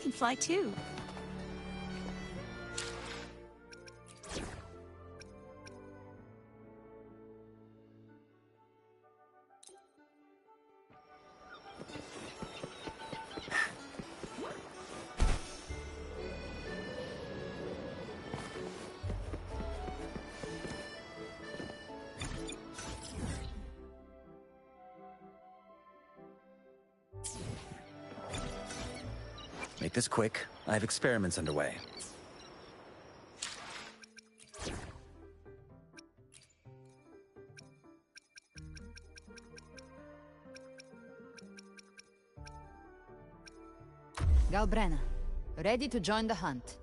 can fly too. Make this quick. I have experiments underway. Galbrena, ready to join the hunt.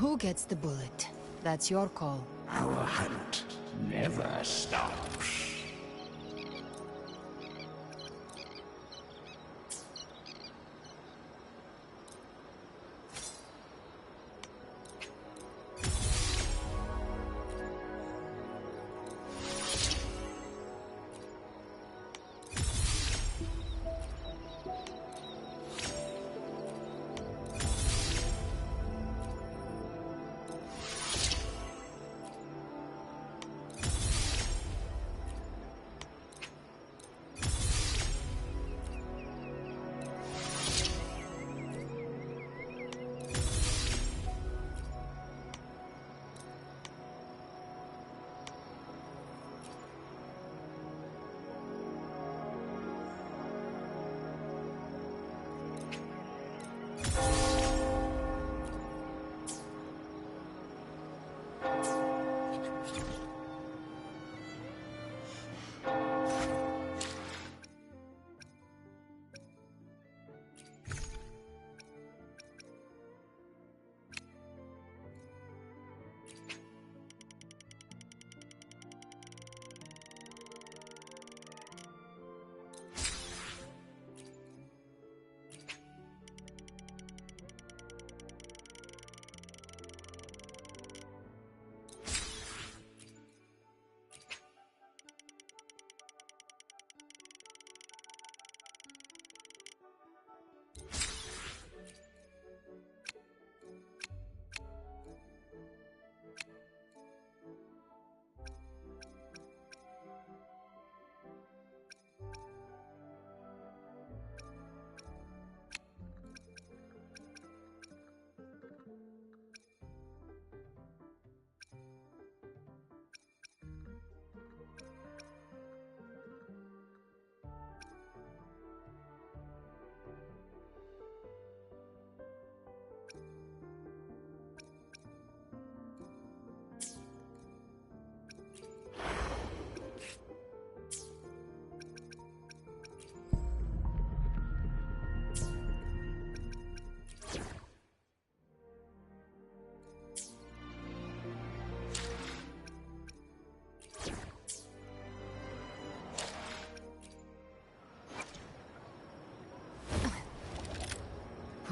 Who gets the bullet? That's your call. Our hunt never stops.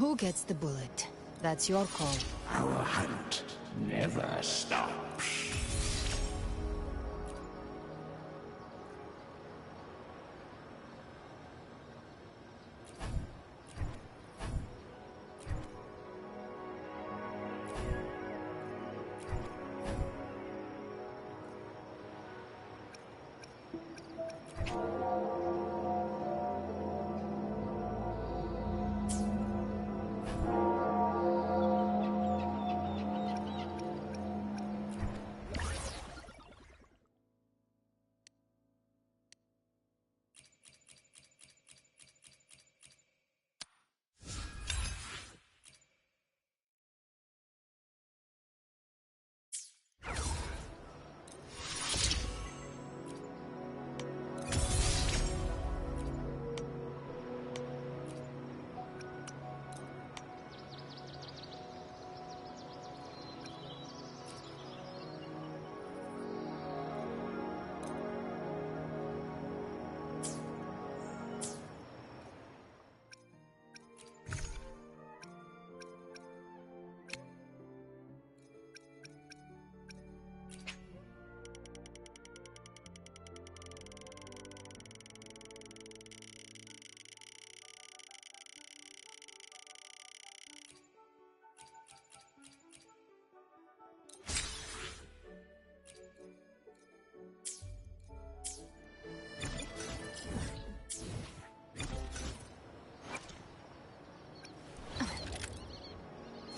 Who gets the bullet? That's your call. Our hunt never stops.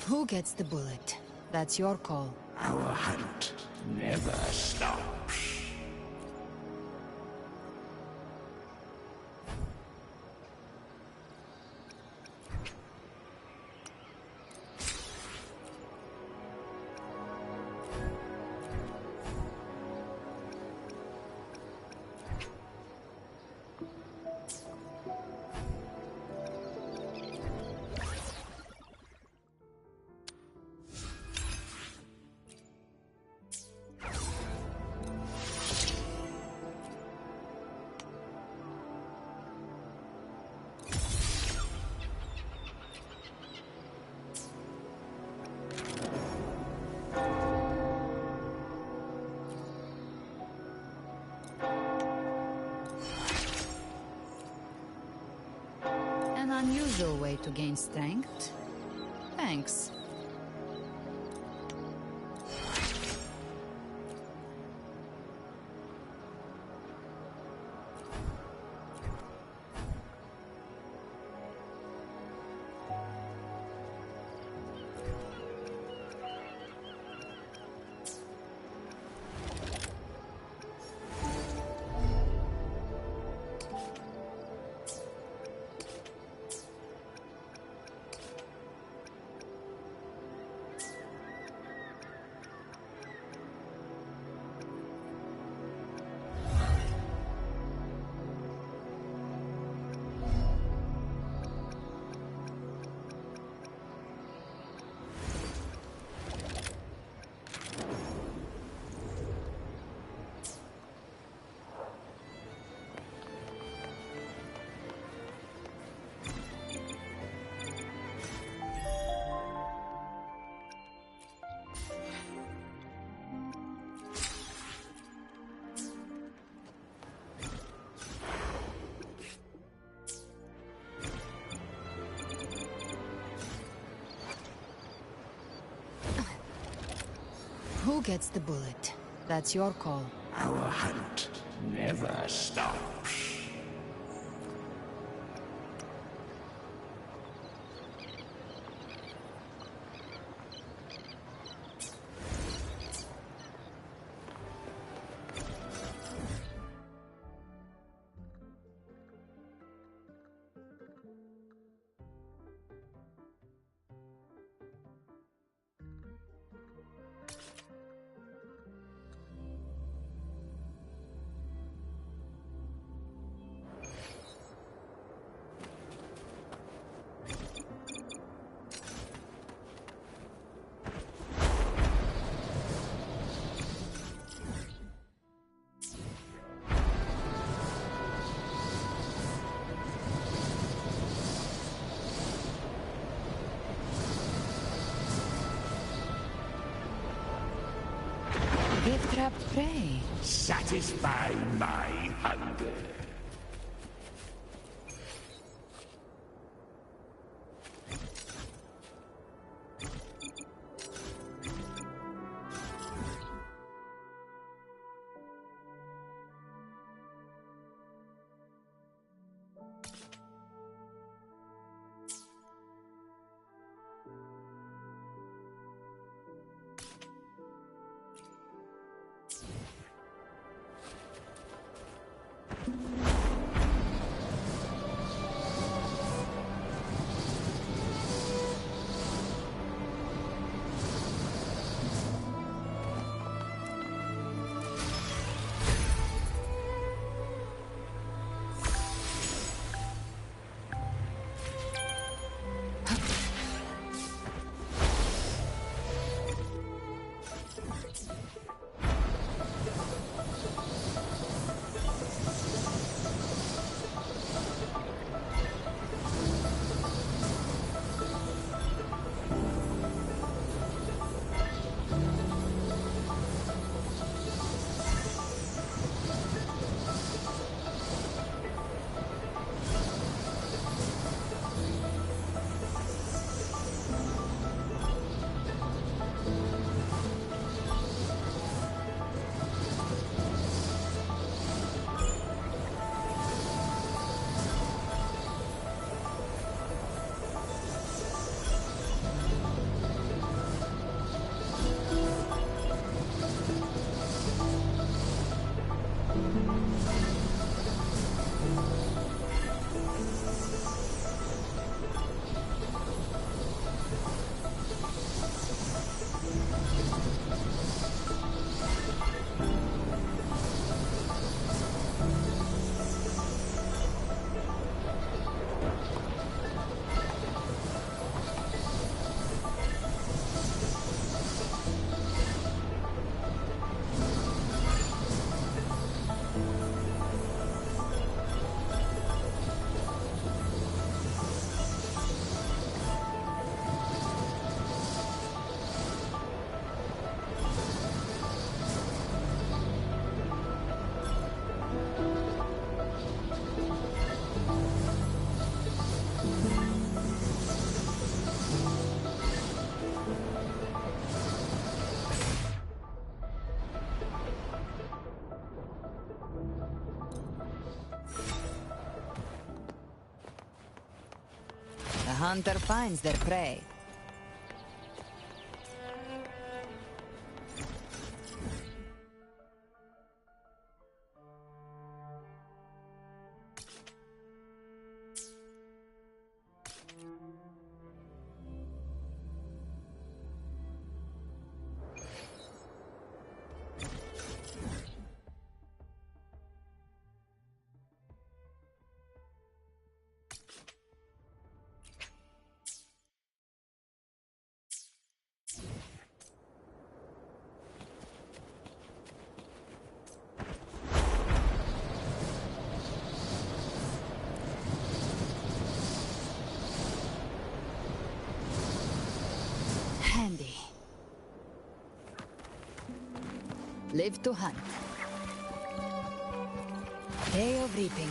Who gets the bullet? That's your call. Our hunt never stops. An unusual way to gain strength. Thanks. Who gets the bullet? That's your call. Our hunt never stops. Gift-wrapped prey. Satisfy my hunger. hunter finds their prey. Handy. Live to hunt. Day of reaping.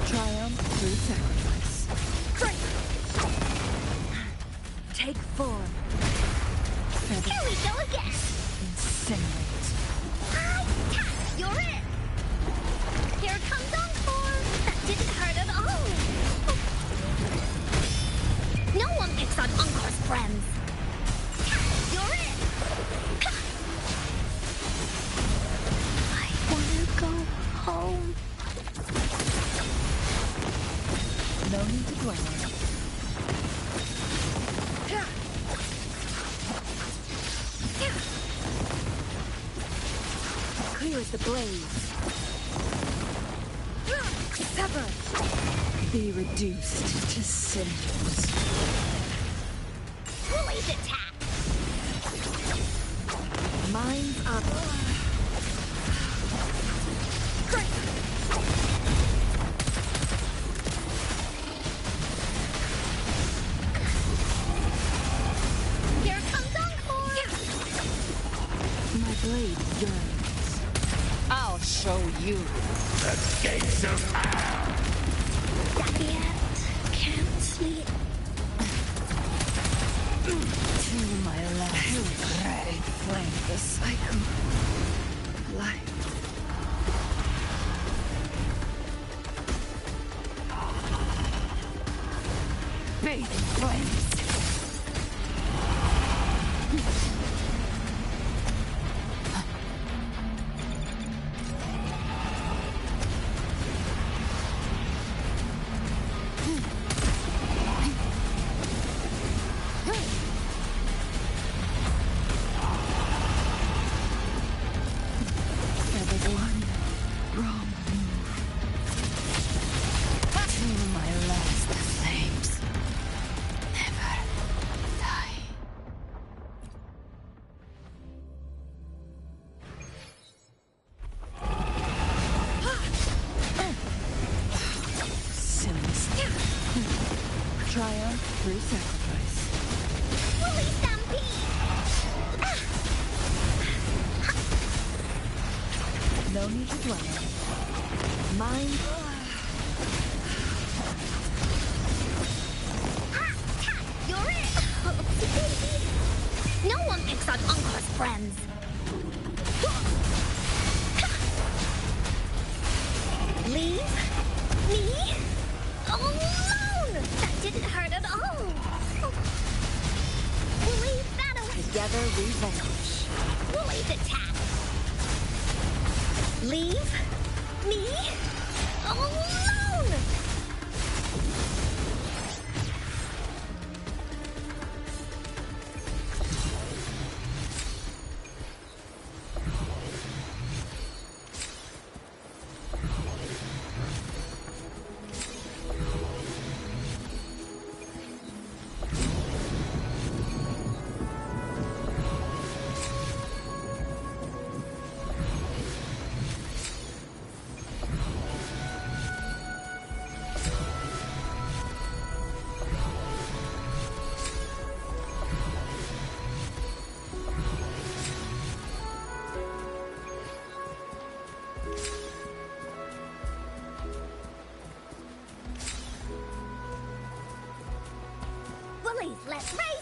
Triumph through sacrifice. Take form. Here we go again. Incinerate. You're it. Here comes Encore. That didn't hurt at all. No one picks on Encore's friends. You're it. I wanna go home. No need to dwell on it. Clear as the blaze. Sever. Be reduced to cinders. Bully's attack. Mind's up. Here comes Encore. My blade yearns. I'll show you. The gates of hell! Not yet. Can't sleep. To my last red flame, the cycle of life. Fading flames. Triumph through sacrifice. Bully Stampede. No need to dwell on it. Mind. You're it. No one picks on Encore's friends. Leave me alone. That didn't hurt at all. Bully battle. Together we vanquish. Bully's attack. Leave me alone. Let's race!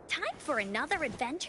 Time for another adventure?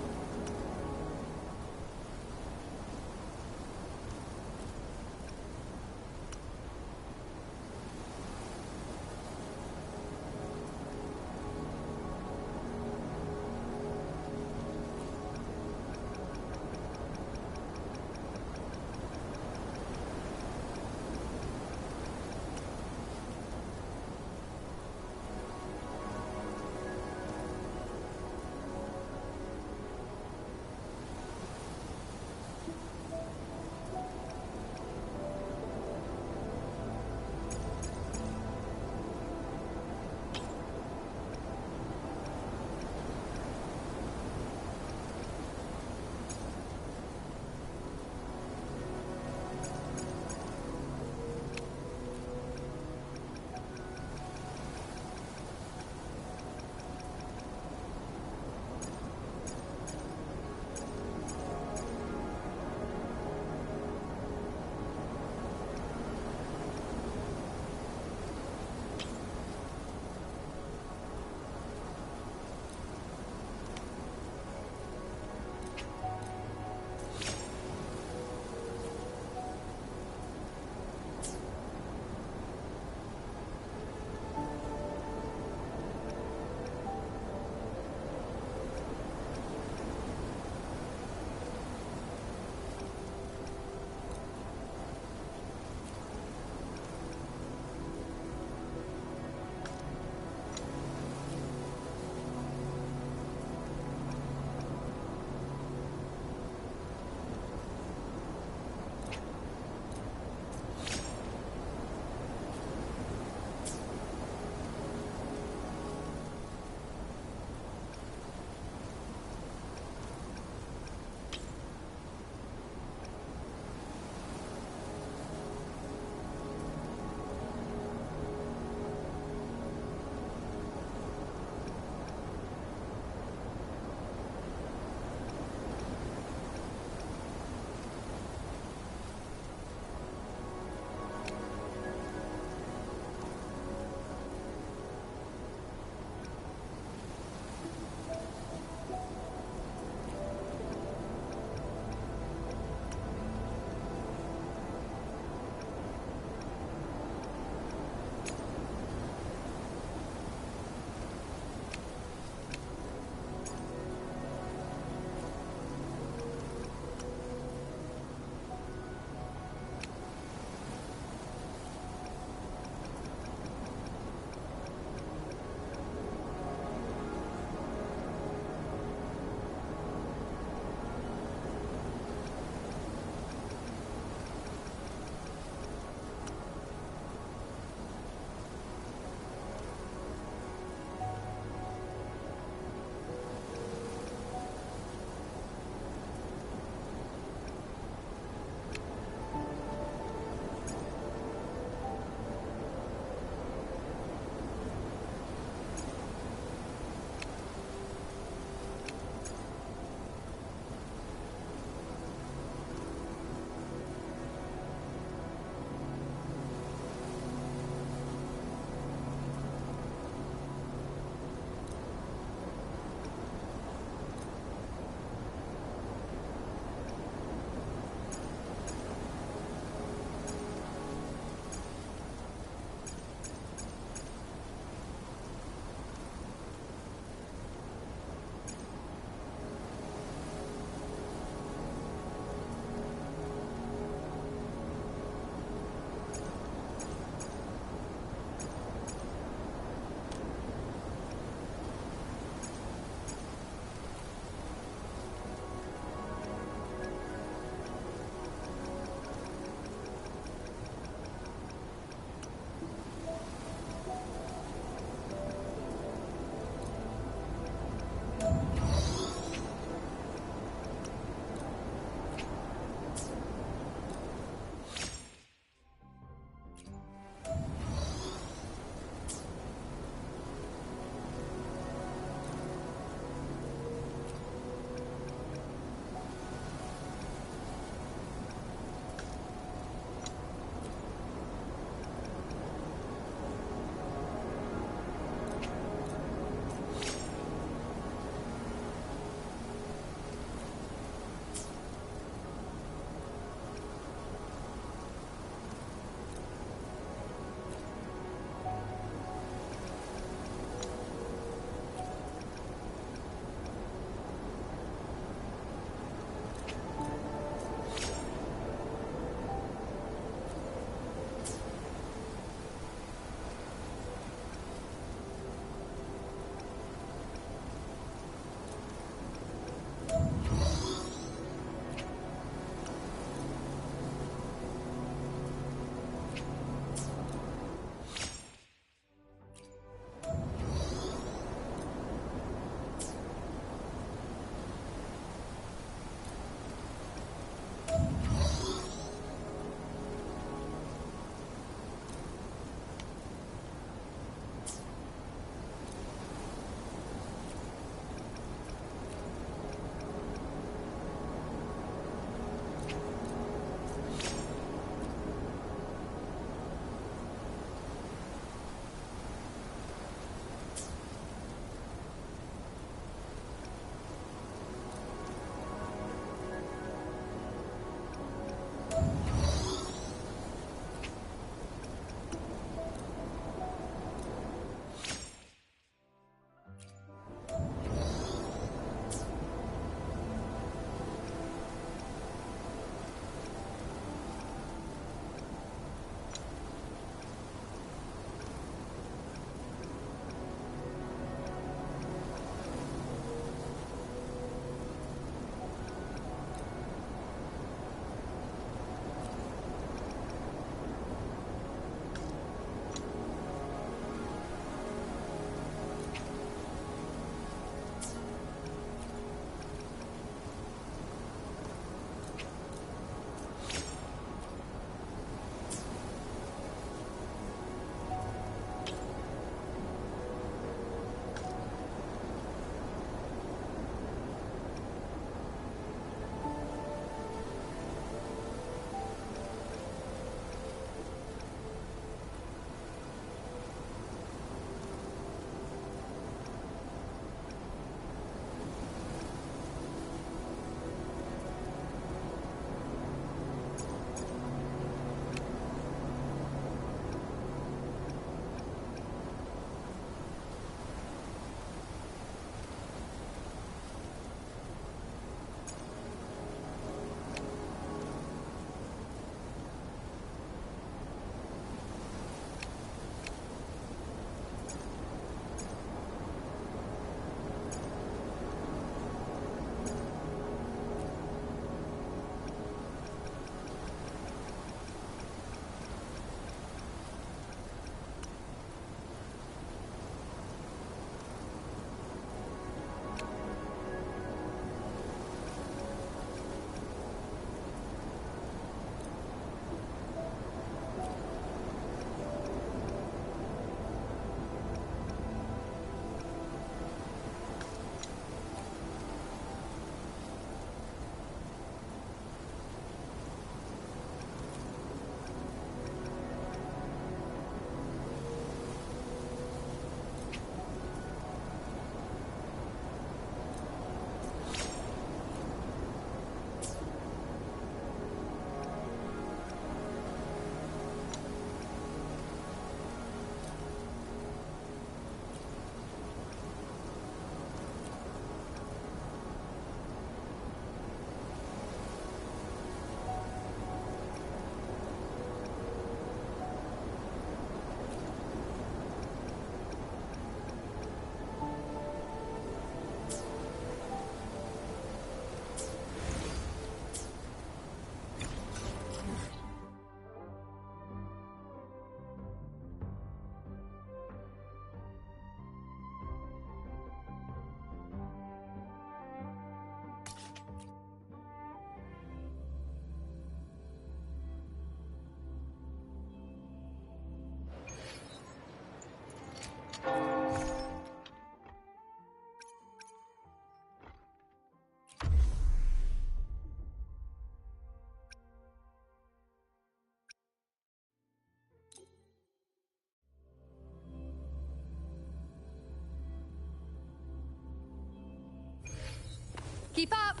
Keep up!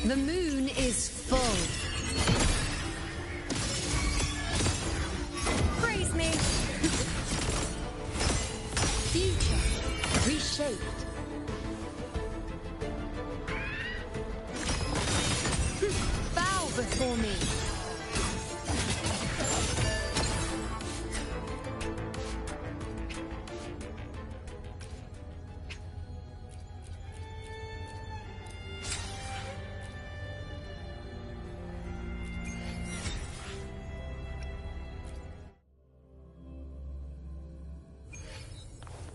The moon is full. Praise me. Future reshaped. Bow before me.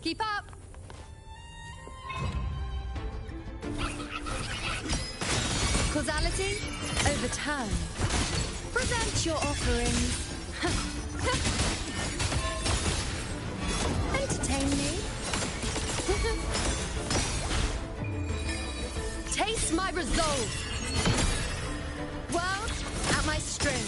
Keep up! Causality, overturn. Present your offerings. Entertain me. Taste my resolve. World at my string.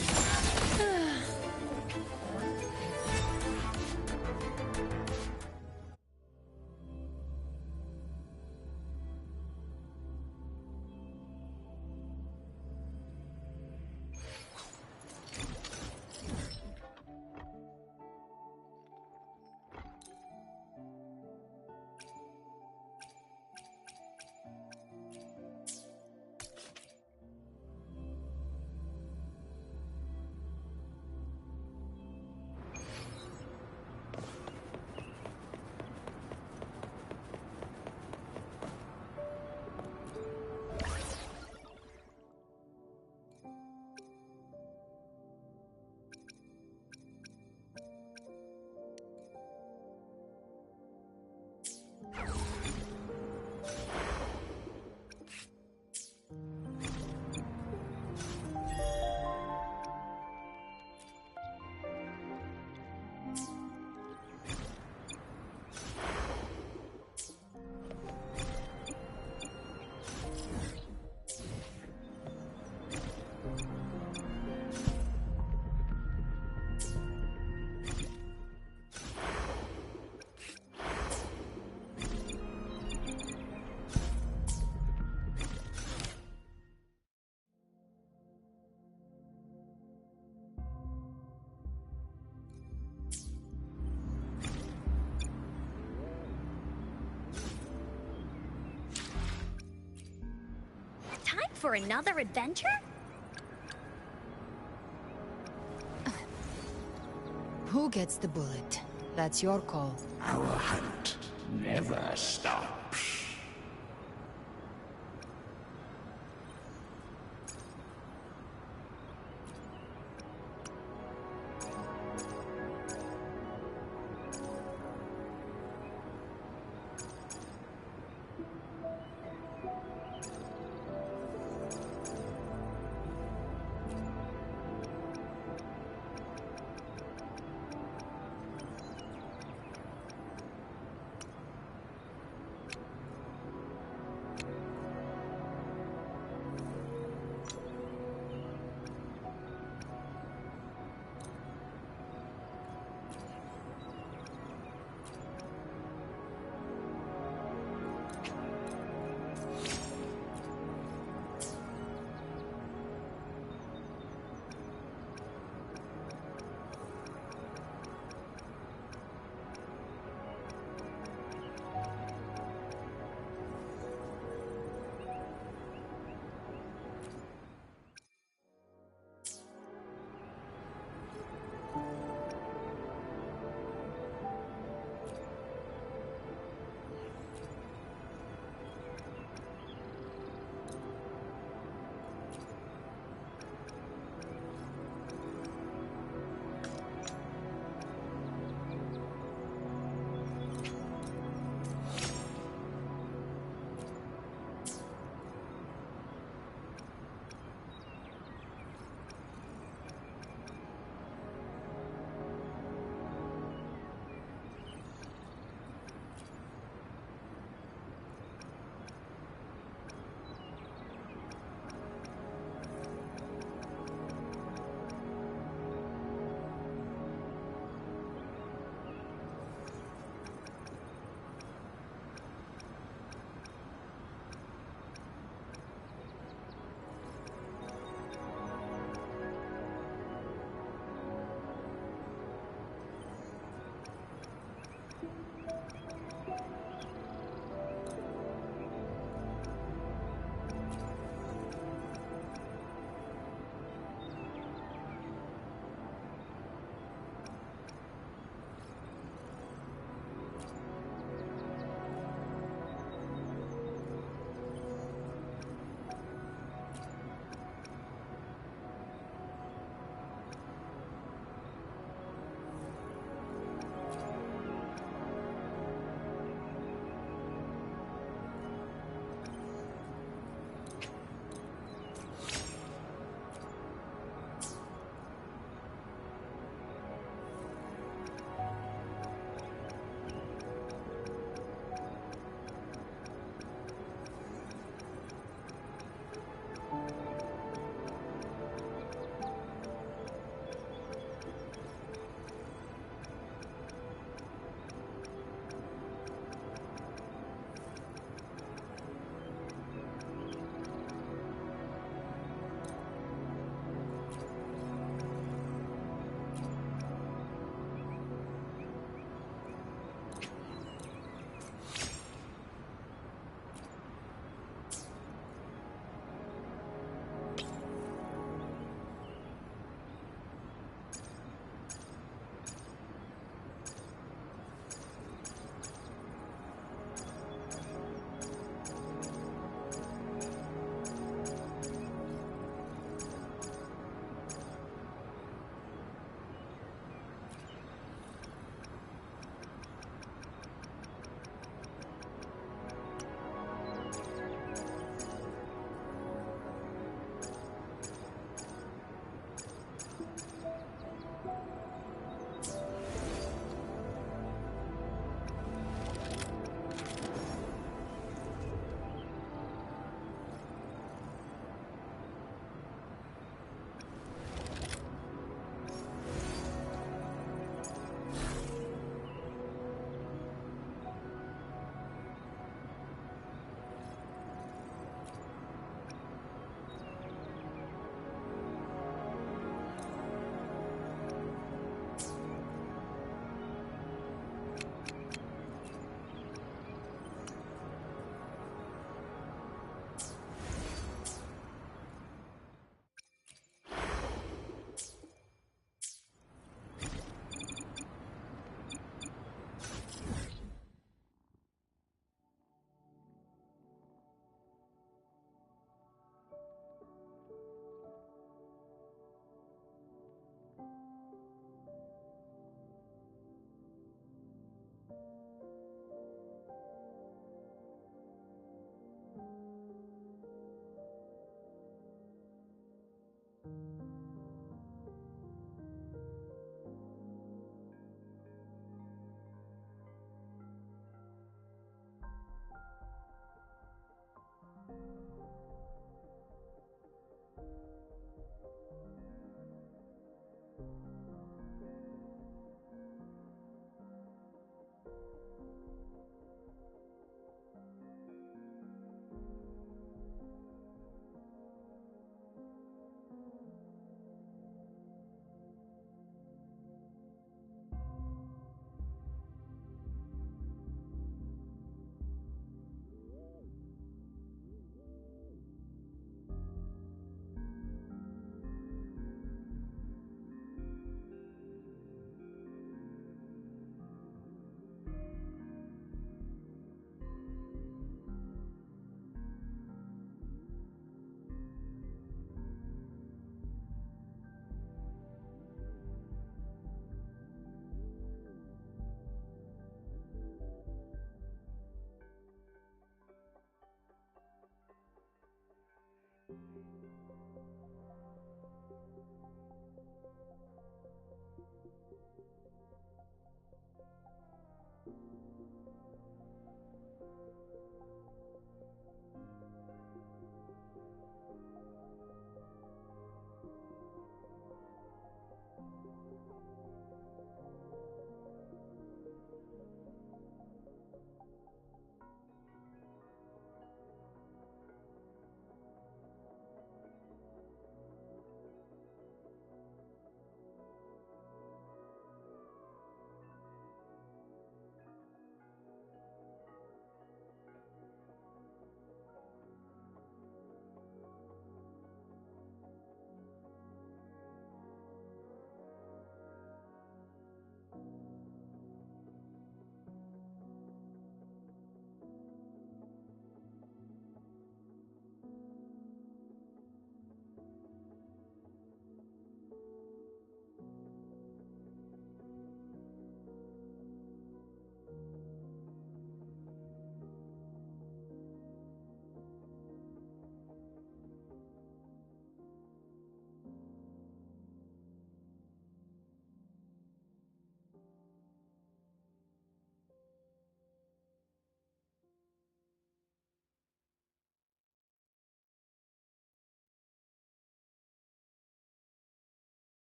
Time for another adventure? Who gets the bullet? That's your call. Our hunt never stops.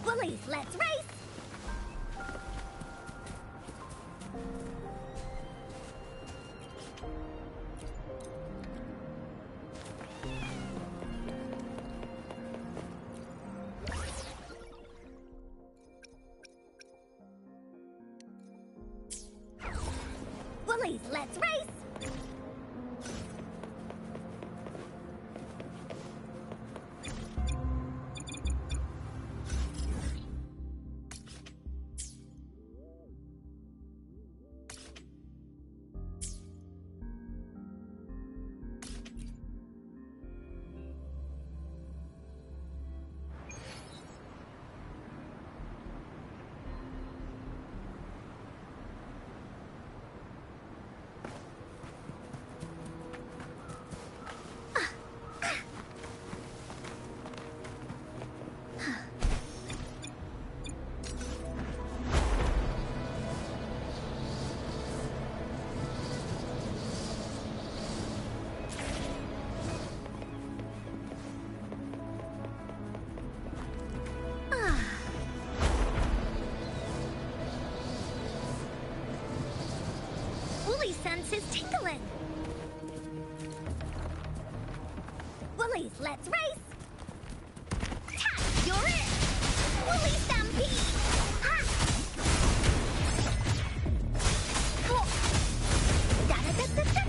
Bullies, let's race! Bullies, let's race! Wooly sense is tingling. Woolies, let's race! Tack, you're it! Woolly stampede! Ha! Oh. Da-da-da-da-da-da!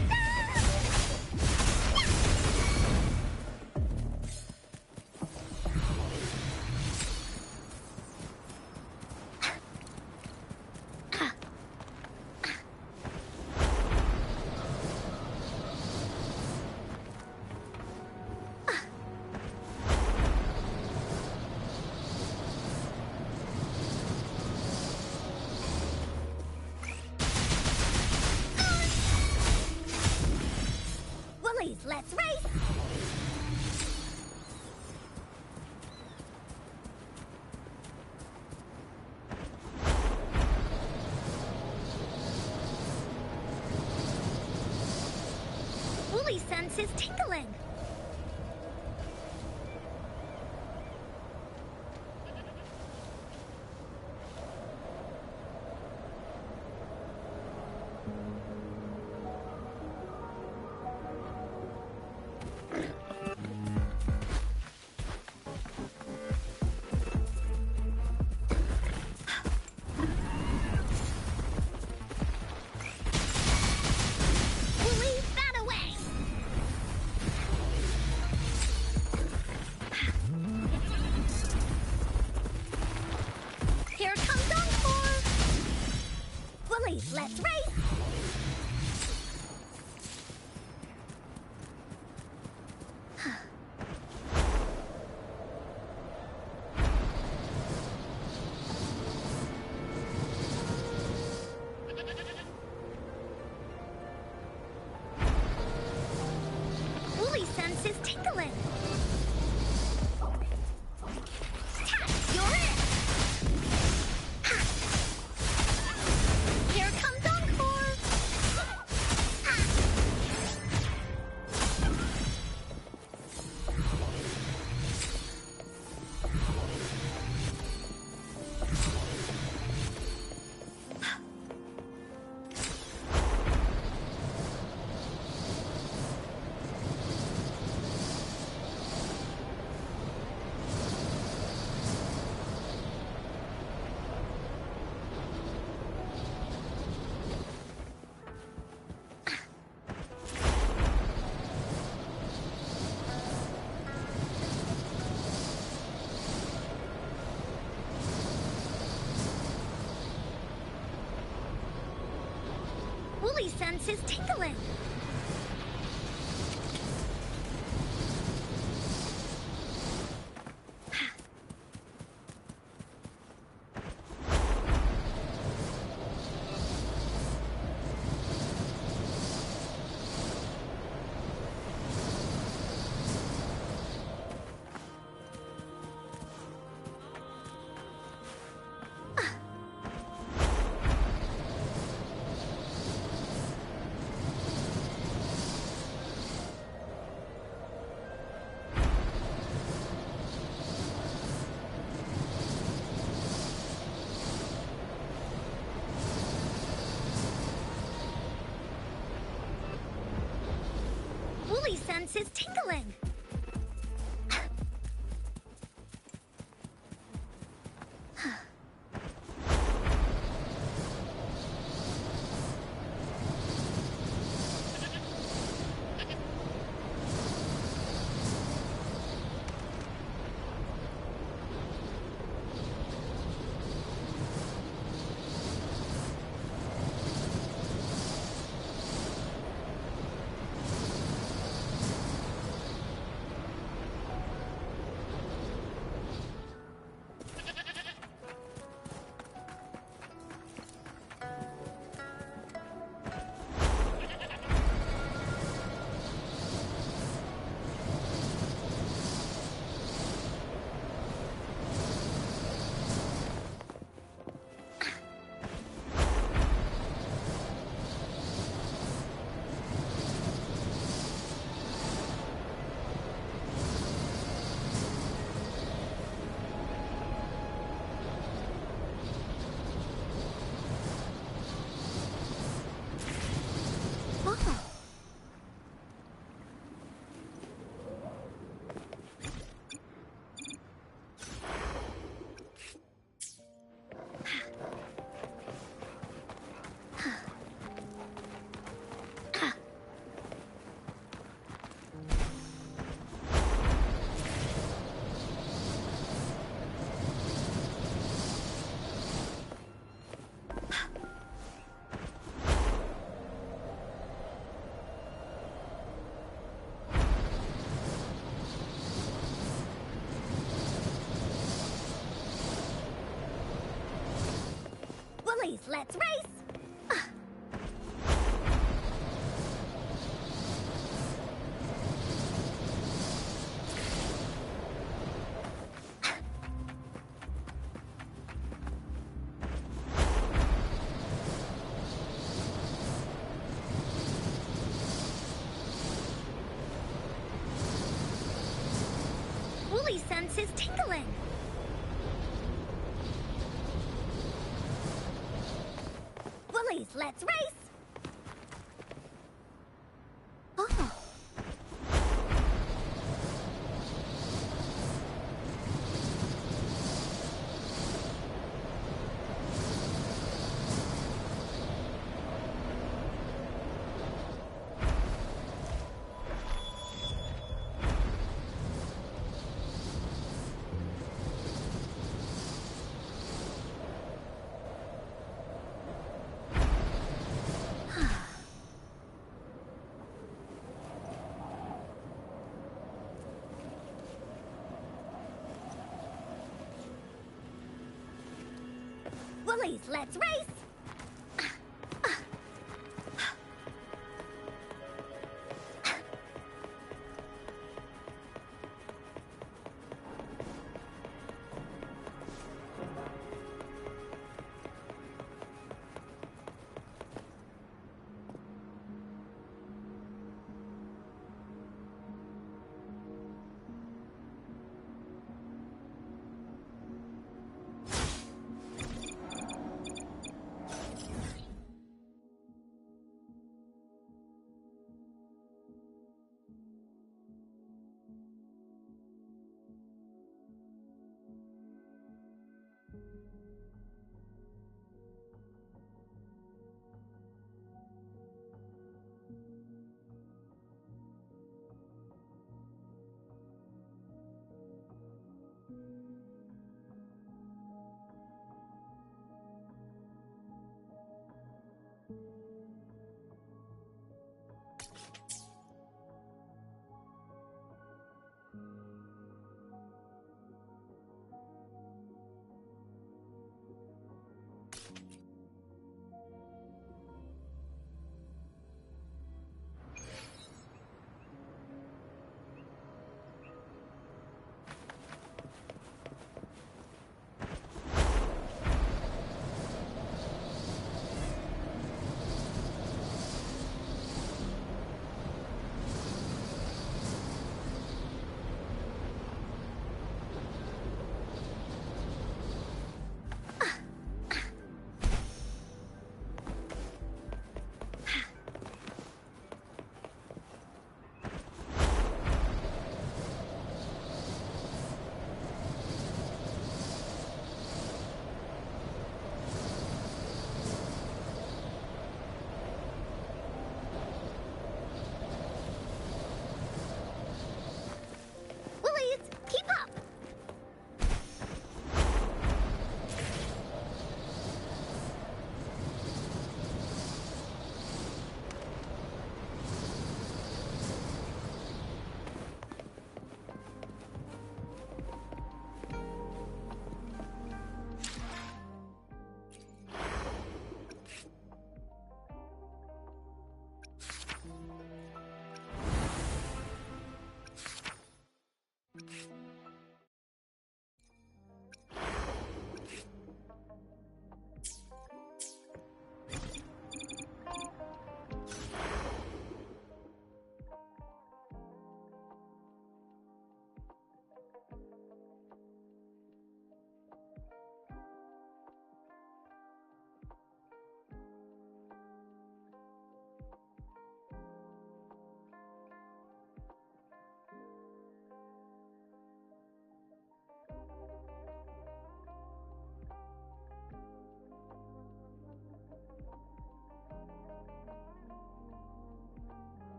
let's race! Woolly sense is tingling. Woolly, bat away! Here comes Encore! Woolly, let's race! Woolly sense is tingling. You're it! Here comes Encore! Woolly sense is tingling. Woolly sense is tingling. Woolies, let's race! really sense his tingling. Woolies, let's race! Oh. Woolies, let's race!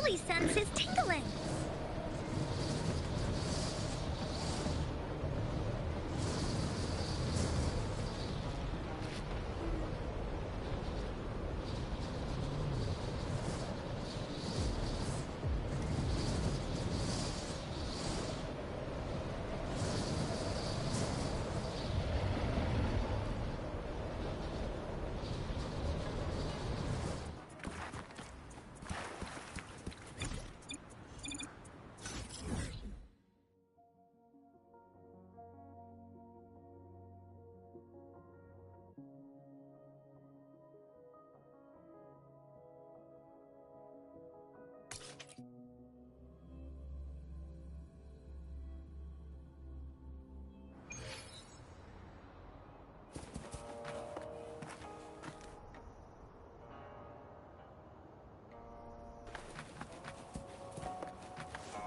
Wooly senses tingling.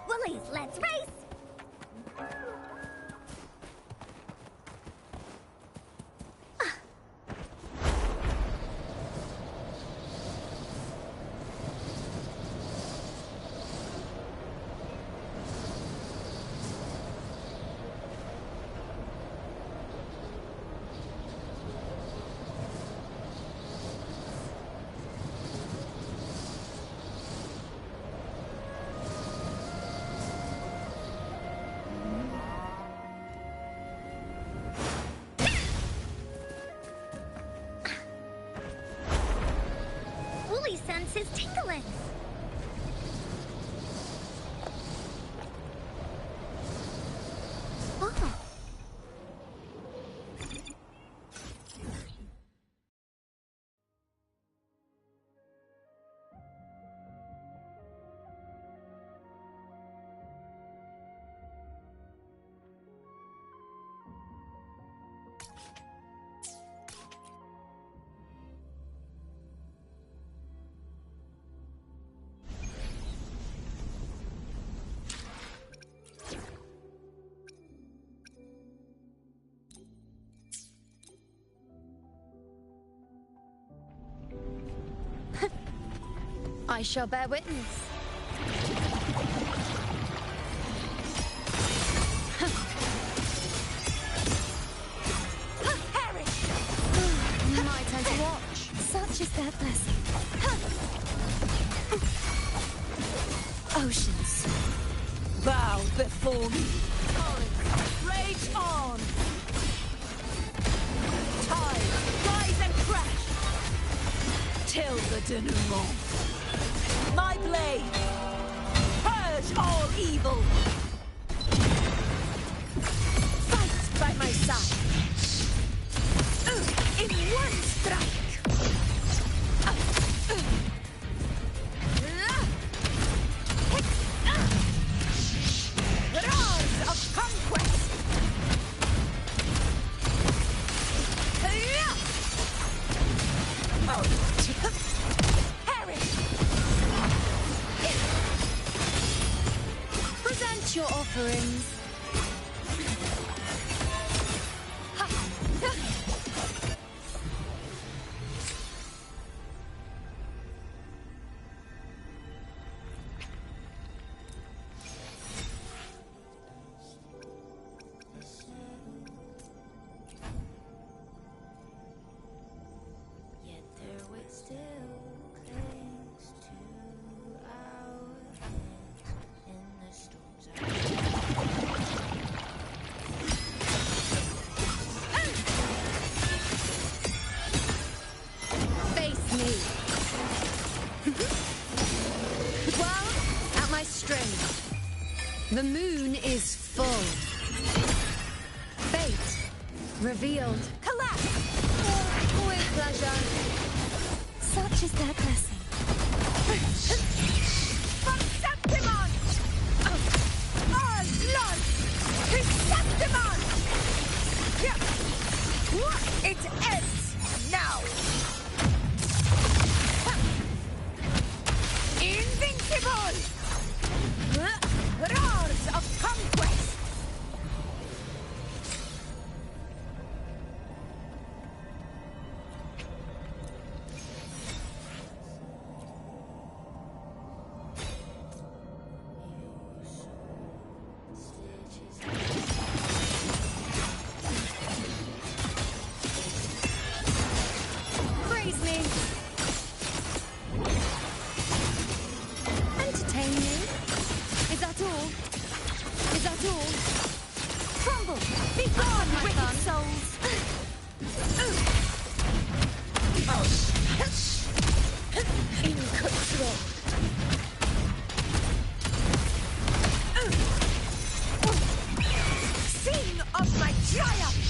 Woolies, let's race! Woolly senses tingling. Oh. I shall bear witness. My turn to watch. Such is their blessing. Oceans, bow before me. Torrents, rage on. Tide, rise and crash. Till the denouement. My blade, purge all evil. Fight by my side. In one strike. Roars of conquest. Present your offerings. The moon is full. Fate revealed. Collapse! With pleasure. Such is their blessing. Chrysanthemum! All blood! Chrysanthemum! It ends now! Invincible! Roars of conquest! Be gone, wicked souls! In control. Sing of my triumph!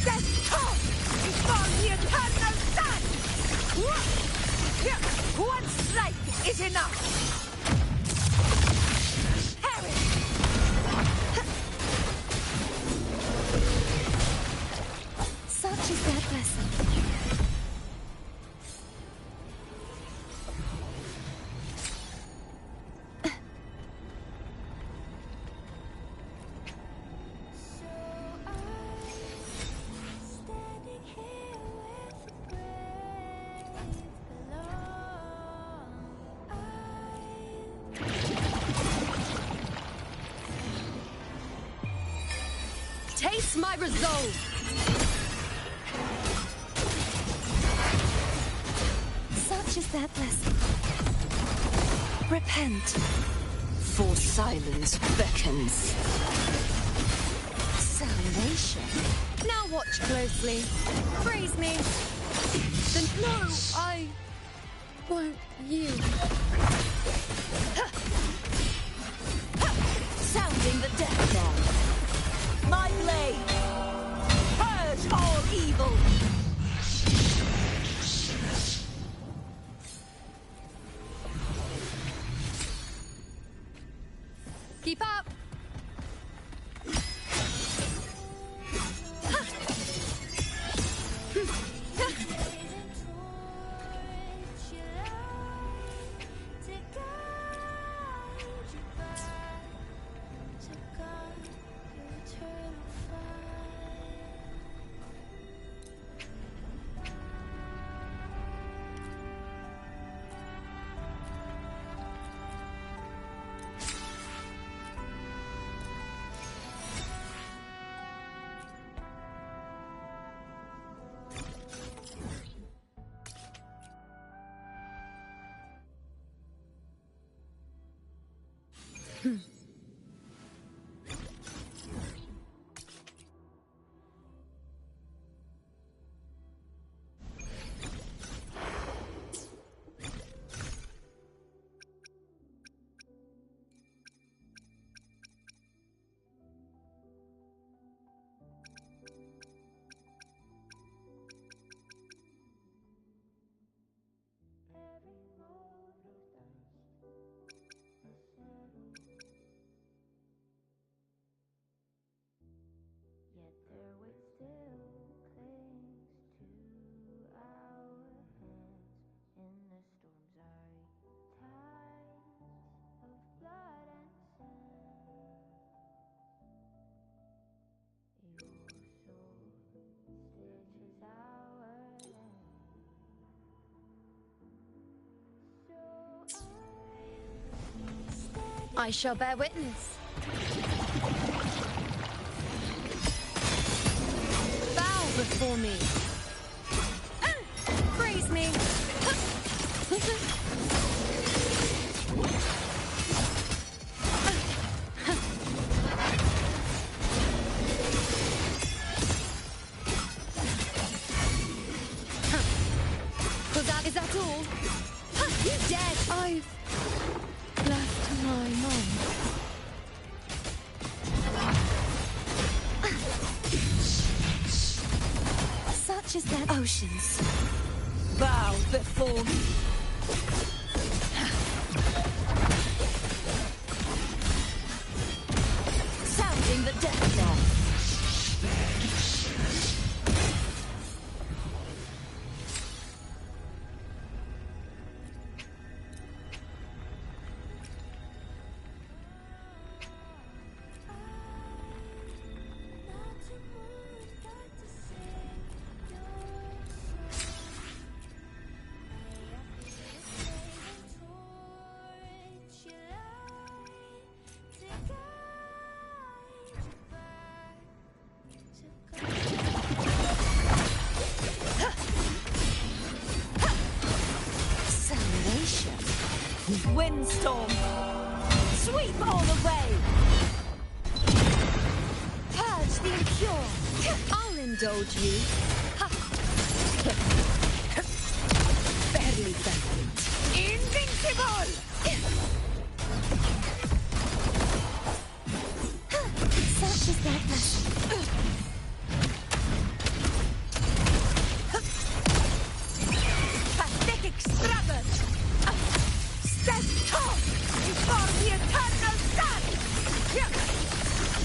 Stand tall before the eternal sun! One strike is enough! Perish! Such is their blessing. Taste my resolve! Such is their blessing. Repent, for silence beckons. Salvation. Now watch closely. Praise me. Then no, I won't you. Sounding the death knell. My blade. Purge all evil. Keep up. I shall bear witness. Bow before me. Praise me. Is that all? You dead? I've left my mom. Such is their Oceans, bow before me. Sounding the death knell. Windstorm, sweep all away. Purge the impure. I'll indulge you. Barely valiant. Invincible! Such is their blessing. Pathetic struggle! Stand tall before the eternal sun!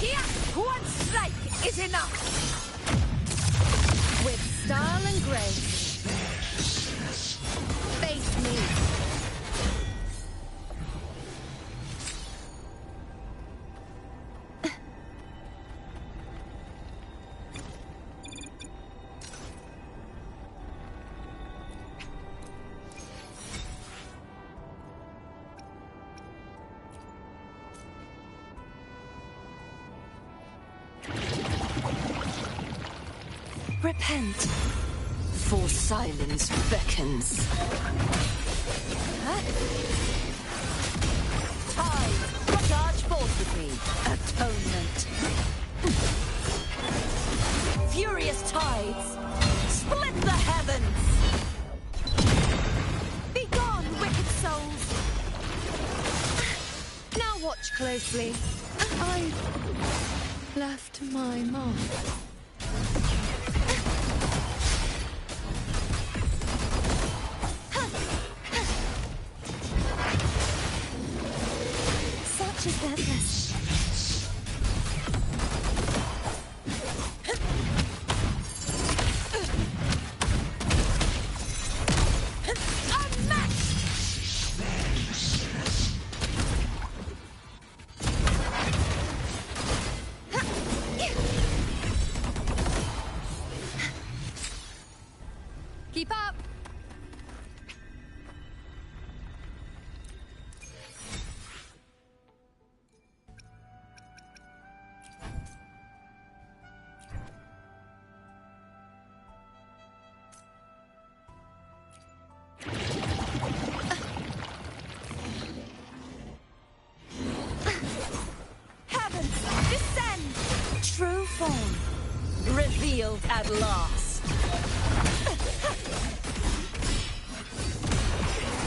Here, one strike is enough! With style and grace. Face me. Repent, for silence beckons. Tide, charge forth with me. Atonement. Furious tides, split the heavens. Begone, wicked souls! Now watch closely. I left my mark. Such is their blessing. Keep up! Heavens, descend! True form, revealed at last.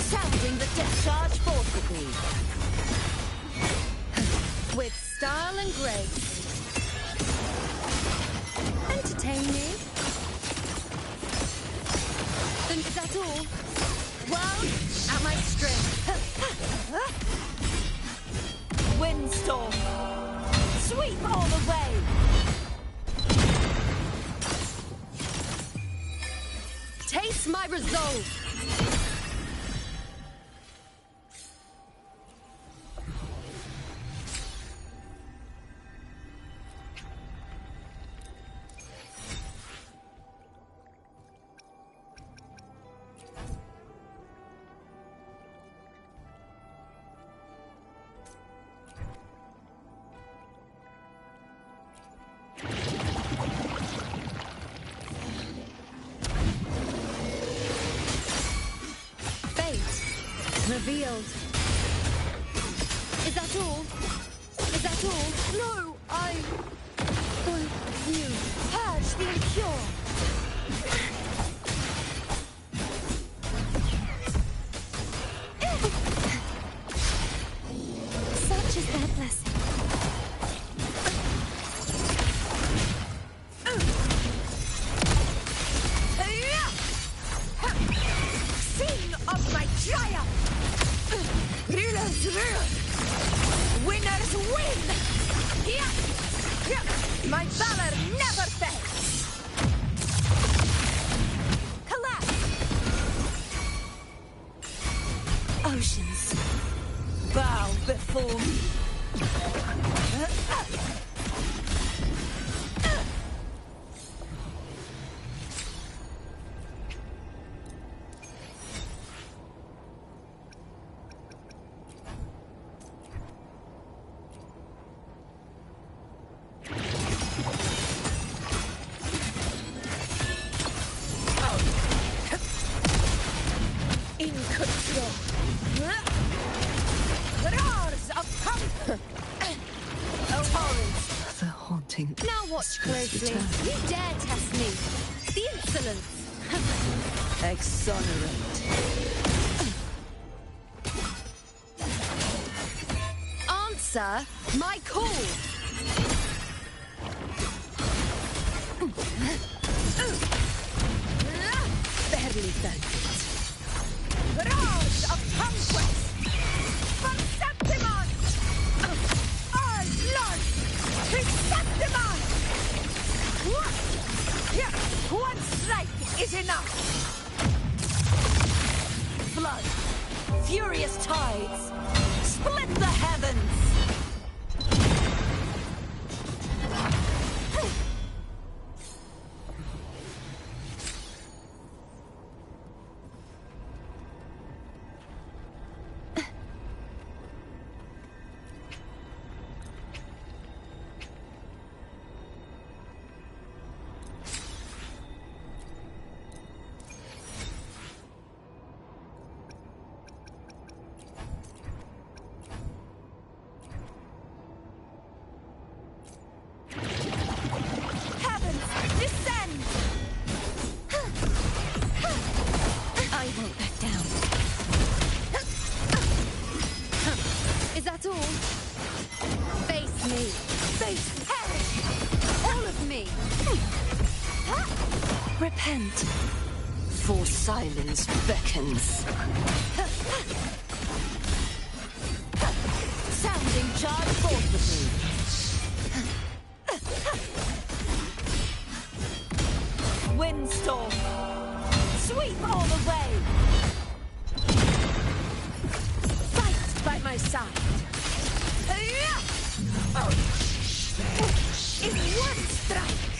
Sounding the death charge forth with me. With style and grace. Entertain me. Then is that all? Well, at my strength. Windstorm, sweep all the way. Taste my resolve. Revealed. Is that all? Is that all? No, I want you. Purge the impure. Such is their blessing. Scene of my triumph! Rulers rule! Winners win! My valor never fails! Collapse! Oceans, bow before me. In control. Roars of comfort. Torrents. The haunt Doubting. Now watch closely. You dare test me. The insolence. Exonerate. Answer my call. Barely felt it. Barrage of conquest. From Septimon. All blood. To Septimon. One strike is enough. Blood. Furious tides. Split the heavens. I won't back down. Is that all? Face me. Face perish. All of me. Repent. For silence beckons. Sounding charge forth with me. Windstorm. Sweep all the way. Fight by my side. In one strike.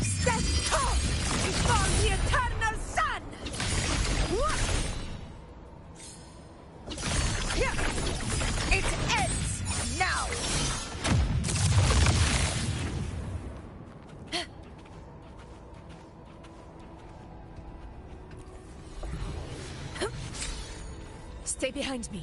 Stand tall before the eternal sun. It ends now. Stay behind me.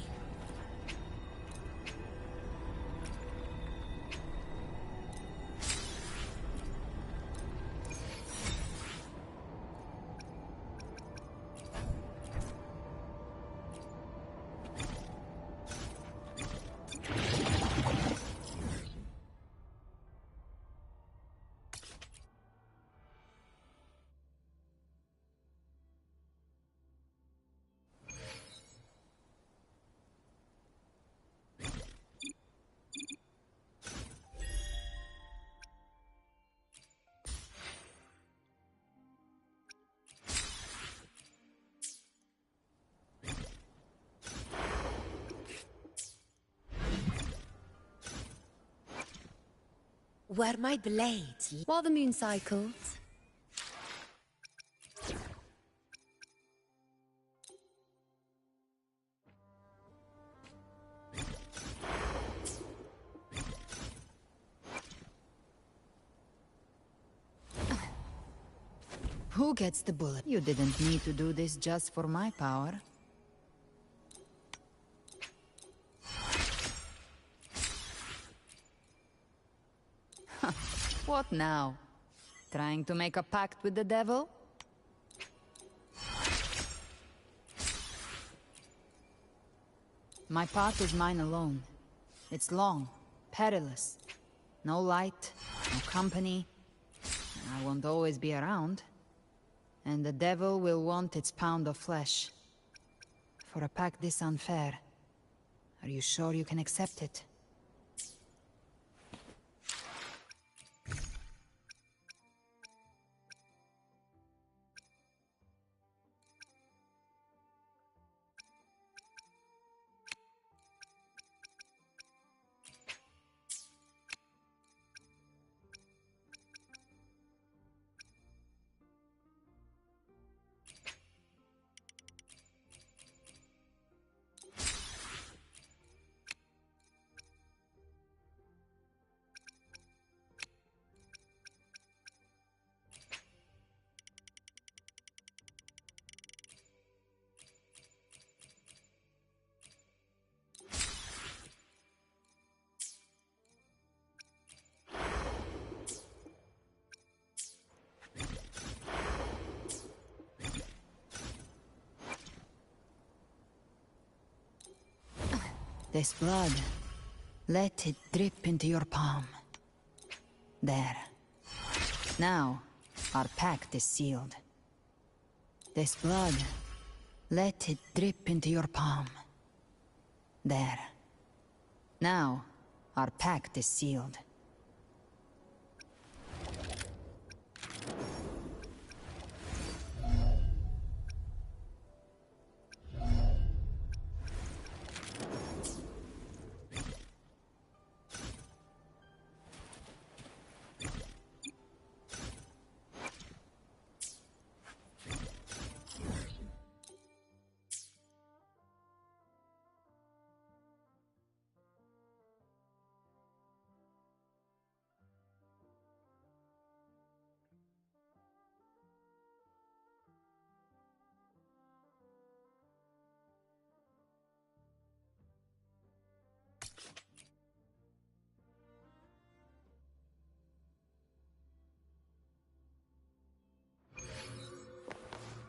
Where my blades? While the moon cycles. Who gets the bullet? You didn't need to do this just for my power. What now? Trying to make a pact with the devil? My path is mine alone. It's long, perilous. No light, no company. I won't always be around. And the devil will want its pound of flesh. For a pact this unfair, are you sure you can accept it? This blood, let it drip into your palm. There. Now, our pact is sealed. This blood, let it drip into your palm. There. Now, our pact is sealed.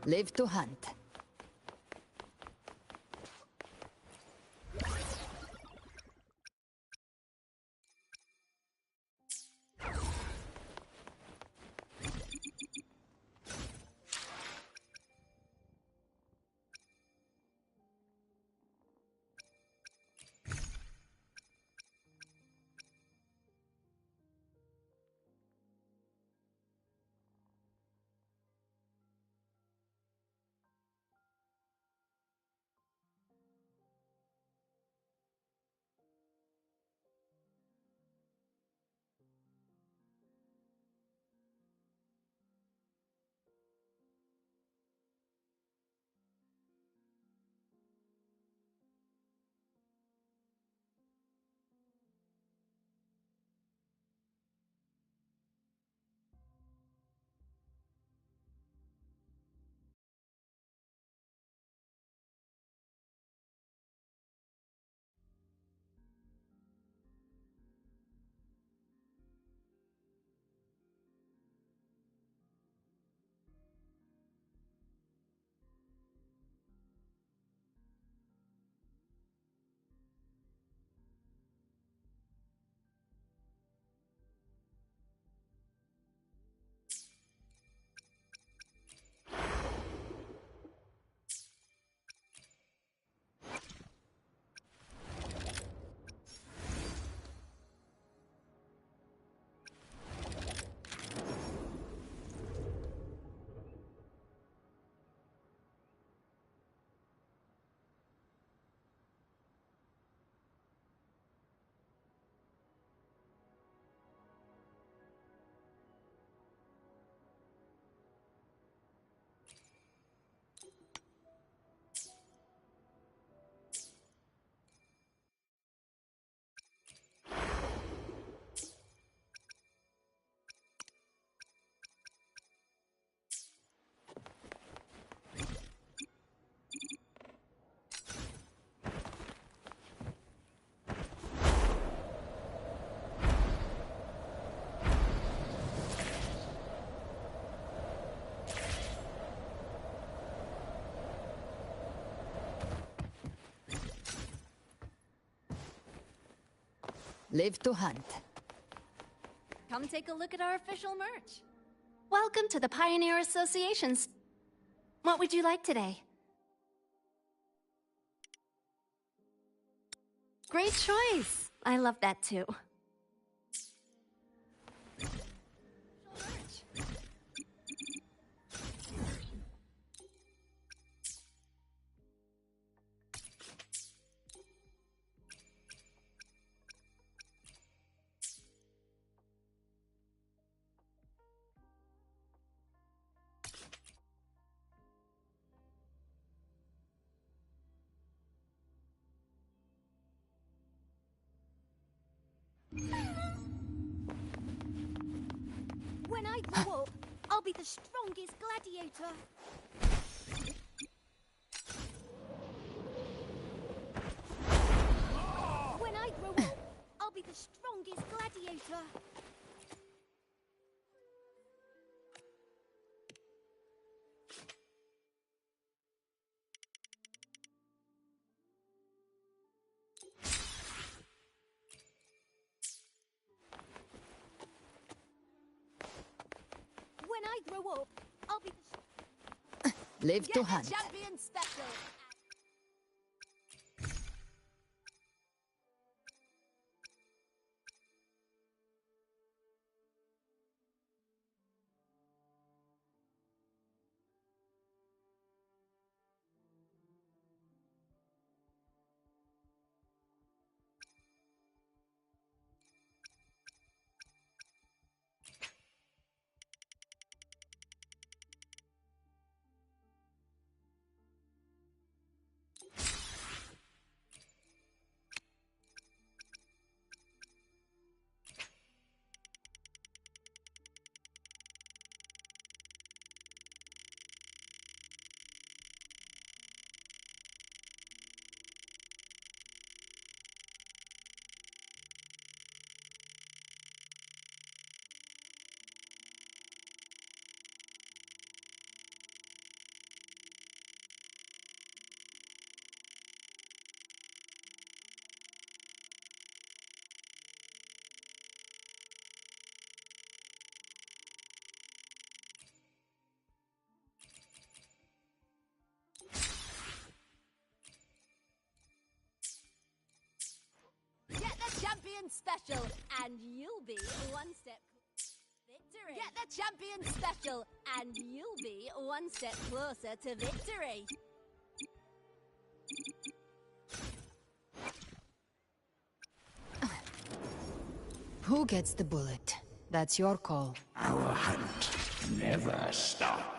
Live to hunt. Live to hunt. Come take a look at our official merch. Welcome to the Pioneer Associations. What would you like today? Great choice. I love that too. When I grow up, I'll be the strongest gladiator. When I grow up, I'll be the strongest gladiator. hope I'll be Live to hunt. champion special. Get the champion special, and you'll be one step victory. Get the champion special, and you'll be one step closer to victory. Who gets the bullet? That's your call. Our hunt never stops.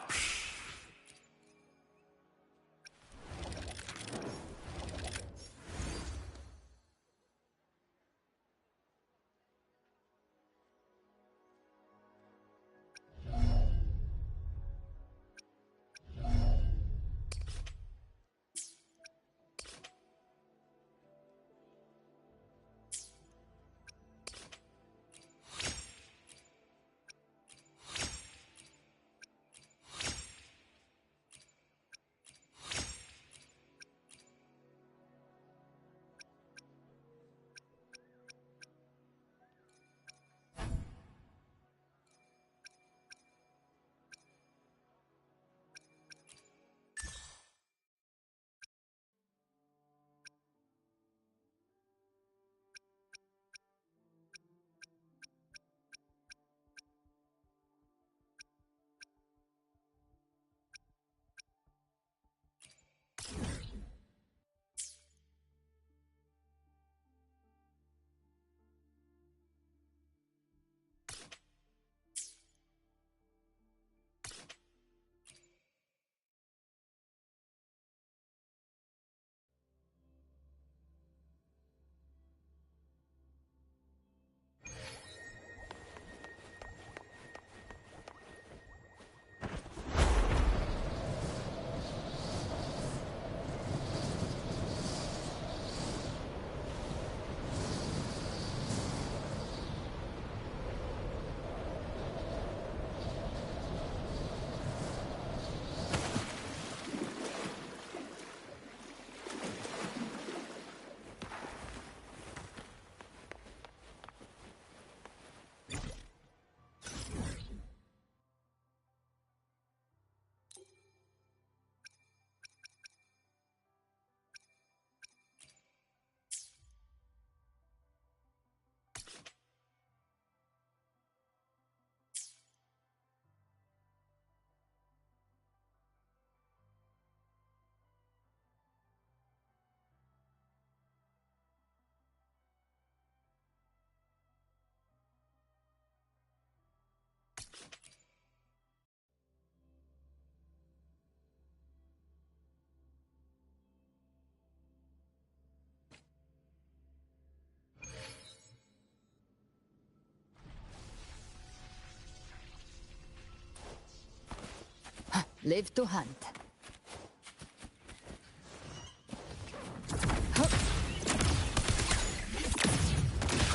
Live to hunt.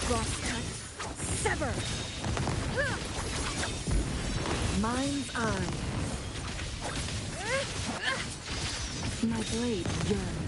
Crosscut. Sever. Mind's eye. My blade yearns.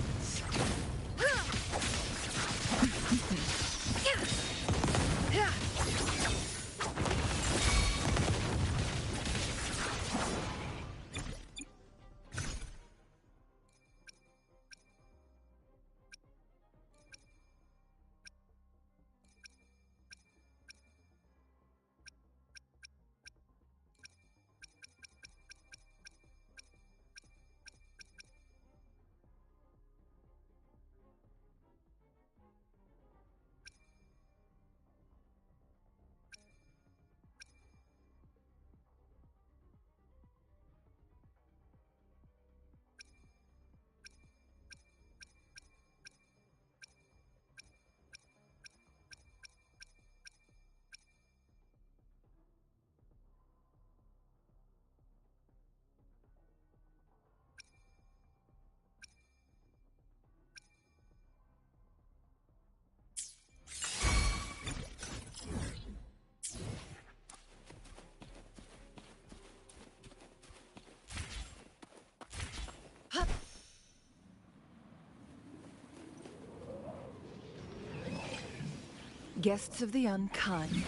Guests of the unkind.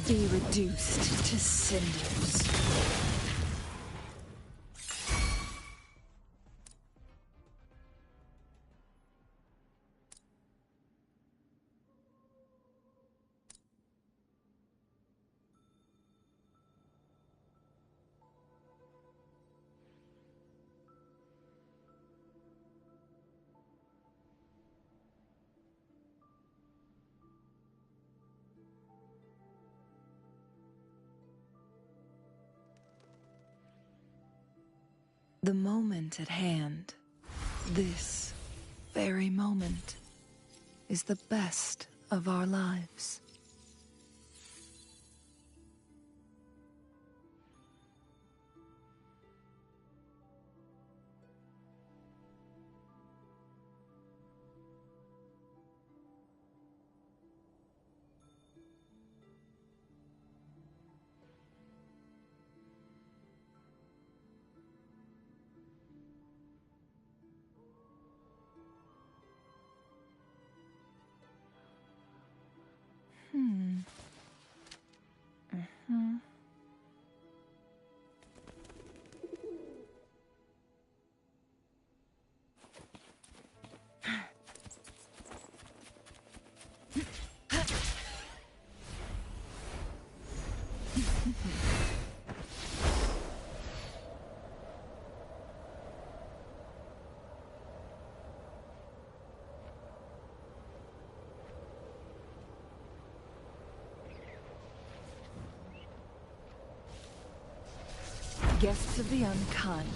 Be reduced to cinders. The moment at hand, this very moment, is the best of our lives. Guests of the unkind.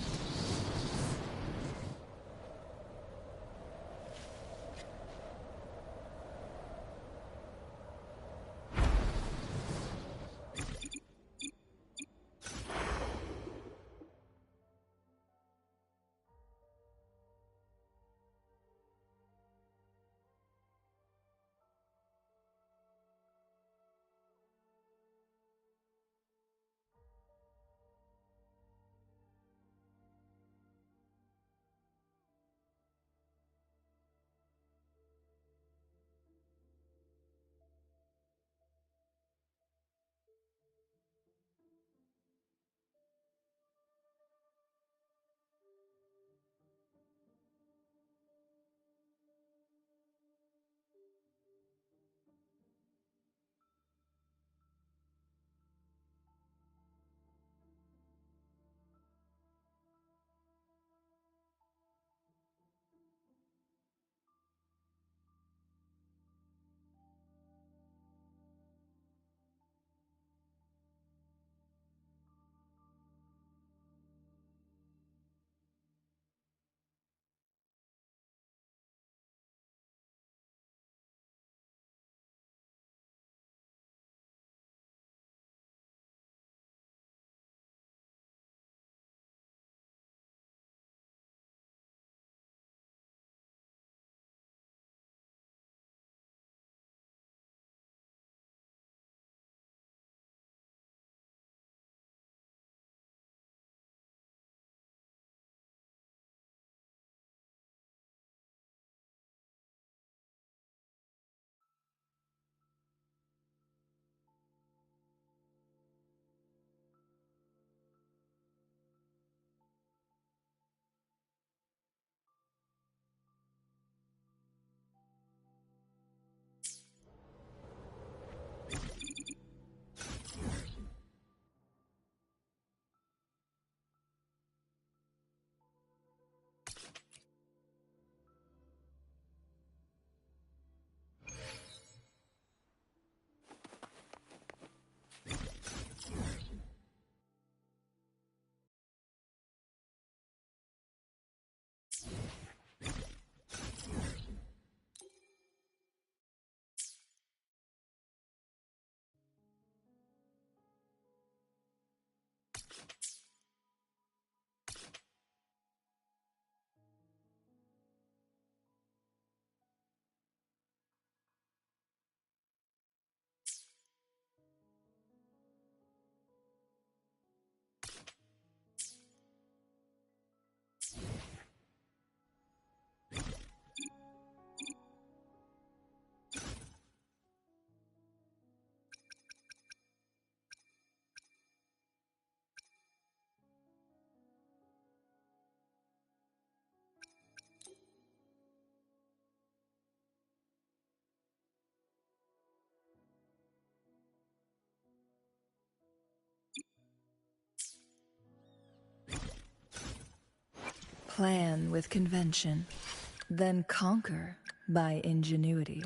plan with convention, then conquer by ingenuity.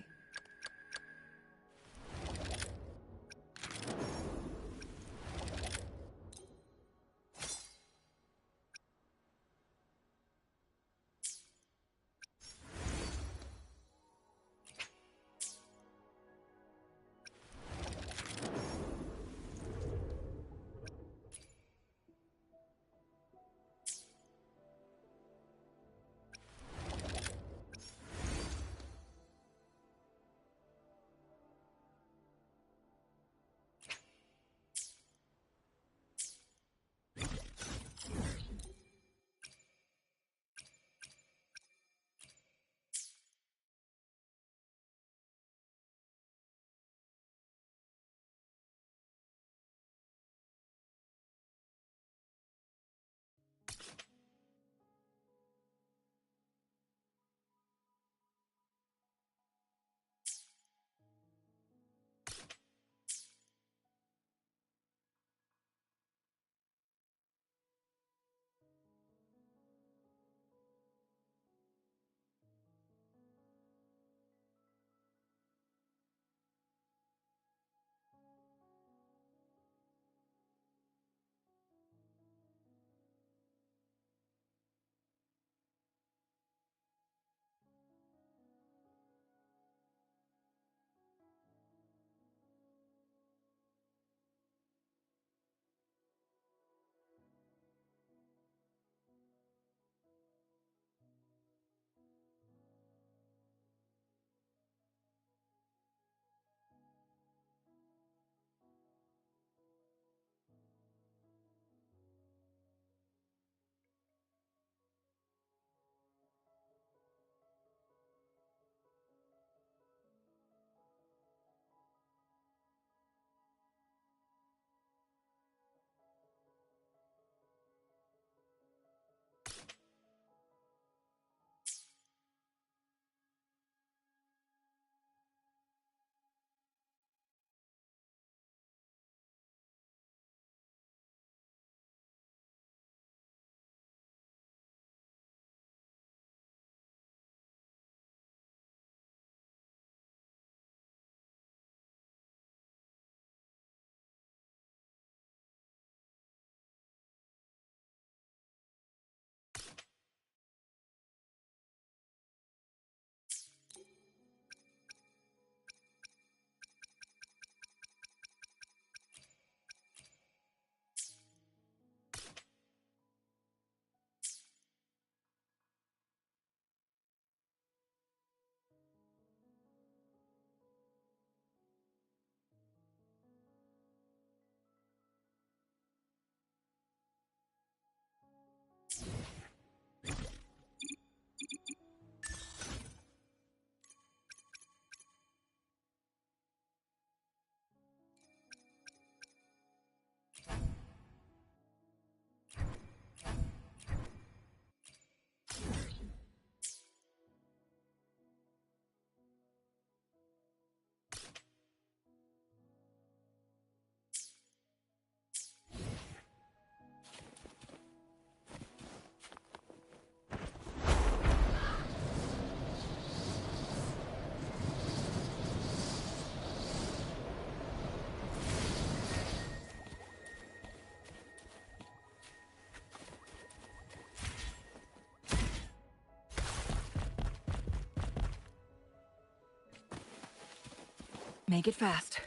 Make it fast.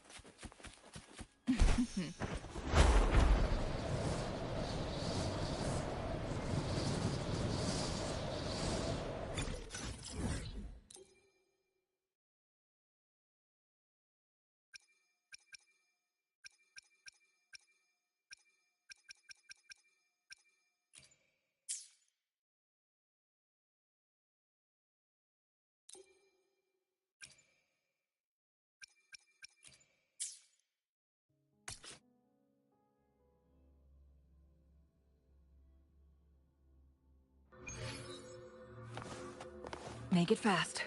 Make it fast.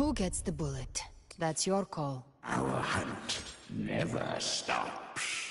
Who gets the bullet? That's your call. Our hunt never stops.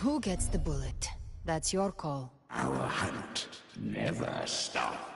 Who gets the bullet? That's your call. Our hunt never stops.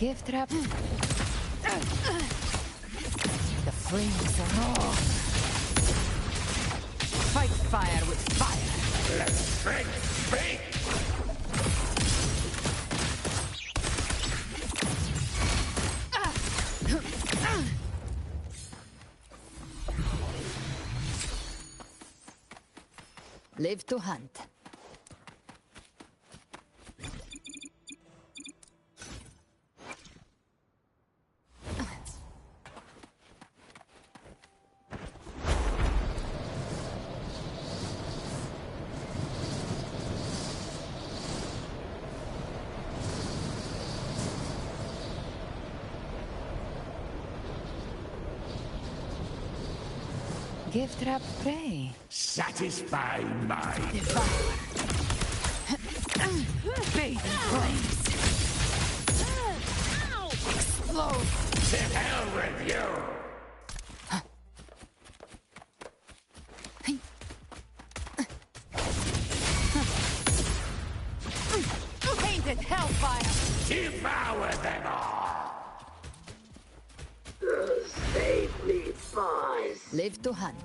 Gift trap. The flames roar. Fight fire with fire. Let's speak! Live to hunt. Gift trap prey. Satisfy my Devour. Bathe in flames. Explode. to hell with you! Painted hellfire. Devour them all! Save me, boys. Live to hunt.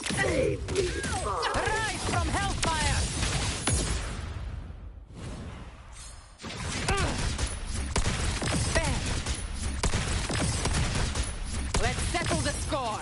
Save me, boys. Rise from hellfire. Bam. Let's settle the score.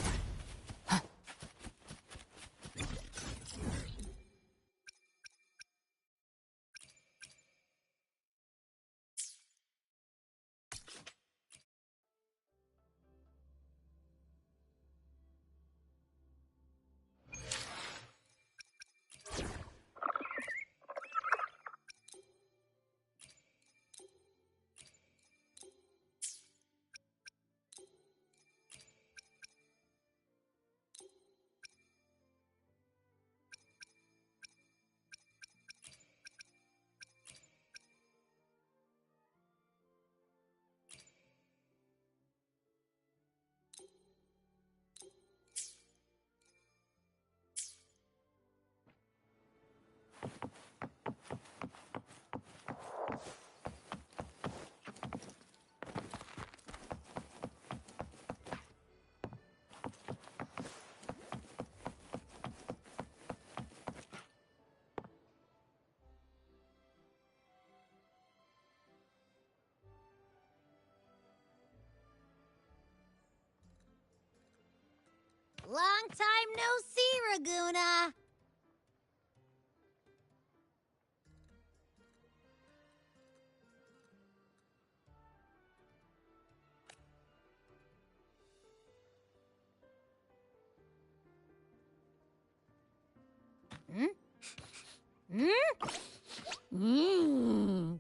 Long time no see, Raguna.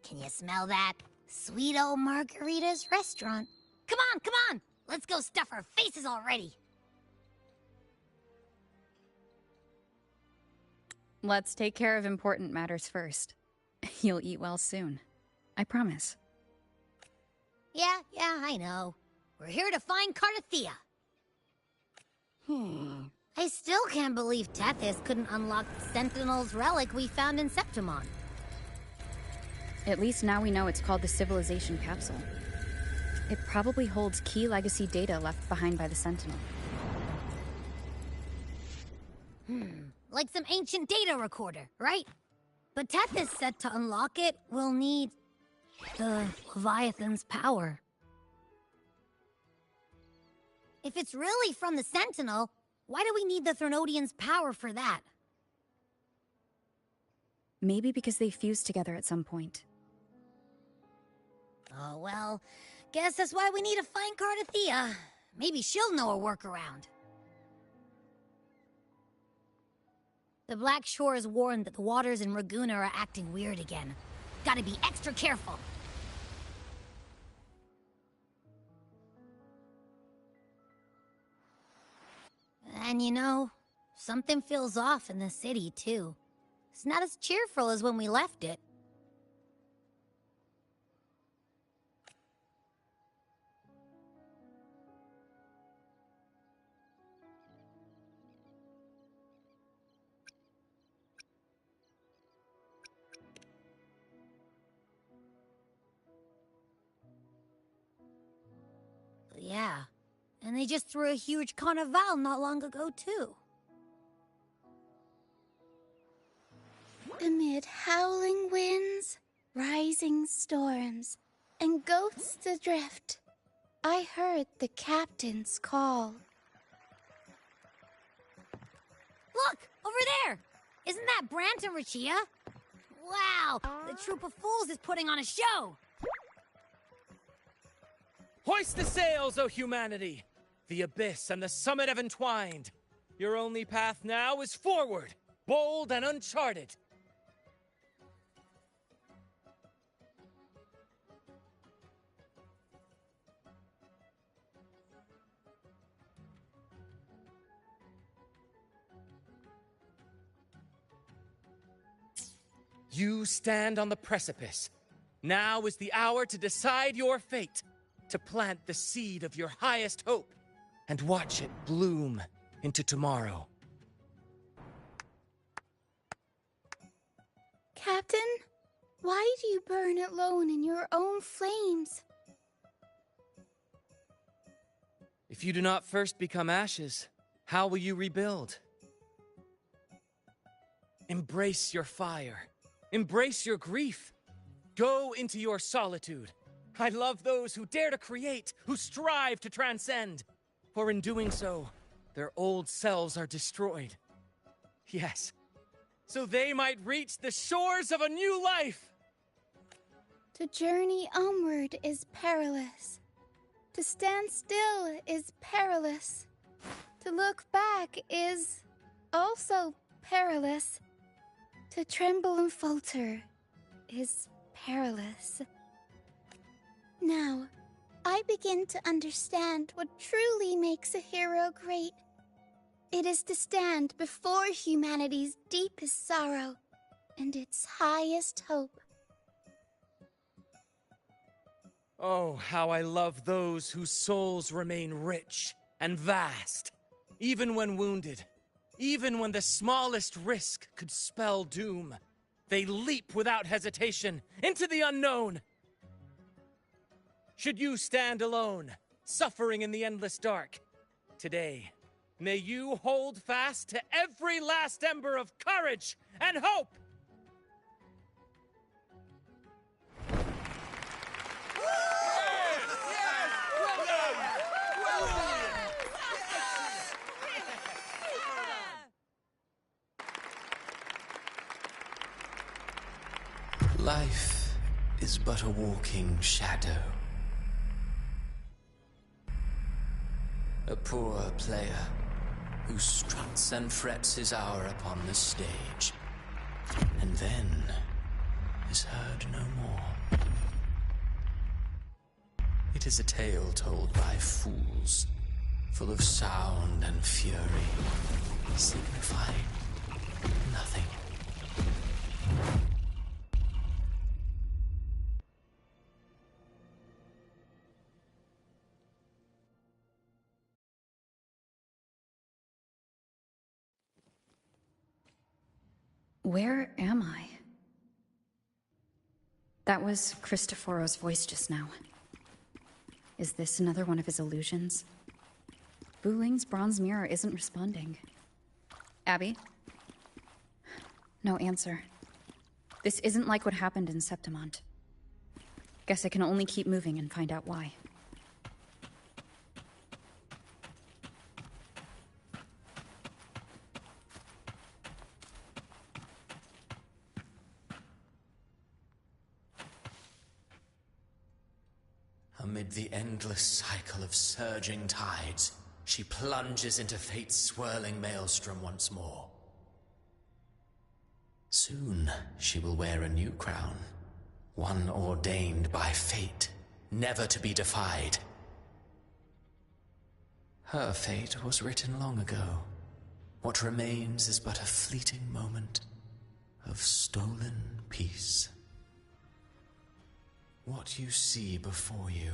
Can you smell that? Sweet old Margarita's restaurant. Come on! Let's go stuff our faces already. Let's take care of important matters first. You'll eat well soon. I promise. Yeah, I know. We're here to find Cardathea. I still can't believe Tethys couldn't unlock the Sentinel's relic we found in Septimon. At least now we know it's called the Civilization Capsule. It probably holds key legacy data left behind by the Sentinel. Like some ancient data recorder, right? But Tethys said to unlock it, we'll need the Leviathan's power. If it's really from the Sentinel, why do we need the Threnodian's power for that? Maybe because they fused together at some point. Oh, well, guess that's why we need to find Cardathea. Maybe she'll know a workaround. The Black Shore is warned that the waters in Raguna are acting weird again. Gotta be extra careful. And you know, something feels off in the city, too. It's not as cheerful as when we left it. they just threw a huge carnival not long ago, too. Amid howling winds, rising storms, and ghosts adrift, I heard the captain's call. Look! Over there! Isn't that Brant and Rachia? Wow! The troop of fools is putting on a show! Hoist the sails, O humanity! The abyss and the summit have entwined. Your only path now is forward, bold and uncharted. You stand on the precipice. Now is the hour to decide your fate, to plant the seed of your highest hope, and watch it bloom into tomorrow. Captain, why do you burn alone in your own flames? If you do not first become ashes, how will you rebuild? Embrace your fire. Embrace your grief. Go into your solitude. I love those who dare to create, who strive to transcend. For in doing so, their old selves are destroyed. Yes, so they might reach the shores of a new life. To journey onward is perilous. To stand still is perilous. To look back is also perilous. To tremble and falter is perilous. Now, I begin to understand what truly makes a hero great. It is to stand before humanity's deepest sorrow and its highest hope. Oh, how I love those whose souls remain rich and vast, even when wounded. Even when the smallest risk could spell doom, they leap without hesitation into the unknown. Should you stand alone, suffering in the endless dark, today, may you hold fast to every last ember of courage and hope! Life is but a walking shadow. A poor player who struts and frets his hour upon the stage, and then is heard no more. It is a tale told by fools, full of sound and fury, signifying nothing. Where am I? That was Cristoforo's voice just now. Is this another one of his illusions? Buling's bronze mirror isn't responding. Abby? No answer. This isn't like what happened in Septimont. Guess I can only keep moving and find out why. Amid the endless cycle of surging tides, she plunges into fate's swirling maelstrom once more. Soon, she will wear a new crown, one ordained by fate, never to be defied. Her fate was written long ago. What remains is but a fleeting moment of stolen peace. What you see before you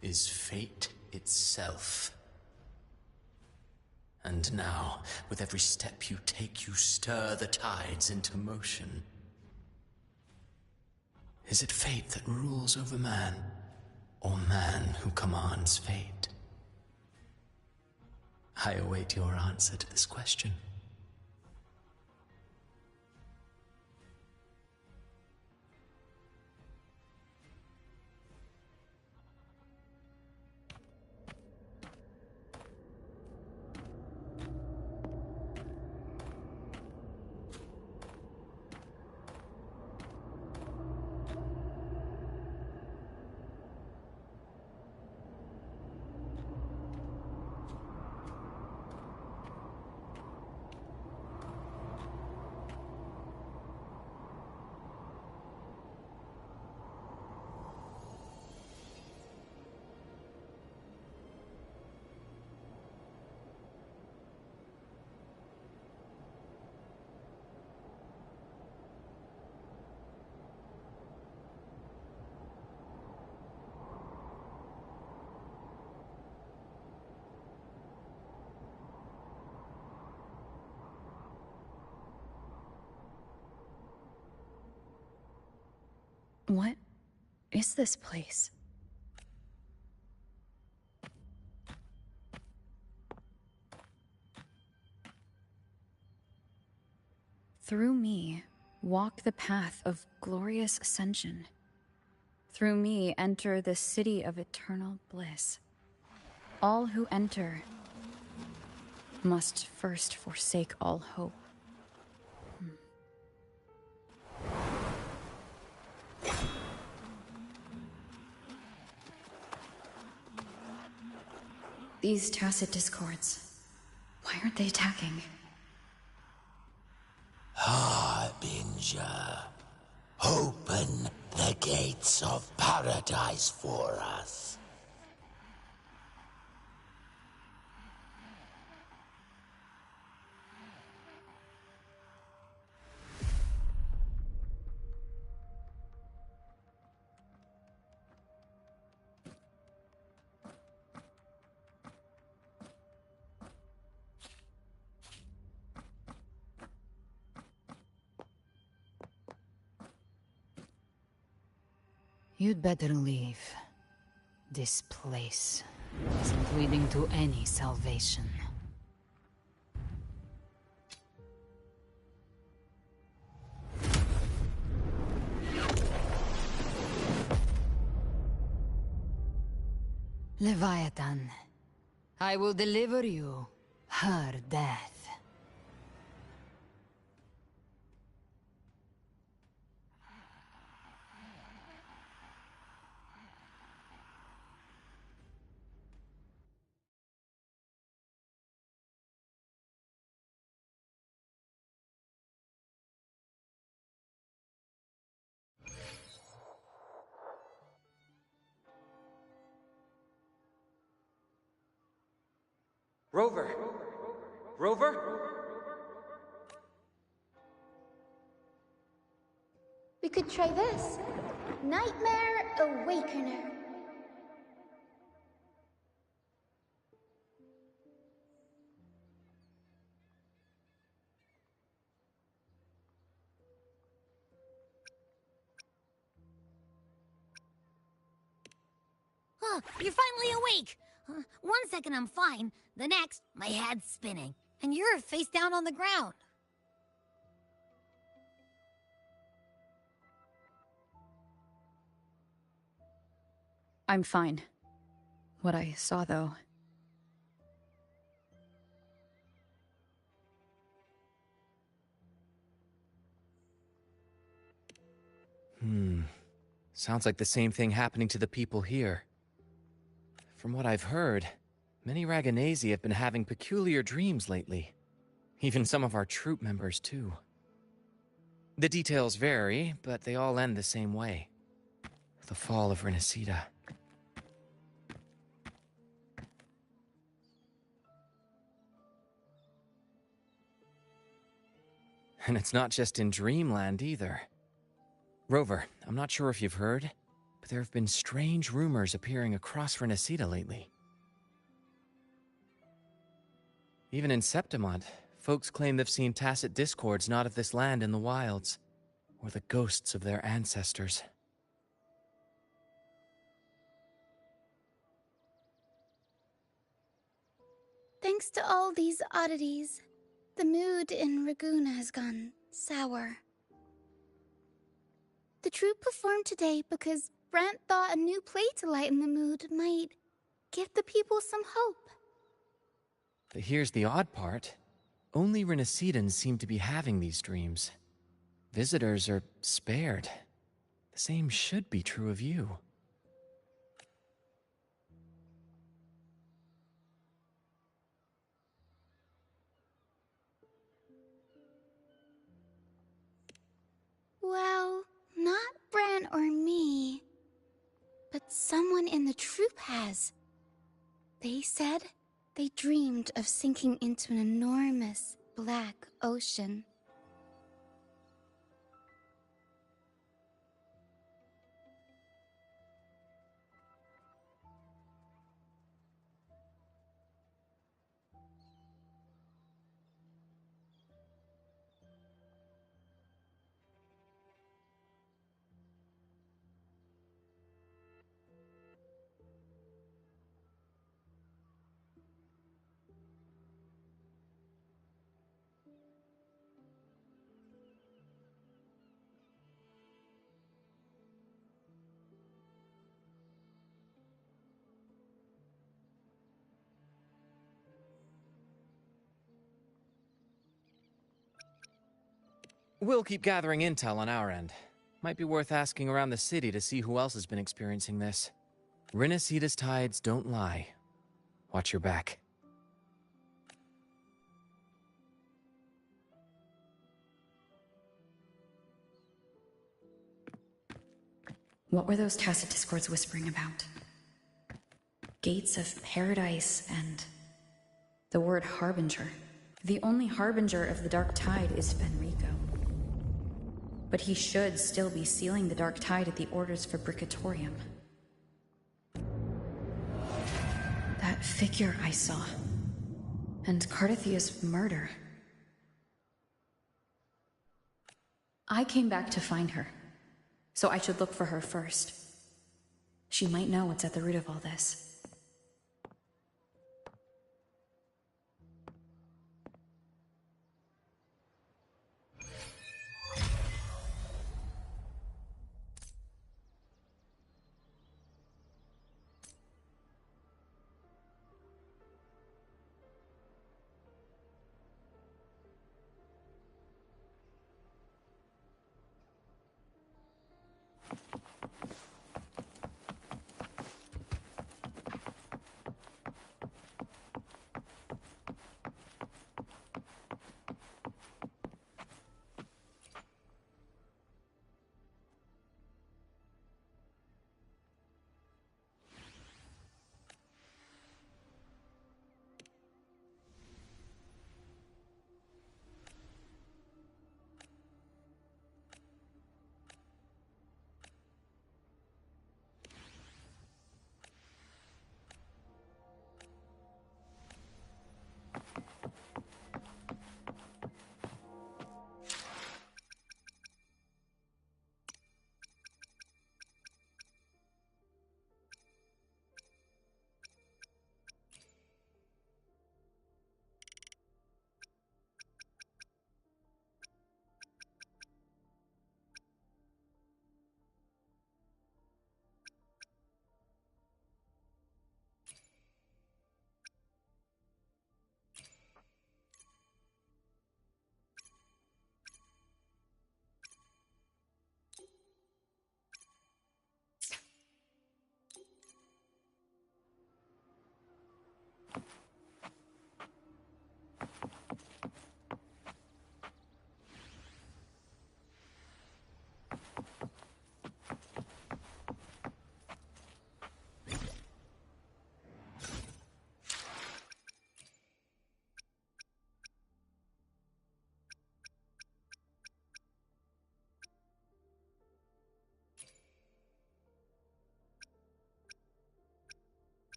is fate itself. And now, with every step you take, you stir the tides into motion. Is it fate that rules over man, or man who commands fate? I await your answer to this question. What is this place? Through me, walk the path of glorious ascension. Through me, enter the city of eternal bliss. All who enter must first forsake all hope. These tacit discords, why aren't they attacking? Harbinger, open the gates of paradise for us. You'd better leave. This place isn't leading to any salvation. Leviathan, I will deliver you her death. Rover! Rover? We could try this. Nightmare Awakener. You're finally awake! 1 second I'm fine, the next, my head's spinning. And you're face down on the ground. I'm fine. What I saw, though... Sounds like the same thing happening to the people here. From what I've heard, many Raganazi have been having peculiar dreams lately. Even some of our troop members, too. The details vary, but they all end the same way. The fall of Renacida. And it's not just in Dreamland, either. Rover, I'm not sure if you've heard, but there have been strange rumors appearing across Renacida lately. Even in Septimont, folks claim they've seen tacit discords not of this land in the wilds, or the ghosts of their ancestors. Then Thanks to all these oddities, the mood in Raguna has gone sour. The troupe performed today because Brant thought a new play to lighten the mood might give the people some hope. But here's the odd part. Only Renacidans seem to be having these dreams. Visitors are spared. The same should be true of you. Well, not Bran or me, but someone in the troupe has. They said they dreamed of sinking into an enormous black ocean. We'll keep gathering intel on our end. Might be worth asking around the city to see who else has been experiencing this. Renacida's tides don't lie. Watch your back. What were those tacit discords whispering about? Gates of paradise and the word harbinger. The only harbinger of the dark tide is Fenrico. But he should still be sealing the dark tide at the orders for Bricatorium. That figure I saw. And Cardathia's murder. I came back to find her, so I should look for her first. She might know what's at the root of all this.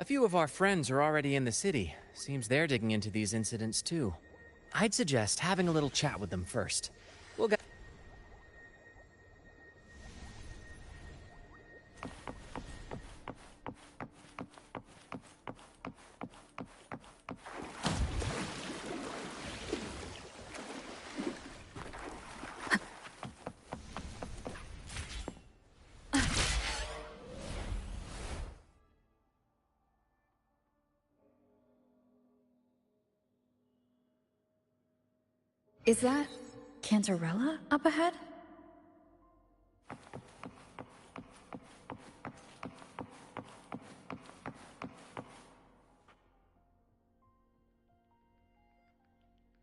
few of our friends are already in the city. Seems they're digging into these incidents too. I'd suggest having a little chat with them first. We'll get... Is that Cantarella up ahead?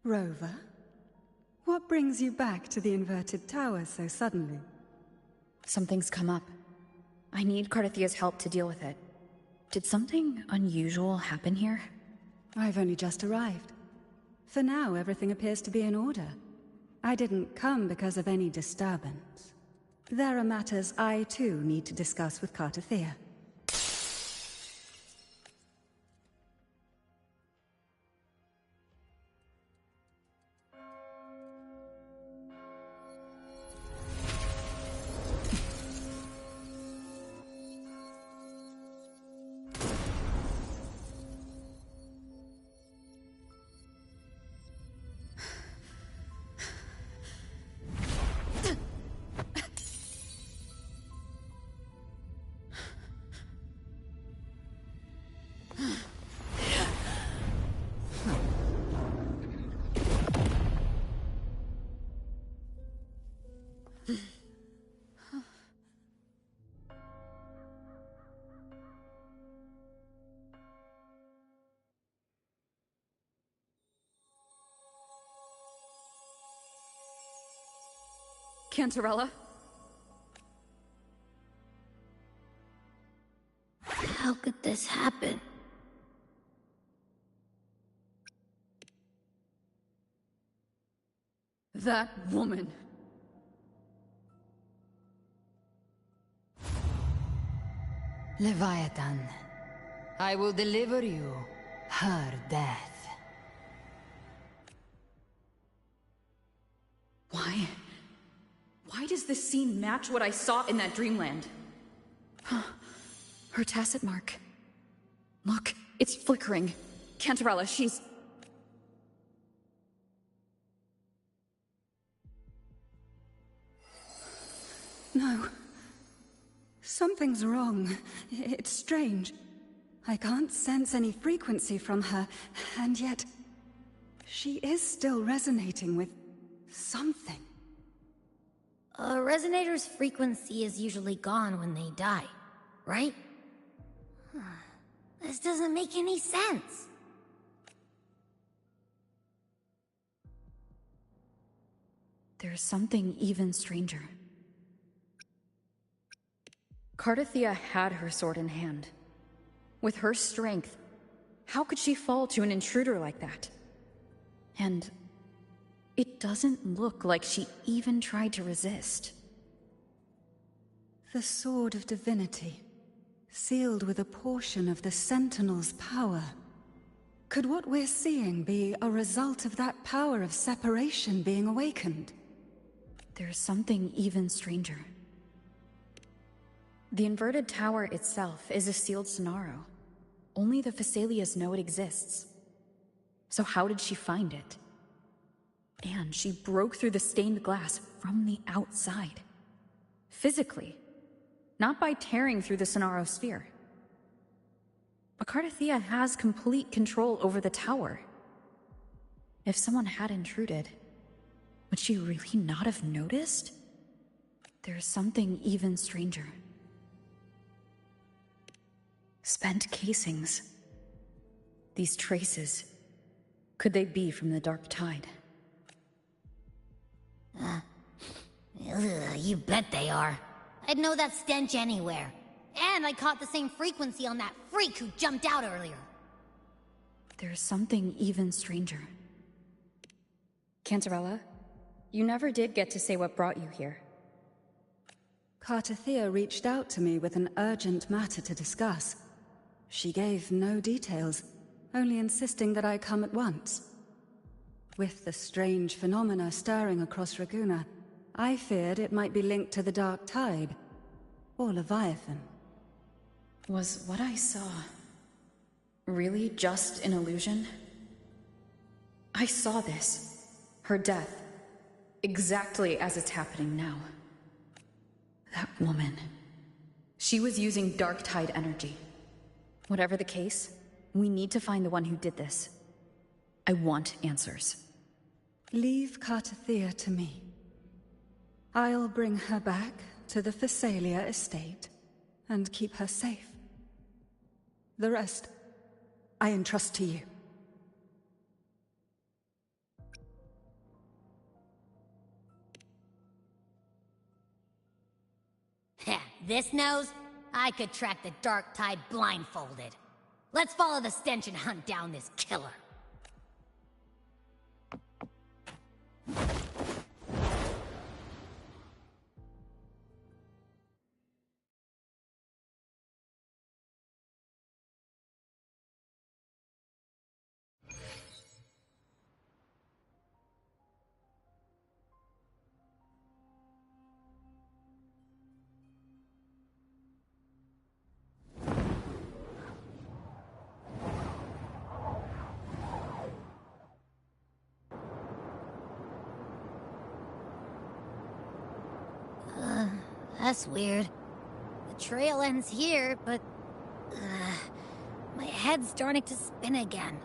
Rover, what brings you back to the inverted tower so suddenly? Something's come up. I need Cardathia's help to deal with it. Did something unusual happen here? I've only just arrived. For now, everything appears to be in order. I didn't come because of any disturbance. There are matters I, too, need to discuss with Cardathia. Cantarella? How could this happen? That woman. Leviathan, I will deliver you her death. Why does this scene match what I saw in that dreamland? Her tacet mark. Look, it's flickering. Cantarella, she's... No. Something's wrong. It's strange. I can't sense any frequency from her, and yet... she is still resonating with... something. A resonator's frequency is usually gone when they die, right? This doesn't make any sense. There's something even stranger. Cardathia had her sword in hand. With her strength, how could she fall to an intruder like that? And it doesn't look like she even tried to resist. The Sword of Divinity, sealed with a portion of the Sentinel's power. Could what we're seeing be a result of that power of separation being awakened? There's something even stranger. The inverted tower itself is a sealed Sonaro. Only the Phasalias know it exists. So how did she find it? And she broke through the stained glass from the outside. Physically. Not by tearing through the Sonaro sphere. But Cardathia has complete control over the tower. If someone had intruded, would she really not have noticed? There's something even stranger. Spent casings. These traces. Could they be from the Dark Tide? You bet they are. I'd know that stench anywhere. And I caught the same frequency on that freak who jumped out earlier. There's something even stranger. Cantarella, you never did get to say what brought you here. Cardathia reached out to me with an urgent matter to discuss. She gave no details, only insisting that I come at once. With the strange phenomena stirring across Raguna, I feared it might be linked to the Dark Tide, or Leviathan. Was what I saw really just an illusion? I saw this, her death, exactly as it's happening now. That woman, she was using Dark Tide energy. Whatever the case, we need to find the one who did this. I want answers. Leave Cartathea to me. I'll bring her back to the Thessalia estate and keep her safe. The rest, I entrust to you. Heh, this nose? I could track the Dark Tide blindfolded. Let's follow the stench and hunt down this killer. That's weird. The trail ends here, but... my head's starting to spin again.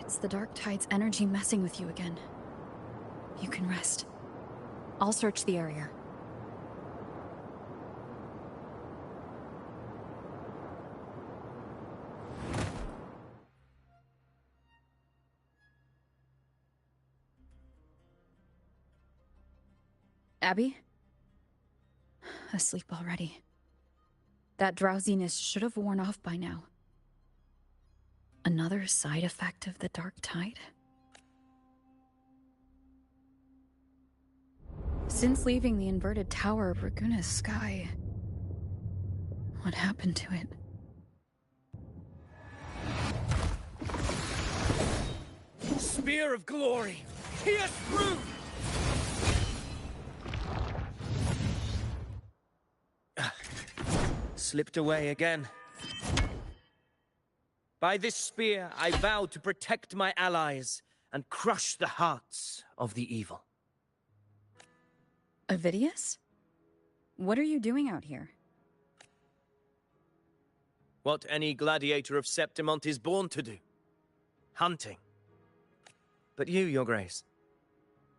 It's the Dark Tide's energy messing with you again. You can rest. I'll search the area. Abby? Asleep already. That drowsiness should have worn off by now. Another side effect of the Dark Tide? Since leaving the inverted tower of Raguna's sky, what happened to it? Spear of glory! Pierce through! Slipped away again. By this spear, I vow to protect my allies and crush the hearts of the evil. Avidius? What are you doing out here? What any gladiator of Septimont is born to do. Hunting. But you, Your Grace,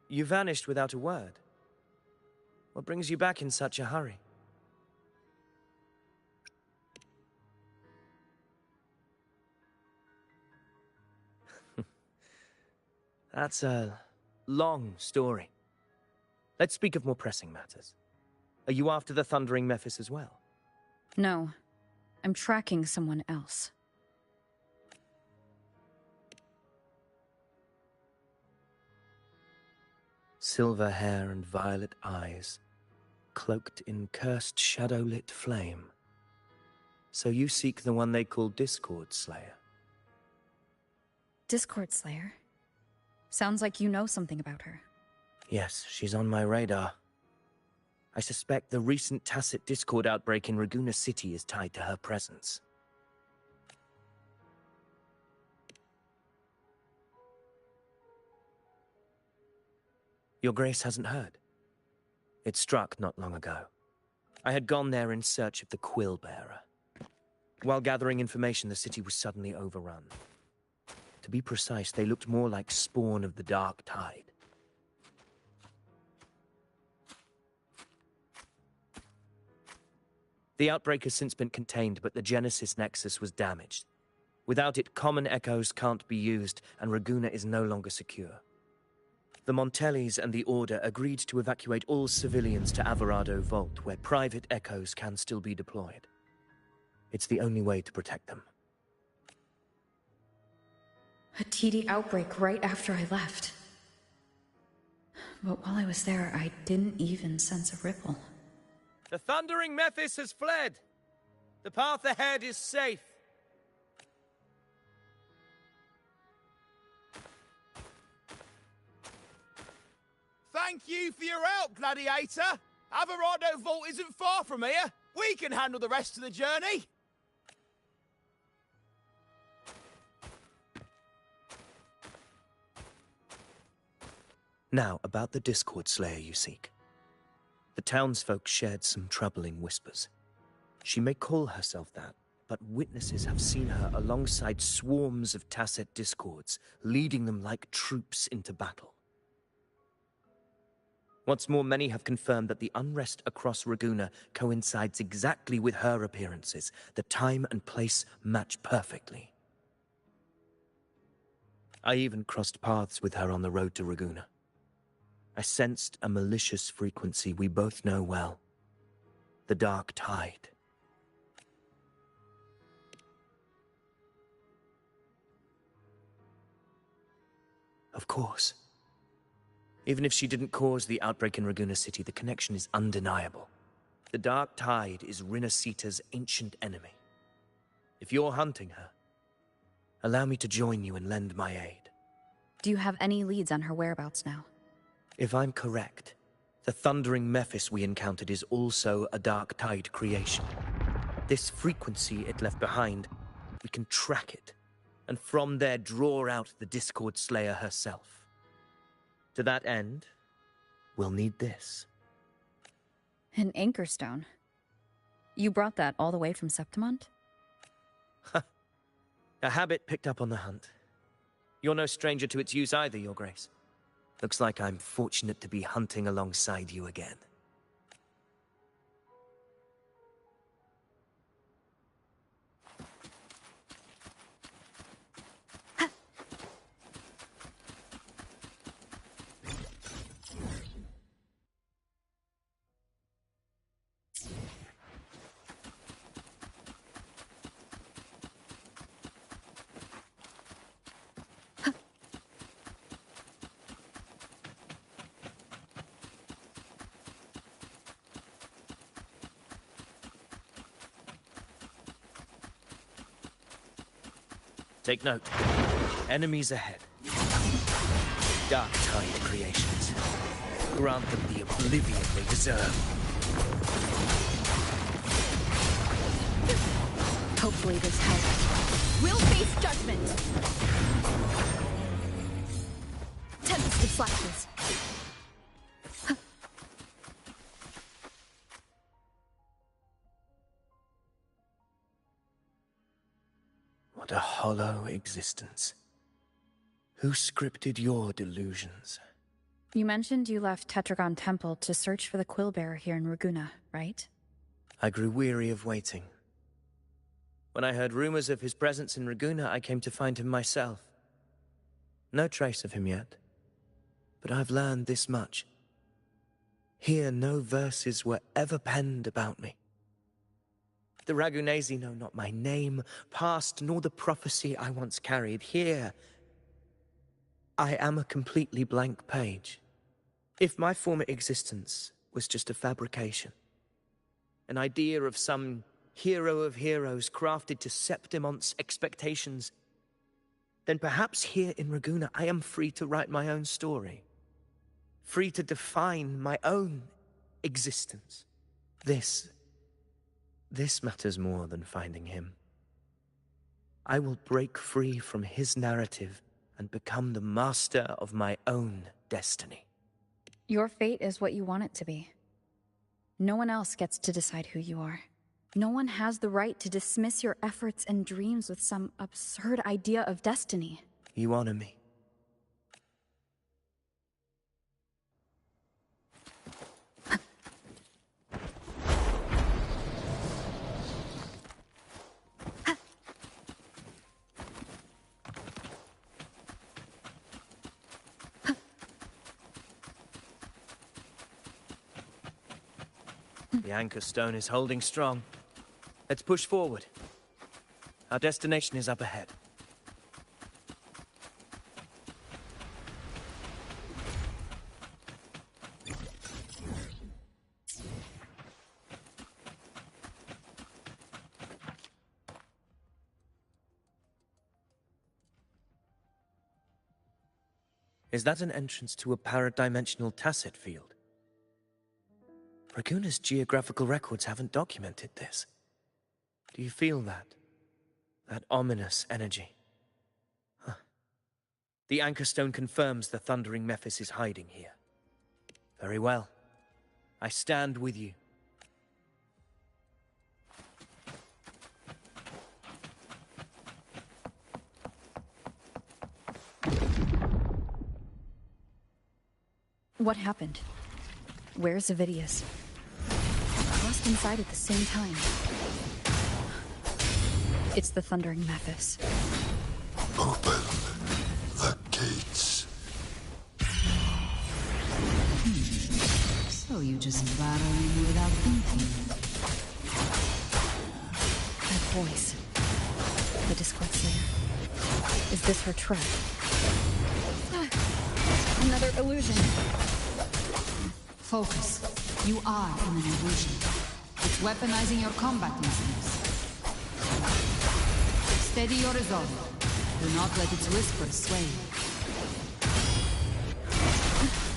you vanished without a word. What brings you back in such a hurry? That's a long story. Let's speak of more pressing matters. Are you after the Thundering Mephis as well? No. I'm tracking someone else. Silver hair and violet eyes, cloaked in cursed shadow-lit flame. So you seek the one they call Discord Slayer. Discord Slayer? Sounds like you know something about her. Yes, she's on my radar. I suspect the recent tacit Discord outbreak in Raguna City is tied to her presence. Your Grace hasn't heard. It struck not long ago. I had gone there in search of the Quill Bearer. While gathering information, the city was suddenly overrun. To be precise, they looked more like spawn of the Dark Tide. The outbreak has since been contained, but the Genesis Nexus was damaged. Without it, common echoes can't be used, and Raguna is no longer secure. The Montellis and the Order agreed to evacuate all civilians to Averado Vault, where private echoes can still be deployed. It's the only way to protect them. A TD outbreak right after I left. But while I was there, I didn't even sense a ripple. The thundering Mephis has fled. The path ahead is safe. Thank you for your help, Gladiator. Averado Vault isn't far from here. We can handle the rest of the journey. Now, about the Discord Slayer you seek. The townsfolk shared some troubling whispers. She may call herself that, but witnesses have seen her alongside swarms of Tacet Discords, leading them like troops into battle. What's more, many have confirmed that the unrest across Raguna coincides exactly with her appearances. The time and place match perfectly. I even crossed paths with her on the road to Raguna. I sensed a malicious frequency we both know well. The Dark Tide. Of course. Even if she didn't cause the outbreak in Raguna City, the connection is undeniable. The Dark Tide is Rinasita's ancient enemy. If you're hunting her, allow me to join you and lend my aid. Do you have any leads on her whereabouts now? If I'm correct, the thundering Mephis we encountered is also a Dark Tide creation. This frequency it left behind, we can track it, and from there draw out the Discord Slayer herself. To that end, we'll need this. An anchor stone. You brought that all the way from Septimont? A habit picked up on the hunt. You're no stranger to its use either, Your Grace. Looks like I'm fortunate to be hunting alongside you again. Take note. Enemies ahead. Dark Tide creations. Grant them the oblivion they deserve. Hopefully this helps. We'll face judgment. Tempest of Slashes. What a hollow existence. Who scripted your delusions? You mentioned you left Tetragon Temple to search for the Quillbearer here in Raguna, right? I grew weary of waiting. When I heard rumors of his presence in Raguna, I came to find him myself. No trace of him yet, but I've learned this much. Here, no verses were ever penned about me. The Ragunesi know not my name, past, nor the prophecy I once carried. Here, I am a completely blank page. If my former existence was just a fabrication, an idea of some hero of heroes crafted to Septimont's expectations, then perhaps here in Raguna I am free to write my own story, free to define my own existence. This matters more than finding him. I will break free from his narrative and become the master of my own destiny. Your fate is what you want it to be. No one else gets to decide who you are. No one has the right to dismiss your efforts and dreams with some absurd idea of destiny. You honor me. The anchor stone is holding strong. Let's push forward. Our destination is up ahead. Is that an entrance to a paradimensional tacit field? Raguna's geographical records haven't documented this. Do you feel that? That ominous energy? Huh. The Anchor Stone confirms the Thundering Mephis is hiding here. Very well. I stand with you. What happened? Where's Avidius? Lost inside at the same time. It's the Thundering Mephis. Open the gates. So you just barrel in without thinking. That voice. The Discord Slayer. Is this her trap? Another illusion. Focus. You are in an illusion. It's weaponizing your combat instincts. Steady your resolve. Do not let its whispers sway you.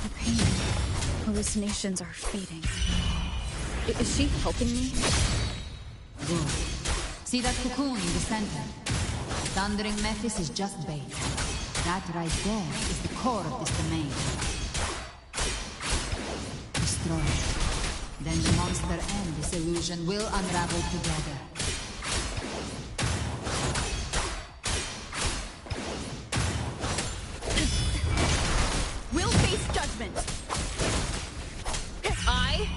The pain. Hallucinations are fading. Is she helping me? Good. See that cocoon in the center? Thundering Mephis is just bait. That right there is the core of this domain. Destroy it. Then the monster and this illusion will unravel together. We'll face judgment. I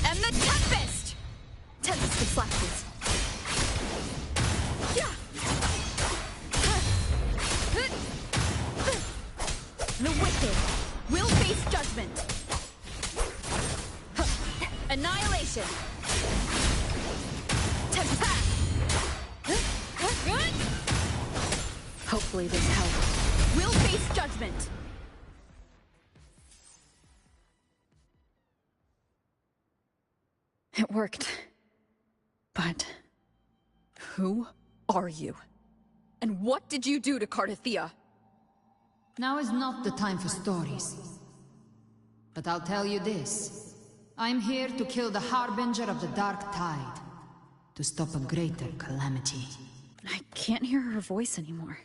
am the Tempest! Tempest of Flashes. The wicked will face judgment. Annihilation. Hopefully this helps. We'll face judgment. It worked. But who are you? And what did you do to Cardathea? Now is not the time for stories. But I'll tell you this. I'm here to kill the Harbinger of the Dark Tide. To stop a greater calamity. I can't hear her voice anymore.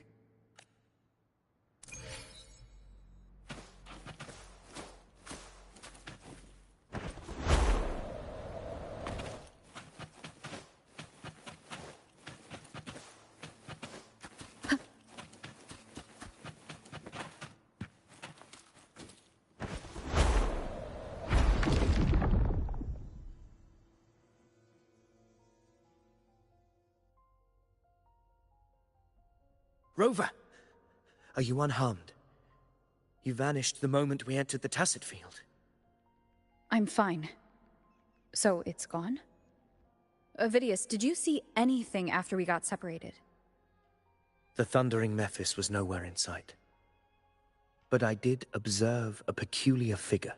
Rover! Are you unharmed? You vanished the moment we entered the Tacit Field. I'm fine. So it's gone? Avidius, did you see anything after we got separated? The Thundering Mephis was nowhere in sight. But I did observe a peculiar figure.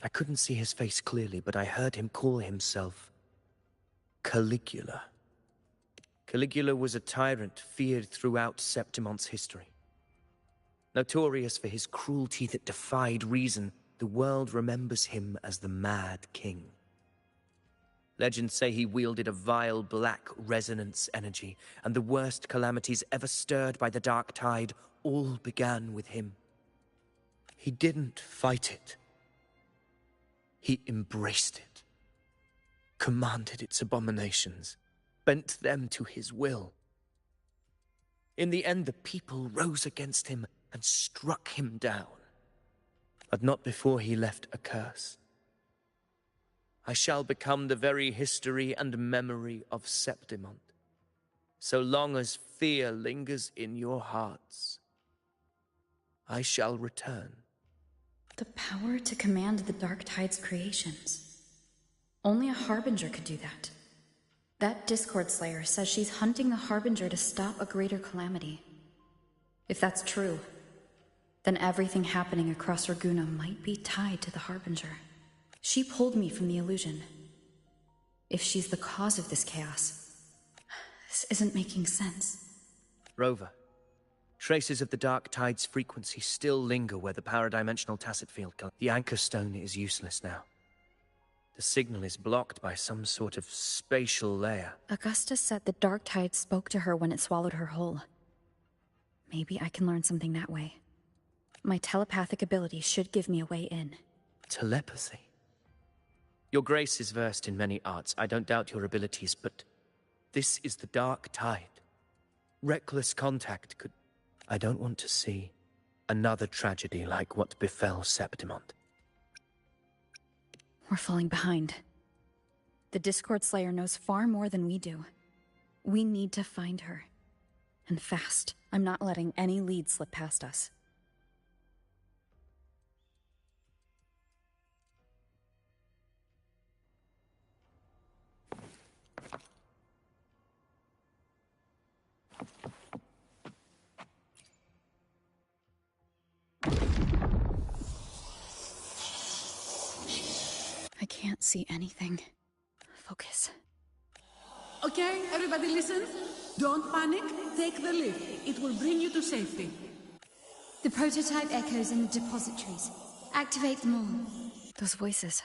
I couldn't see his face clearly, but I heard him call himself Caligula. Caligula was a tyrant feared throughout Septimon's history. Notorious for his cruelty that defied reason, the world remembers him as the Mad King. Legends say he wielded a vile black resonance energy, and the worst calamities ever stirred by the Dark Tide all began with him. He didn't fight it. He embraced it, commanded its abominations, bent them to his will. In the end, the people rose against him and struck him down. But not before he left a curse. I shall become the very history and memory of Septimont, so long as fear lingers in your hearts. I shall return. The power to command the Dark Tide's creations. Only a Harbinger could do that. That Discord Slayer says she's hunting the Harbinger to stop a greater calamity. If that's true, then everything happening across Raguna might be tied to the Harbinger. She pulled me from the illusion. If she's the cause of this chaos, this isn't making sense. Rover, Traces of the Dark Tide's frequency still linger where the paradimensional tacit field comes. The anchor stone is useless now. The signal is blocked by some sort of spatial layer. Augusta said the Dark Tide spoke to her when it swallowed her whole. Maybe I can learn something that way. My telepathic ability should give me a way in. Telepathy? Your Grace is versed in many arts. I don't doubt your abilities, but this is the Dark Tide. Reckless contact could... I don't want to see another tragedy like what befell Septimont. We're falling behind. The Discord Slayer knows far more than we do. We need to find her. And fast. I'm not letting any lead slip past us. I can't see anything. Focus. Okay, everybody listen. Don't panic. Take the lift. It will bring you to safety. The prototype echoes in the depositories. Activate them all. Those voices.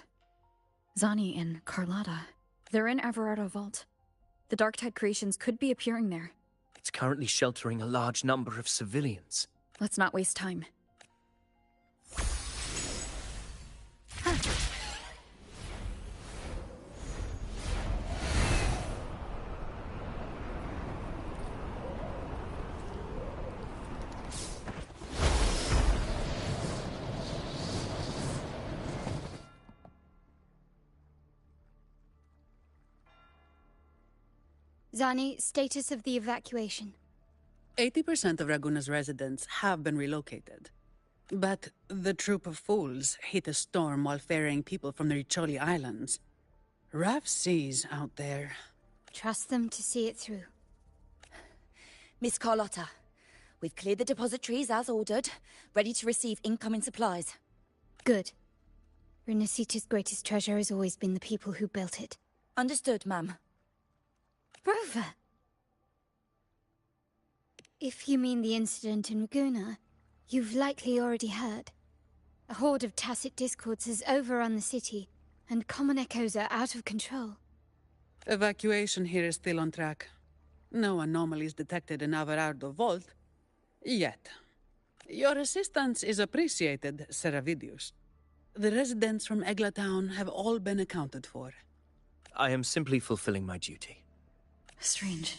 Zani and Carlotta. They're in Everardo Vault. The Darktide creations could be appearing there. It's currently sheltering a large number of civilians. Let's not waste time. Zani, status of the evacuation. 80% of Raguna's residents have been relocated. But the troop of fools hit a storm while ferrying people from the Riccioli Islands. Rough seas out there. Trust them to see it through. Miss Carlotta, we've cleared the depositories as ordered, ready to receive incoming supplies. Good. Renacita's greatest treasure has always been the people who built it. Understood, ma'am. Rover! If you mean the incident in Raguna, you've likely already heard. A horde of tacit discords has overrun the city, and common echoes are out of control. Evacuation here is still on track. No anomalies detected in Everardo Vault. Yet. Your assistance is appreciated, Seravidius. The residents from Egla Town have all been accounted for. I am simply fulfilling my duty. Strange.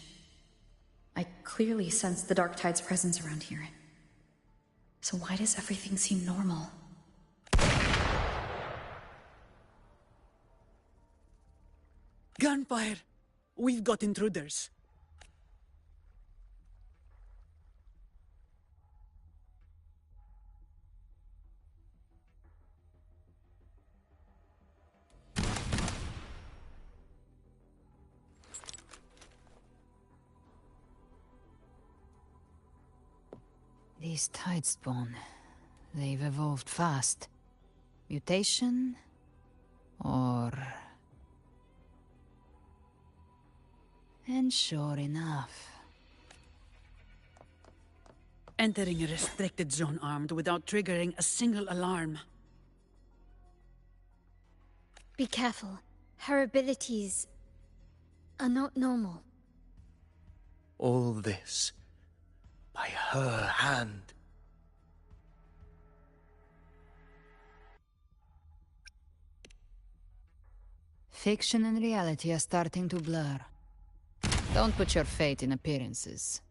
I clearly sense the Dark Tide's presence around here. So why does everything seem normal? Gunfire! We've got intruders. These Tidespawn, they've evolved fast. Mutation? Or... And sure enough... Entering a restricted zone armed without triggering a single alarm. Be careful. Her abilities are not normal. All this... by her hand. Fiction and reality are starting to blur. Don't put your fate in appearances.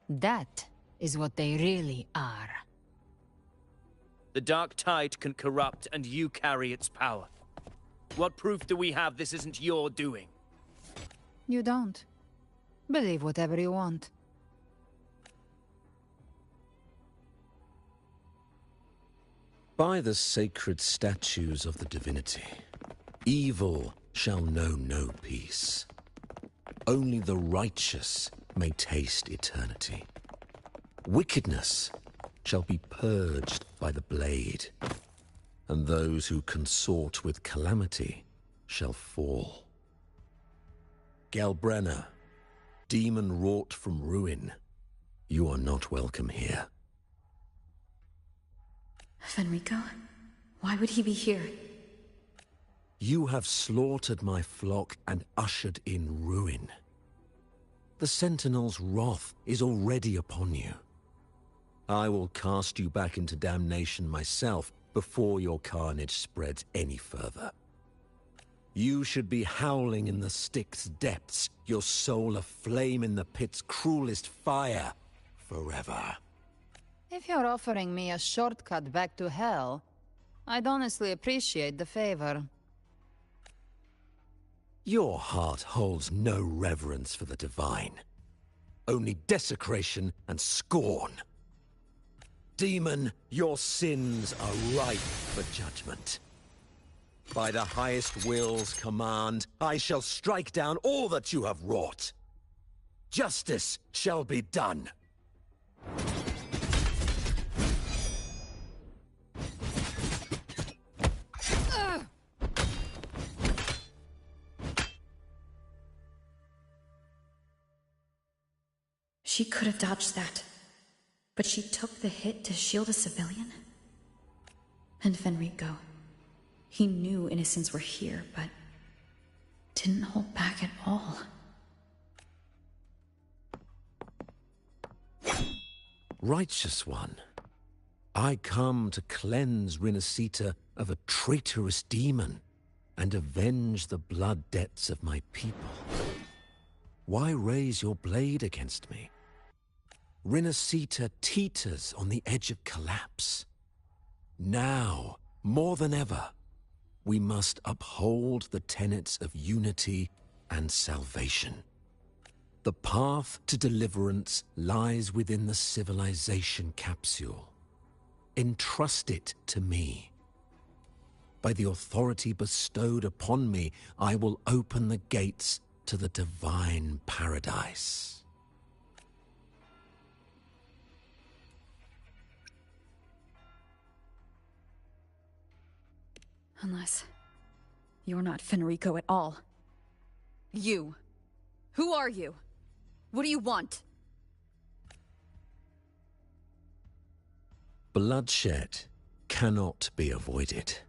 That is what they really are. The Dark Tide can corrupt, and you carry its power. What proof do we have this isn't your doing? You don't. Believe whatever you want. By the sacred statues of the divinity, evil shall know no peace. Only the righteous may taste eternity. Wickedness shall be purged by the blade, and those who consort with calamity shall fall. Galbrenna, demon wrought from ruin, You are not welcome here. Fenrico? Why would he be here? You have slaughtered my flock and ushered in ruin. The Sentinel's wrath is already upon you. I will cast you back into damnation myself before your carnage spreads any further. You should be howling in the Styx's depths, your soul aflame in the pit's cruelest fire, forever. If you're offering me a shortcut back to hell, I'd honestly appreciate the favor. Your heart holds no reverence for the divine. Only desecration and scorn. Demon, your sins are ripe for judgment. By the highest will's command, I shall strike down all that you have wrought. Justice shall be done. She could have dodged that, but she took the hit to shield a civilian? And Fenrico, he knew innocents were here, but didn't hold back at all. Righteous one, I come to cleanse Rinascita of a traitorous demon and avenge the blood debts of my people. Why raise your blade against me? Rinascita teeters on the edge of collapse. Now, more than ever, we must uphold the tenets of unity and salvation. The path to deliverance lies within the civilization capsule. Entrust it to me. By the authority bestowed upon me, I will open the gates to the divine paradise. Unless you're not Fenrico at all. You. Who are you? What do you want? Bloodshed cannot be avoided.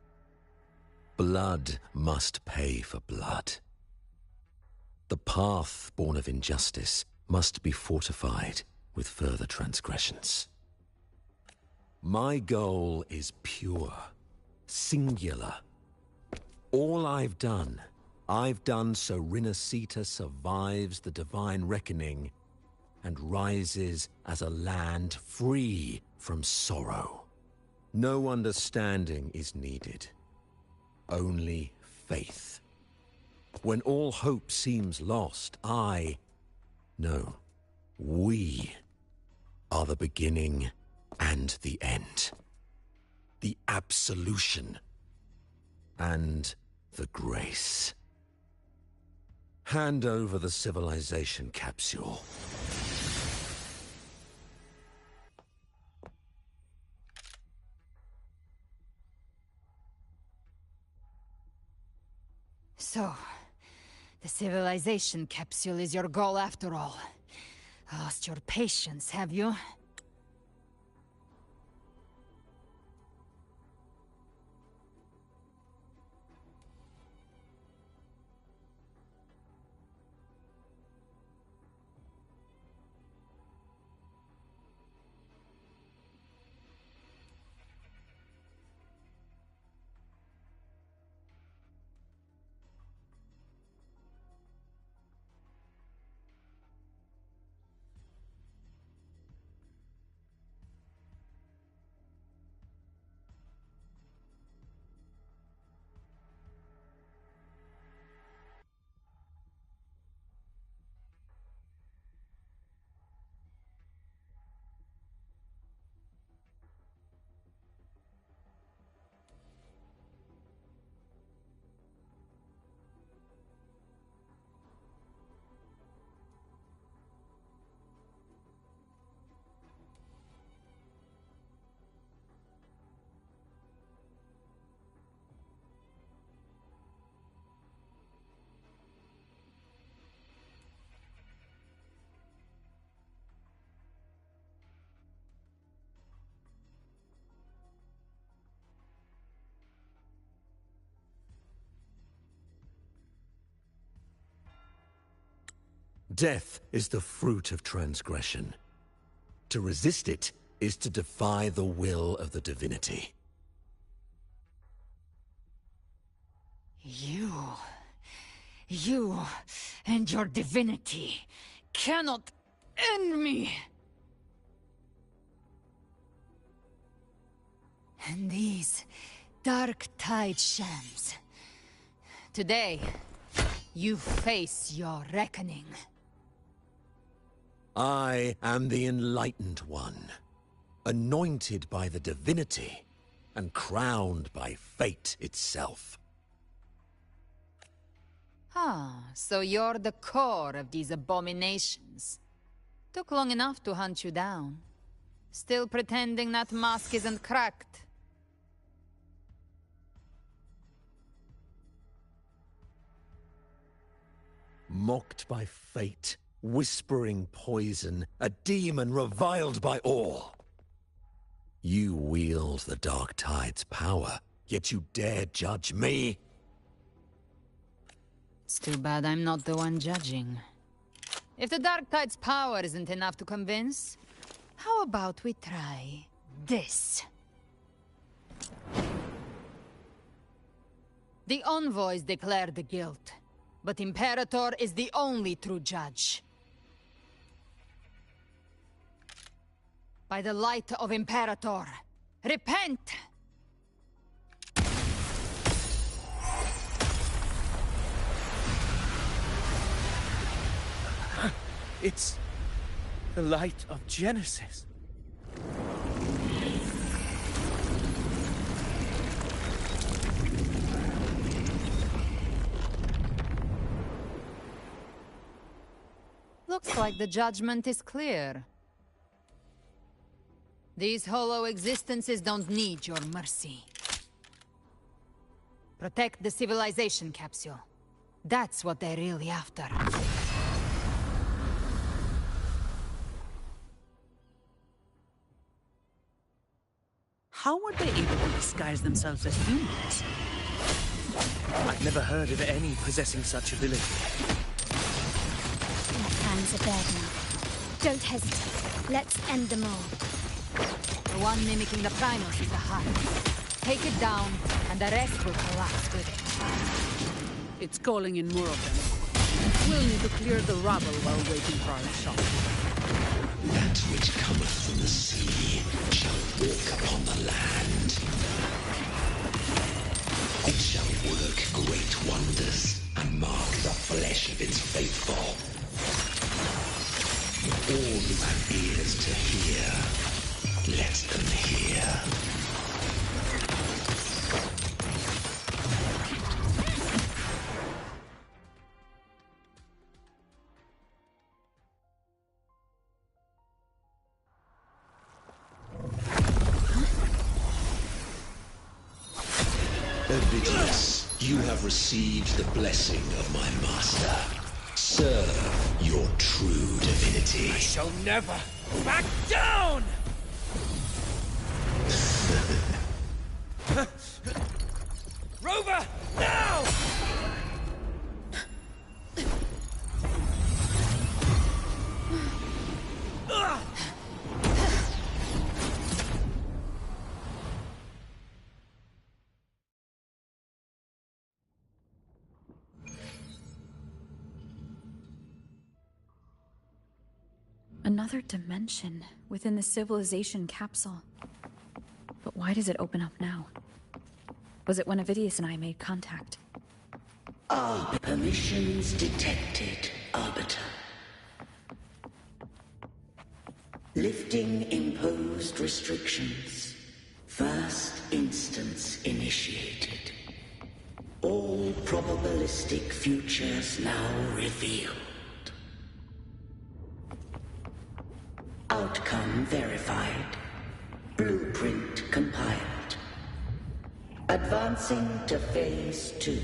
Blood must pay for blood. The path born of injustice must be fortified with further transgressions. My goal is pure, singular. All I've done so Rinascita survives the divine reckoning and rises as a land free from sorrow. No understanding is needed, only faith. When all hope seems lost, we are the beginning and the end. The absolution and the grace. Hand over the civilization capsule. So, the civilization capsule is your goal after all. Lost your patience, have you? Death is the fruit of transgression. To resist it is to defy the will of the divinity. You and your divinity cannot end me! And these dark tide shams. Today, you face your reckoning. I am the Enlightened One, anointed by the divinity, and crowned by fate itself. Ah, so you're the core of these abominations. Took long enough to hunt you down. Still pretending that mask isn't cracked. Mocked by fate, whispering poison, a demon reviled by all. You wield the Dark Tide's power, yet you dare judge me? It's too bad I'm not the one judging. If the Dark Tide's power isn't enough to convince, how about we try this? The envoys declare the guilt, but Imperator is the only true judge. By the light of Imperator, repent! It's the light of Genesis. Looks like the judgment is clear. These hollow existences don't need your mercy. Protect the civilization capsule. That's what they're really after. How were they able to disguise themselves as humans? I've never heard of any possessing such ability. My hands are bared now. Don't hesitate. Let's end them all. The one mimicking the Primus is the heart. Take it down, and the rest will collapse with it. It's calling in more of them. We'll need to clear the rubble while waiting for our shot. That which cometh from the sea shall walk upon the land. It shall work great wonders and mark the flesh of its faithful. All who have ears to hear, let them hear. Ovidius, you have received the blessing of my master. Serve your true divinity. I shall never back down! Rover, now! Another dimension within the civilization capsule. But why does it open up now? Was it when Ovidius and I made contact? Permissions detected, Arbiter. Lifting imposed restrictions. First instance initiated. All probabilistic futures now revealed. Outcome verified. Blueprint compiled. Advancing to Phase 2.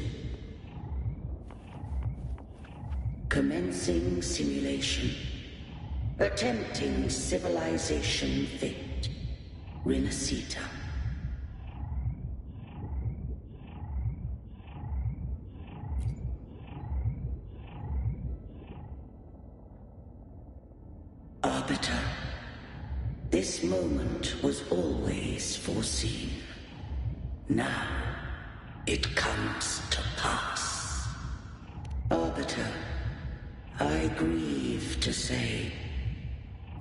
Commencing simulation. Attempting civilization fit. Renacita. Arbiter, this moment was always foreseen. Now, it comes to pass. Arbiter, I grieve to say,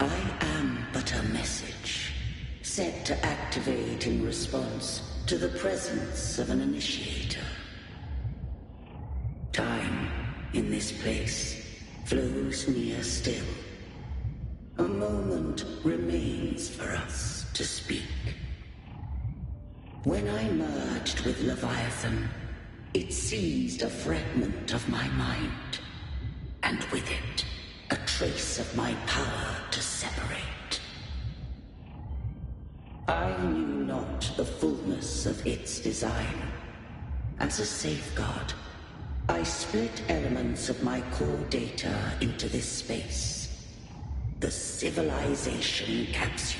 I am but a message, set to activate in response to the presence of an initiator. Time, in this place, flows near still. A moment remains for us to speak. When I merged with Leviathan, it seized a fragment of my mind, and with it, a trace of my power to separate. I knew not the fullness of its design. As a safeguard, I split elements of my core data into this space. The civilization capsule.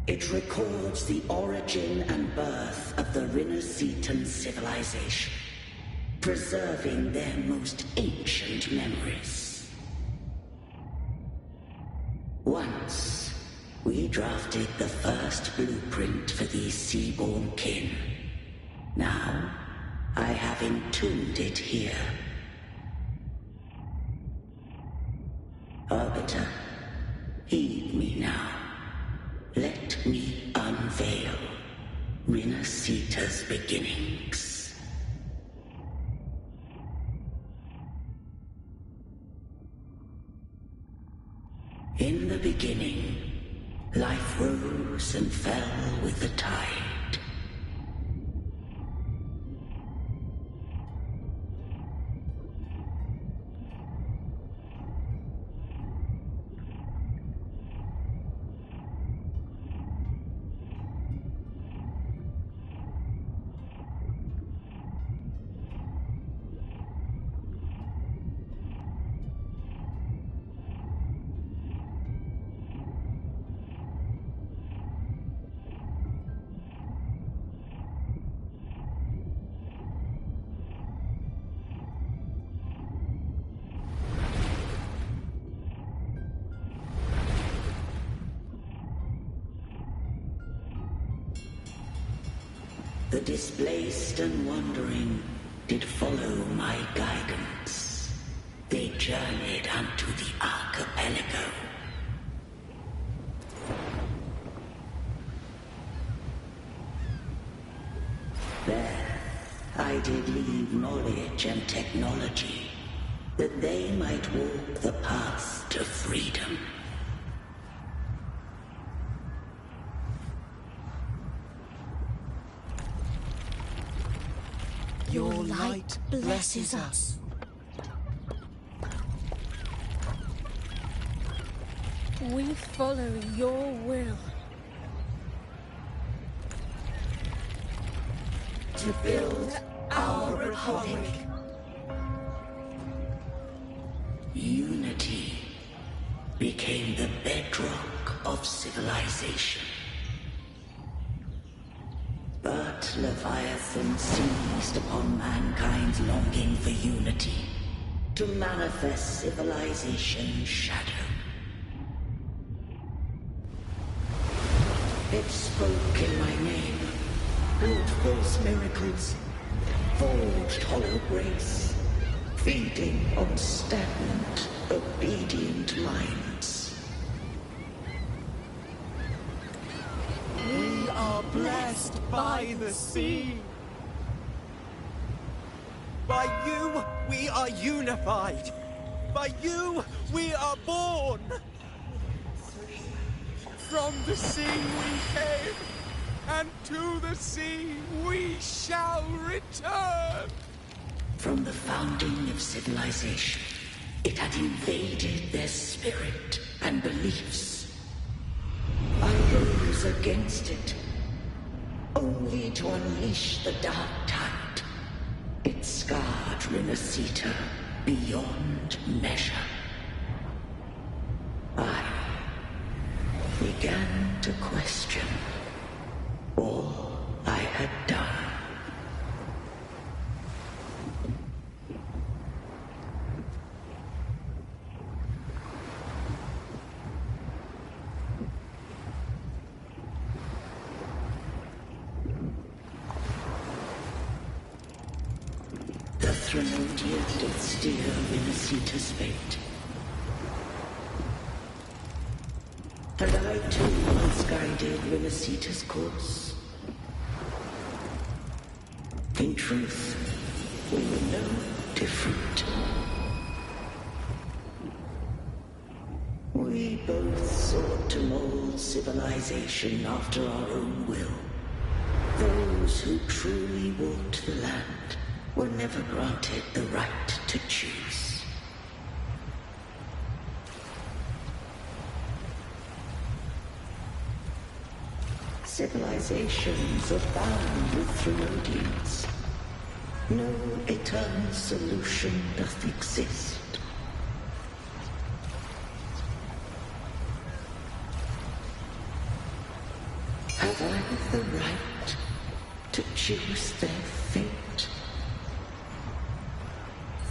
It records the origin and birth of the Rinnesetan civilization, preserving their most ancient memories. Once, we drafted the first blueprint for these seaborn kin. Now, I have entombed it here. Arbiter, heed me now. Let me unveil Rinneseta's beginnings. In the beginning, life rose and fell with the tide. The displaced and wandering did follow my guidance. They journeyed unto the archipelago. There, I did leave knowledge and technology, that they might walk the path to freedom. Your light blesses us. We follow your will. To build our republic. Unity became the bedrock of civilization. But Leviathan seized upon mankind's longing for unity to manifest civilization's shadow. It spoke in my name, built false miracles, forged hollow grace, feeding on stagnant, obedient minds. We are blessed by the sea. By you, we are unified. By you, we are born. From the sea we came, and to the sea we shall return. From the founding of civilization, it had invaded their spirit and beliefs. I rose against it, only to unleash the dark tide. It scarred Rinneseta beyond measure. I began to question all I had done. Threnodian did steer Minnesita's fate. And I too once guided Minnesita's course. In truth, we were no different. We both sought to mold civilization after our own will. Those who truly walked the land were never granted the right to choose. Civilizations are bound with Threnodians. No eternal solution doth exist. Have I the right to choose their fate?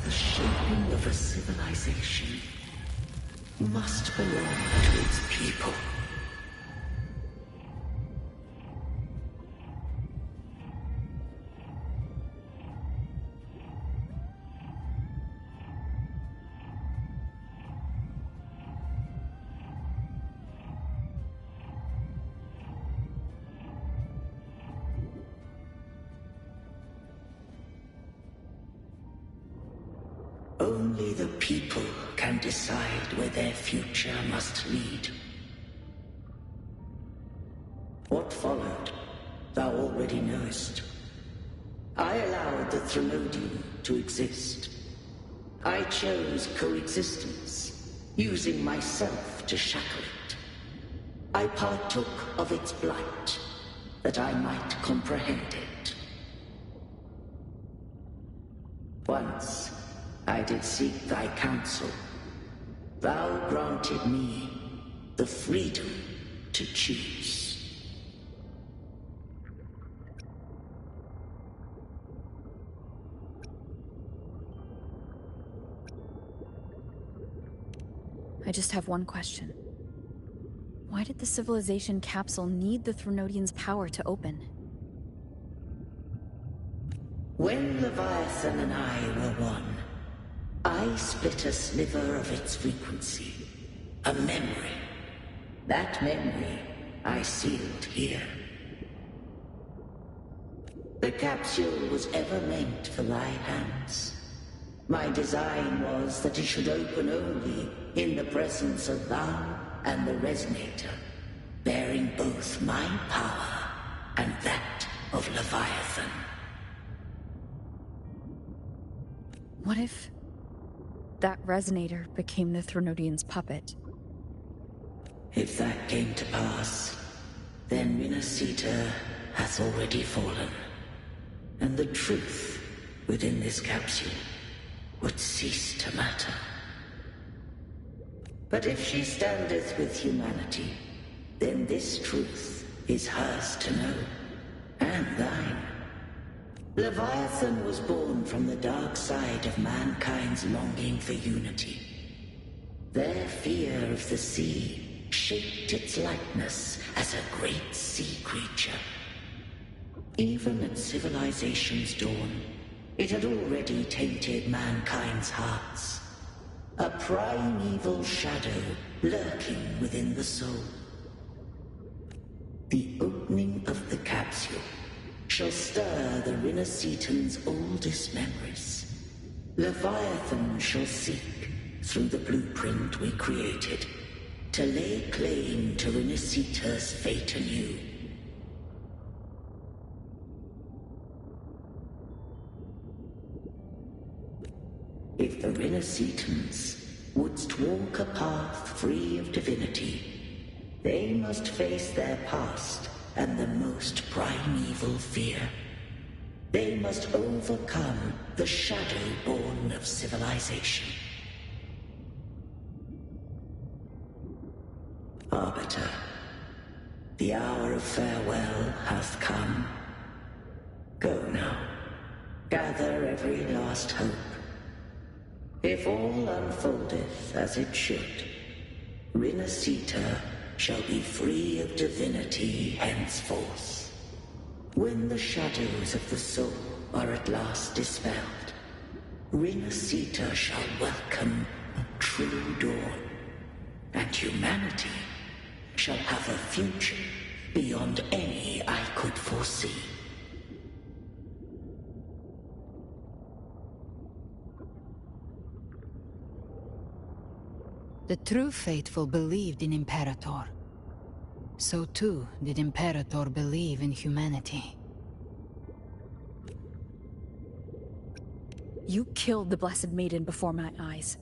The shaping of a civilization must belong to its people. Only the people can decide where their future must lead. What followed, thou already knowest. I allowed the Threnodian to exist. I chose coexistence, using myself to shackle it. I partook of its blight, that I might comprehend it. Once, I did seek thy counsel. Thou granted me the freedom to choose. I just have one question. Why did the civilization capsule need the Threnodian's power to open? When Leviathan and I were one, I split a sliver of its frequency. A memory. That memory I sealed here. The capsule was ever meant for thy hands. My design was that it should open only in the presence of thou and the Resonator, bearing both my power and that of Leviathan. What if that Resonator became the Threnodian's puppet? If that came to pass, then Minnesita has already fallen, and the truth within this capsule would cease to matter. But if she standeth with humanity, then this truth is hers to know, and thine. Leviathan was born from the dark side of mankind's longing for unity. Their fear of the sea shaped its likeness as a great sea creature. Even at civilization's dawn, it had already tainted mankind's hearts. A primeval shadow lurking within the soul. The opening of the capsule shall stir the Rinascitan's oldest memories. Leviathan shall seek, through the blueprint we created, to lay claim to Rinascita's fate anew. If the Rinascitans wouldst walk a path free of divinity, they must face their past and the most primeval fear. They must overcome the shadow born of civilization. Arbiter, the hour of farewell hath come. Go now, gather every last hope. If all unfoldeth as it should, Rinascita shall be free of divinity henceforth. When the shadows of the soul are at last dispelled, Rinasita shall welcome a true dawn, and humanity shall have a future beyond any I could foresee. The true faithful believed in Imperator. So too did Imperator believe in humanity. You killed the Blessed Maiden before my eyes.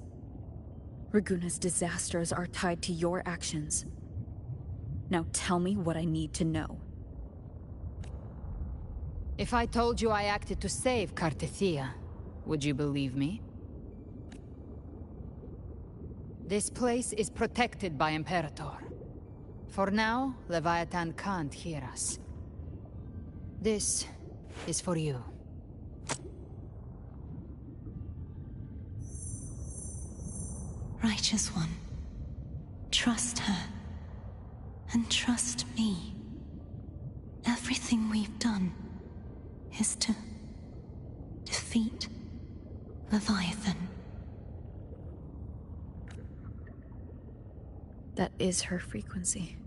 Raguna's disasters are tied to your actions. Now tell me what I need to know. If I told you I acted to save Cartethia, would you believe me? This place is protected by Imperator. For now, Leviathan can't hear us. This is for you. Righteous One, trust her, and trust me. Everything we've done is to defeat Leviathan. That is her frequency.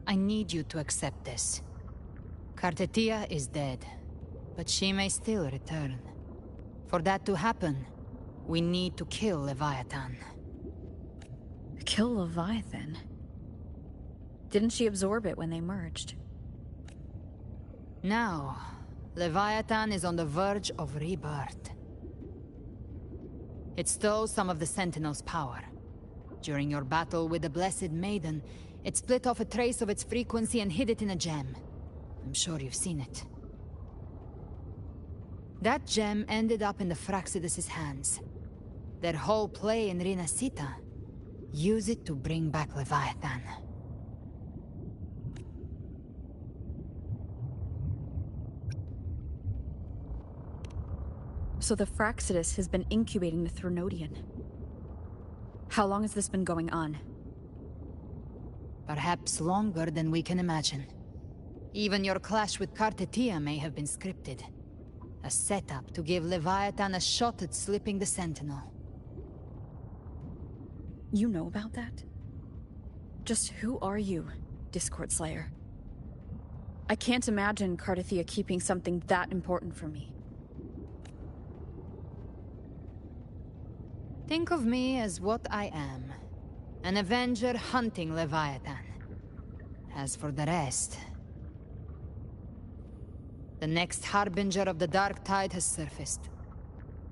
I need you to accept this. Cartethia is dead, but she may still return. For that to happen, we need to kill Leviathan. Kill Leviathan? Didn't she absorb it when they merged? Now, Leviathan is on the verge of rebirth. It stole some of the Sentinel's power. During your battle with the Blessed Maiden, it split off a trace of its frequency and hid it in a gem. I'm sure you've seen it. That gem ended up in the Fraxidus' hands. Their whole play in Rinasita, use it to bring back Leviathan. So the Fraxidus has been incubating the Threnodian. How long has this been going on? Perhaps longer than we can imagine. Even your clash with Cartethia may have been scripted. A setup to give Leviathan a shot at slipping the Sentinel. You know about that? Just who are you, Discord Slayer? I can't imagine Cartethia keeping something that important from me. Think of me as what I am. An Avenger hunting Leviathan. As for the rest... The next Harbinger of the Dark Tide has surfaced.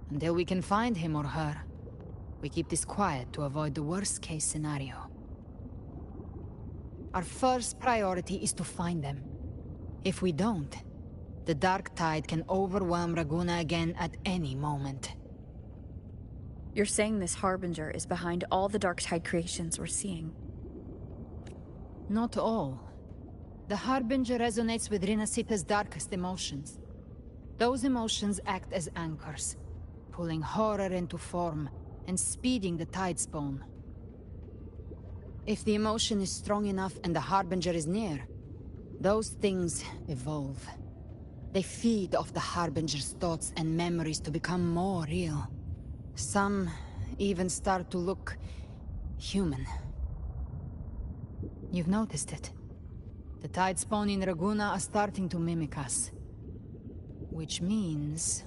Until we can find him or her, we keep this quiet to avoid the worst-case scenario. Our first priority is to find them. If we don't, the Dark Tide can overwhelm Raguna again at any moment. You're saying this Harbinger is behind all the Dark Tide creations we're seeing? Not all. The Harbinger resonates with Rinasita's darkest emotions. Those emotions act as anchors, pulling horror into form and speeding the Tidespawn. If the emotion is strong enough and the Harbinger is near, those things evolve. They feed off the Harbinger's thoughts and memories to become more real. Some even start to look human. You've noticed it. The Tidespawn in Raguna are starting to mimic us. Which means...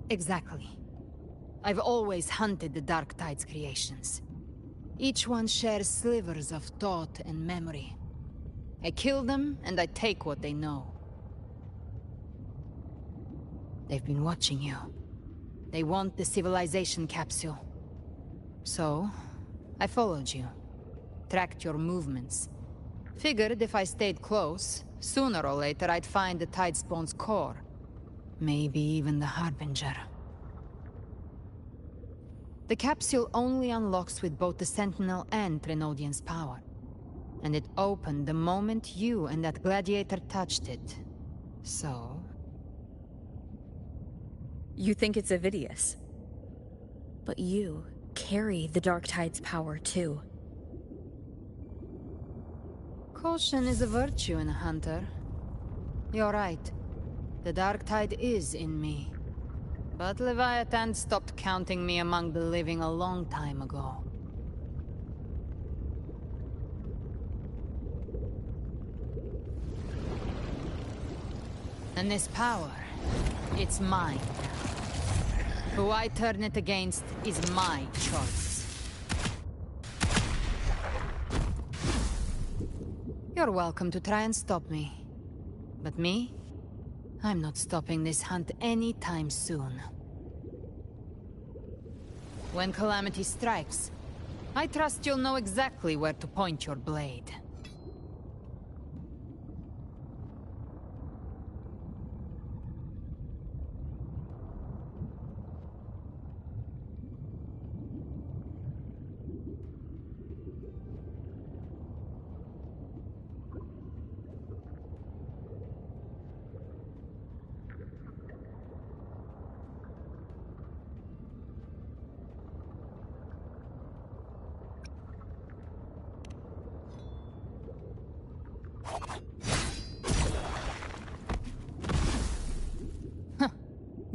Exactly. I've always hunted the Dark Tide's creations. Each one shares slivers of thought and memory. I kill them, and I take what they know. They've been watching you. They want the civilization capsule. So, I followed you. Tracked your movements. Figured if I stayed close, sooner or later I'd find the Tidespawn's core. Maybe even the Harbinger. The capsule only unlocks with both the Sentinel and Threnodian's power. And it opened the moment you and that gladiator touched it. So... You think it's Avidius. But you carry the Dark Tide's power, too. Caution is a virtue in a hunter. You're right. The dark tide is in me. But Leviathan stopped counting me among the living a long time ago. And this power, it's mine. Who I turn it against is my choice. You're welcome to try and stop me. But me? I'm not stopping this hunt anytime soon. When calamity strikes, I trust you'll know exactly where to point your blade.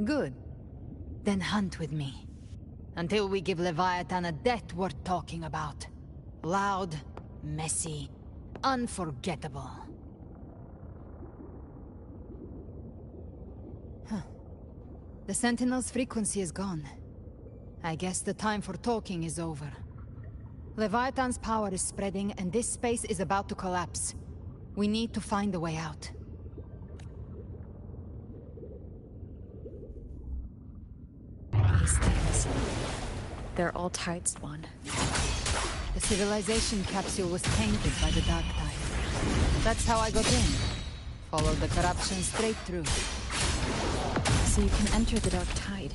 Good. Then hunt with me. Until we give Leviathan a death worth talking about. Loud, messy, unforgettable. The Sentinel's frequency is gone. I guess the time for talking is over. Leviathan's power is spreading and this space is about to collapse. We need to find a way out. These things. They're all tide spawn. The civilization capsule was tainted by the dark tide. That's how I got in. Followed the corruption straight through. So you can enter the dark tide.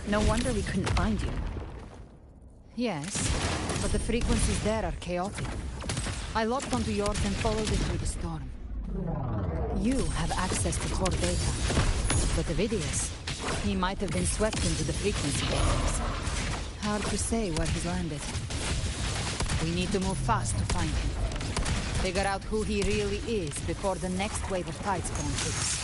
No wonder we couldn't find you. Yes, but the frequencies there are chaotic. I locked onto yours and followed it through the storm. You have access to core data. But Ovidius, he might have been swept into the frequency waves. Hard to say where he's landed. We need to move fast to find him. Figure out who he really is before the next wave of tide spawn hits.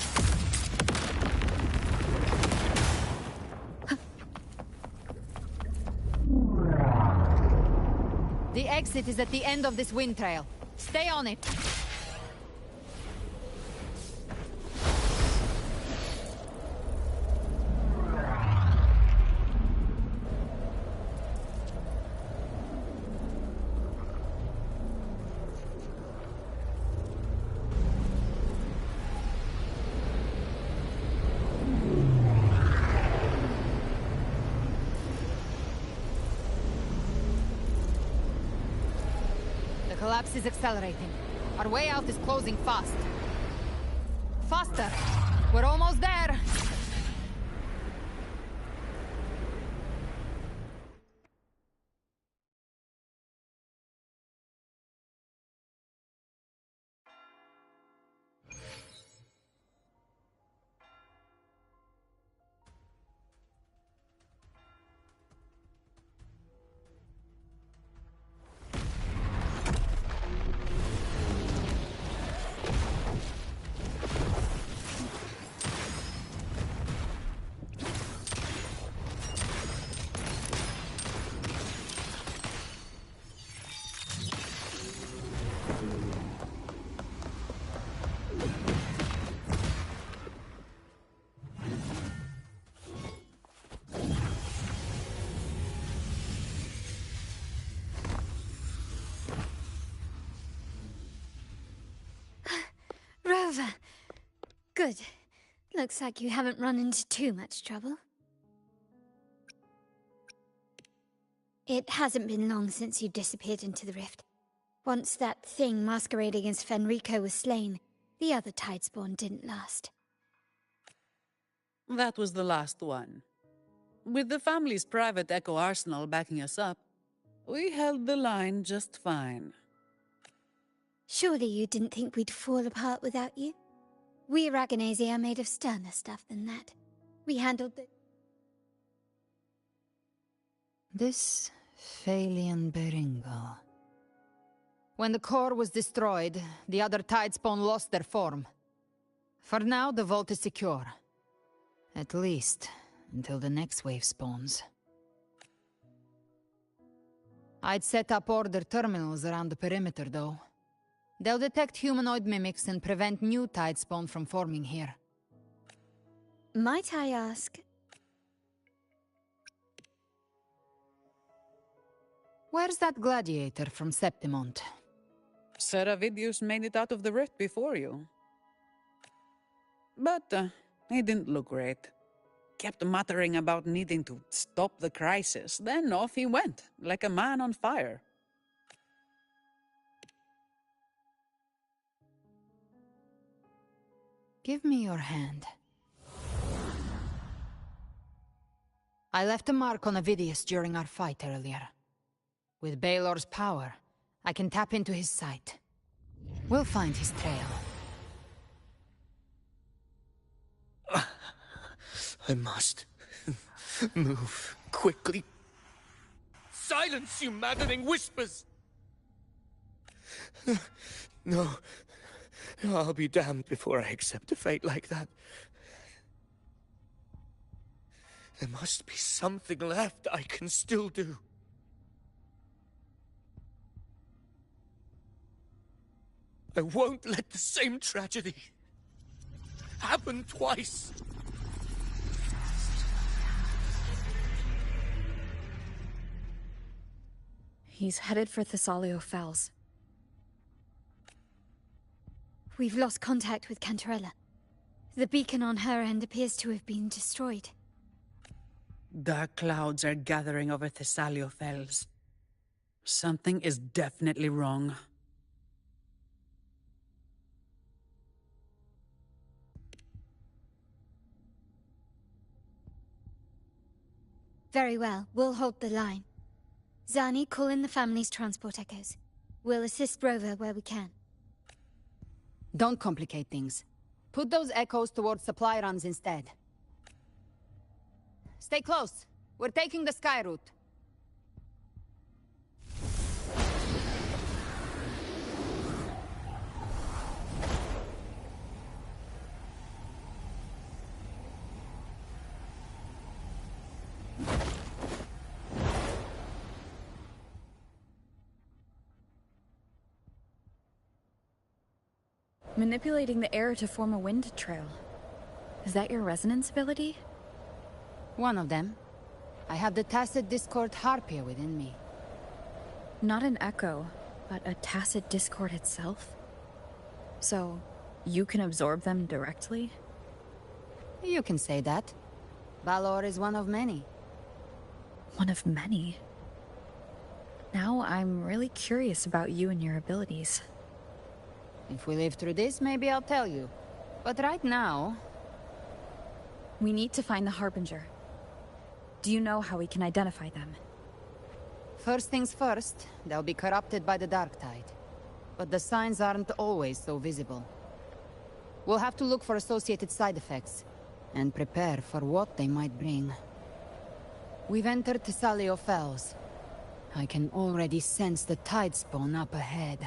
The exit is at the end of this wind trail. Stay on it. The collapse is accelerating. Our way out is closing fast. Faster! We're almost there! Rover. Good. Looks like you haven't run into too much trouble. It hasn't been long since you disappeared into the rift. Once that thing masquerading as Fenrico was slain, the other tidespawn didn't last. That was the last one. With the family's private Echo arsenal backing us up, we held the line just fine. Surely you didn't think we'd fall apart without you? We Raganese are made of sterner stuff than that. We handled the... This Phalian Beringal. When the core was destroyed, the other tidespawn lost their form. For now, the vault is secure. At least, until the next wave spawns. I'd set up order terminals around the perimeter, though. They'll detect humanoid mimics and prevent new tide spawn from forming here. Might I ask... Where's that gladiator from Septimont? Seravidius made it out of the rift before you. But he didn't look great. Kept muttering about needing to stop the crisis, then off he went, like a man on fire. Give me your hand. I left a mark on Avidius during our fight earlier. With Baelor's power, I can tap into his sight. We'll find his trail. I must move quickly. Silence, you maddening whispers! No. I'll be damned before I accept a fate like that. There must be something left I can still do. I won't let the same tragedy happen twice. He's headed for Thessalio Fells. We've lost contact with Cantarella. The beacon on her end appears to have been destroyed. Dark clouds are gathering over Thessalio Fells. Something is definitely wrong. Very well, we'll hold the line. Zani, call in the family's transport echoes. We'll assist Rover where we can. Don't complicate things. Put those echoes towards supply runs instead. Stay close. We're taking the sky route. Manipulating the air to form a wind trail. Is that your resonance ability? One of them. I have the Tacit Discord Harpia within me. Not an echo, but a Tacit Discord itself? So, you can absorb them directly? You can say that. Balor is one of many. One of many? Now I'm really curious about you and your abilities. If we live through this, maybe I'll tell you. But right now... We need to find the Harbinger. Do you know how we can identify them? First things first, they'll be corrupted by the Dark Tide. But the signs aren't always so visible. We'll have to look for associated side effects, and prepare for what they might bring. We've entered Thessalio Fells. I can already sense the tide spawn up ahead.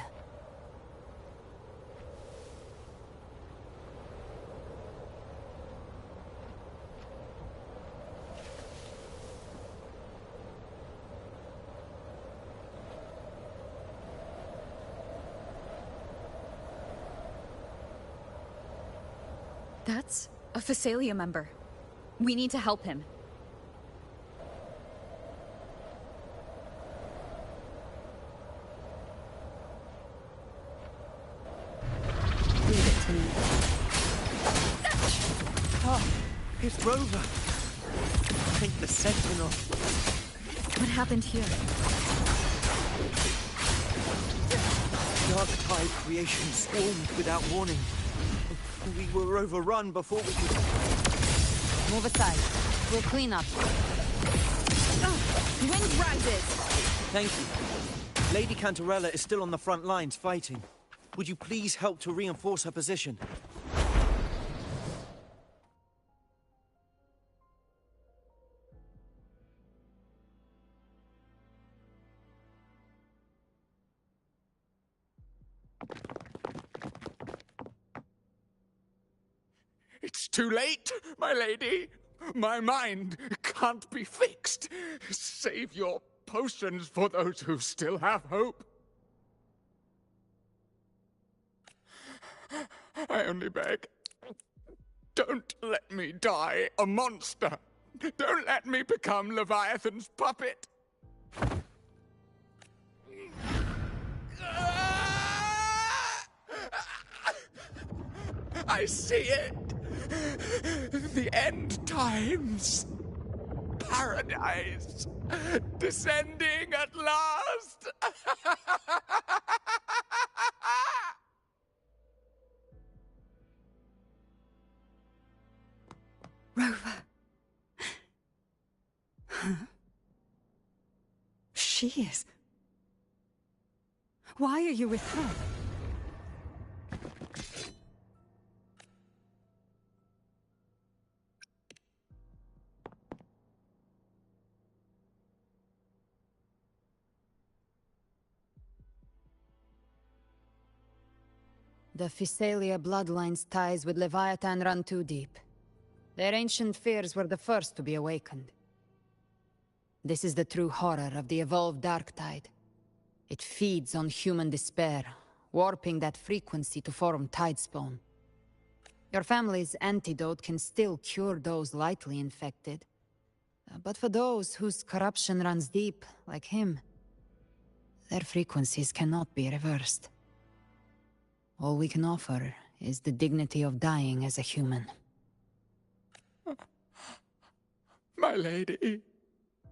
That's a Phasalia member. We need to help him. Leave it to me. Oh, it's Rover. I think the Sentinel. What happened here? Dark Tide creation swarmed without warning. We were overrun before we could... Move aside. We'll clean up. Wind rises! Thank you. Lady Cantarella is still on the front lines fighting. Would you please help to reinforce her position? It's too late, my lady. My mind can't be fixed. Save your potions for those who still have hope. I only beg. Don't let me die a monster. Don't let me become Leviathan's puppet. I see it. The end times. Paradise. Descending at last. Rover. Huh? She is. Why are you with her? The Physalia bloodline's ties with Leviathan run too deep. Their ancient fears were the first to be awakened. This is the true horror of the evolved Darktide. It feeds on human despair, warping that frequency to form Tidespawn. Your family's antidote can still cure those lightly infected. But for those whose corruption runs deep, like him, their frequencies cannot be reversed. All we can offer is the dignity of dying as a human. My lady,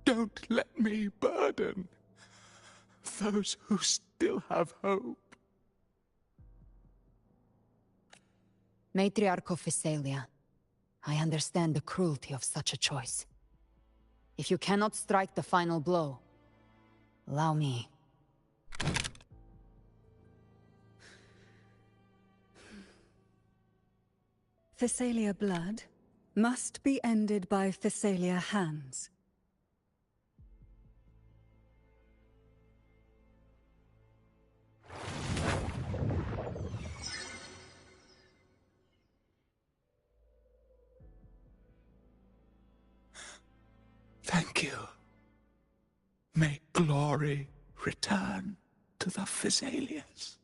don't let me burden those who still have hope. Matriarch of Physalia, I understand the cruelty of such a choice. If you cannot strike the final blow, allow me. Physalia blood must be ended by Physalia hands. Thank you. May glory return to the Physalians.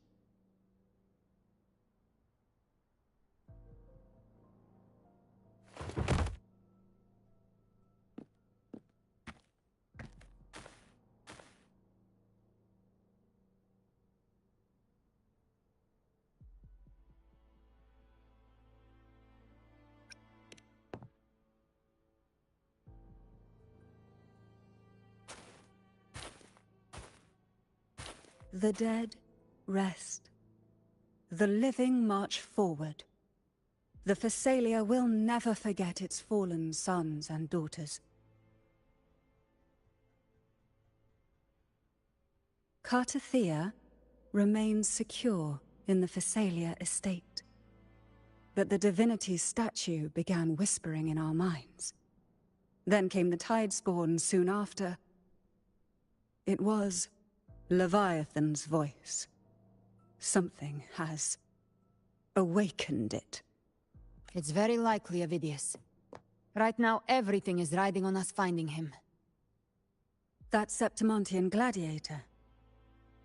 The dead rest. The living march forward. The Physalia will never forget its fallen sons and daughters. Cartathea remains secure in the Physalia estate. But the divinity's statue began whispering in our minds. Then came the Tidespawn soon after. It was Leviathan's voice. Something has awakened it. It's very likely, Avidius. Right now, everything is riding on us finding him. That Septimontian gladiator.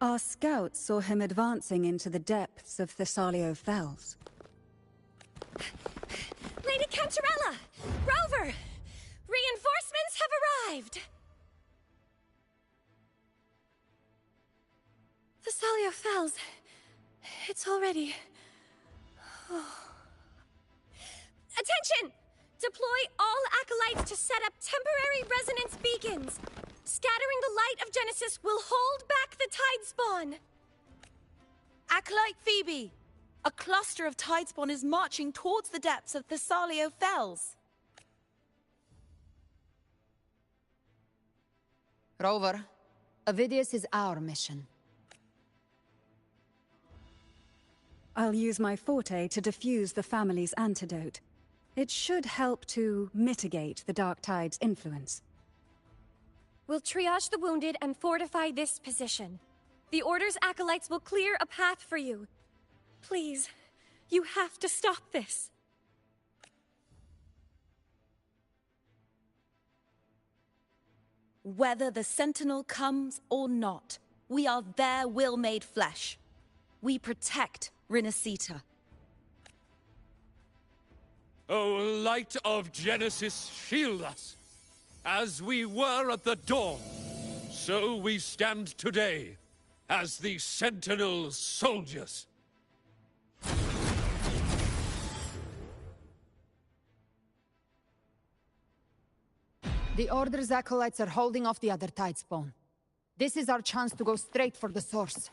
Our scouts saw him advancing into the depths of Thessalio Fells. Lady Cantarella! Rover! Reinforcements have arrived! Thessalio Fells. It's already... Oh. Attention! Deploy all acolytes to set up temporary resonance beacons. Scattering the light of Genesis will hold back the Tidespawn. Acolyte Phoebe! A cluster of Tidespawn is marching towards the depths of Thessalio Fells. Rover, Avidius is our mission. I'll use my forte to diffuse the family's antidote. It should help to mitigate the Dark Tide's influence. We'll triage the wounded and fortify this position. The Order's acolytes will clear a path for you. Please, you have to stop this. Whether the Sentinel comes or not, we are their will made flesh. We protect Rinasita. O light of Genesis, shield us! As we were at the dawn, so we stand today, as the Sentinel's soldiers. The Order's acolytes are holding off the other Tidespawn. This is our chance to go straight for the source.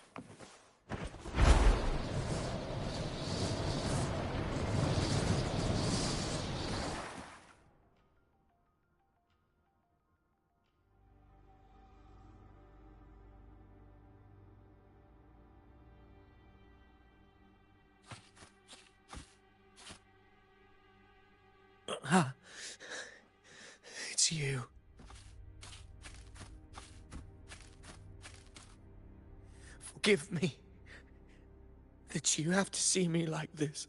It's you. Forgive me that you have to see me like this.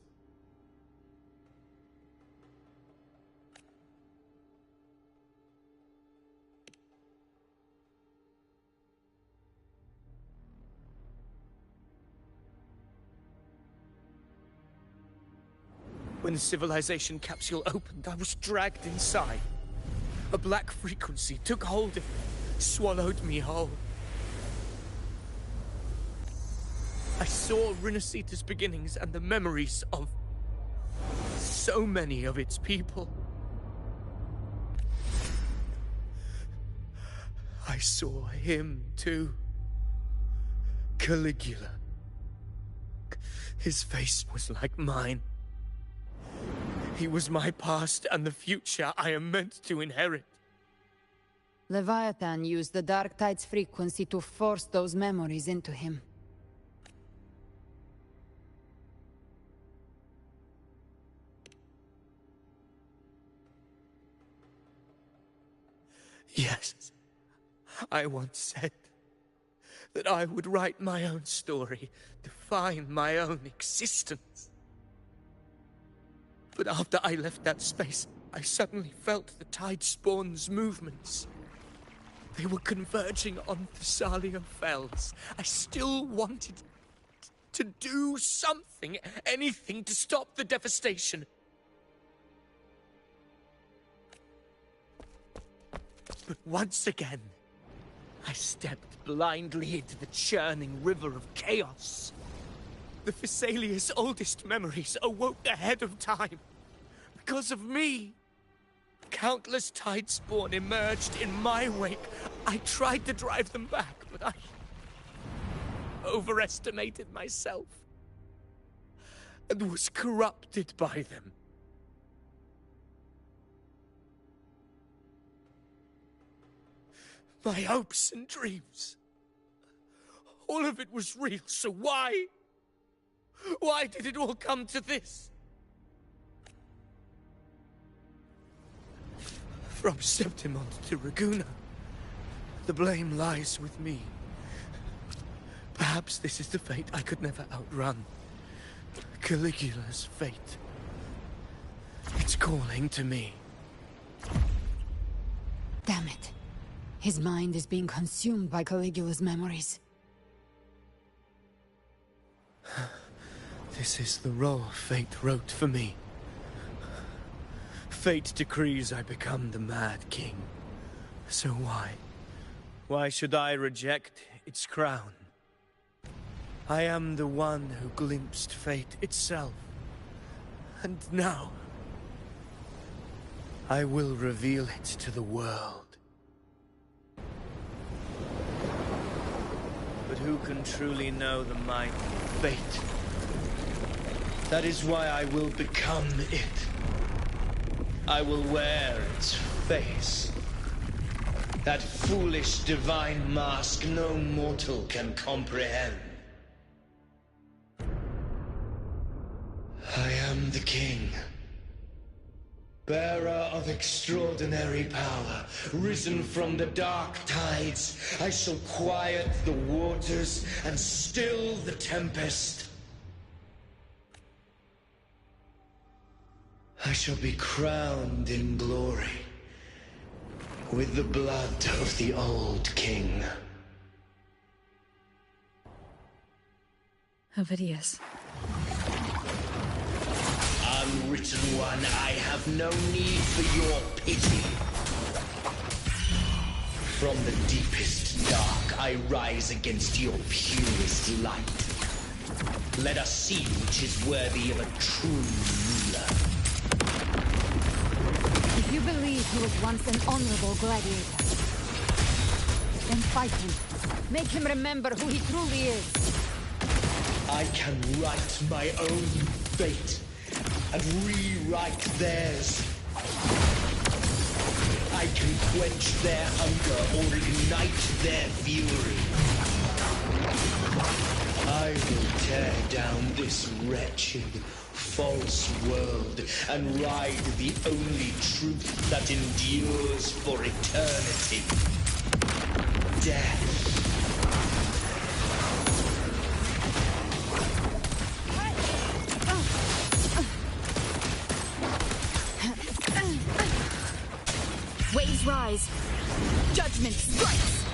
When the civilization capsule opened, I was dragged inside. A black frequency took hold of me, swallowed me whole. I saw Rinasita's beginnings and the memories of so many of its people. I saw him too. Caligula. His face was like mine. He was my past and the future I am meant to inherit. Leviathan used the Dark Tide's frequency to force those memories into him. Yes, I once said that I would write my own story, define my own existence. But after I left that space, I suddenly felt the Tidespawn's movements. They were converging on Thessalia Fells. I still wanted to do something, anything to stop the devastation. But once again, I stepped blindly into the churning river of chaos. The Thessalia's oldest memories awoke ahead of time. Because of me. Countless Tidespawn emerged in my wake. I tried to drive them back, but I overestimated myself and was corrupted by them. My hopes and dreams. All of it was real, so why? Why did it all come to this? From Septimont to Raguna, the blame lies with me. Perhaps this is the fate I could never outrun. Caligula's fate. It's calling to me. Damn it. His mind is being consumed by Caligula's memories. This is the role fate wrote for me. Fate decrees I become the Mad King. So why? Why should I reject its crown? I am the one who glimpsed fate itself. And now, I will reveal it to the world. But who can truly know the might of fate? That is why I will become it. I will wear its face. That foolish divine mask no mortal can comprehend. I am the king. Bearer of extraordinary power, risen from the dark tides, I shall quiet the waters and still the tempest. I shall be crowned in glory. with the blood of the old king. Ovidius. Unwritten one, I have no need for your pity. From the deepest dark, I rise against your purest light. Let us see which is worthy of a true ruler. If you believe he was once an honorable gladiator, then fight him. Make him remember who he truly is. I can write my own fate and rewrite theirs. I can quench their hunger or ignite their fury. I will tear down this wretched, false world and ride the only truth that endures for eternity. Death. Waves rise. Judgment strikes.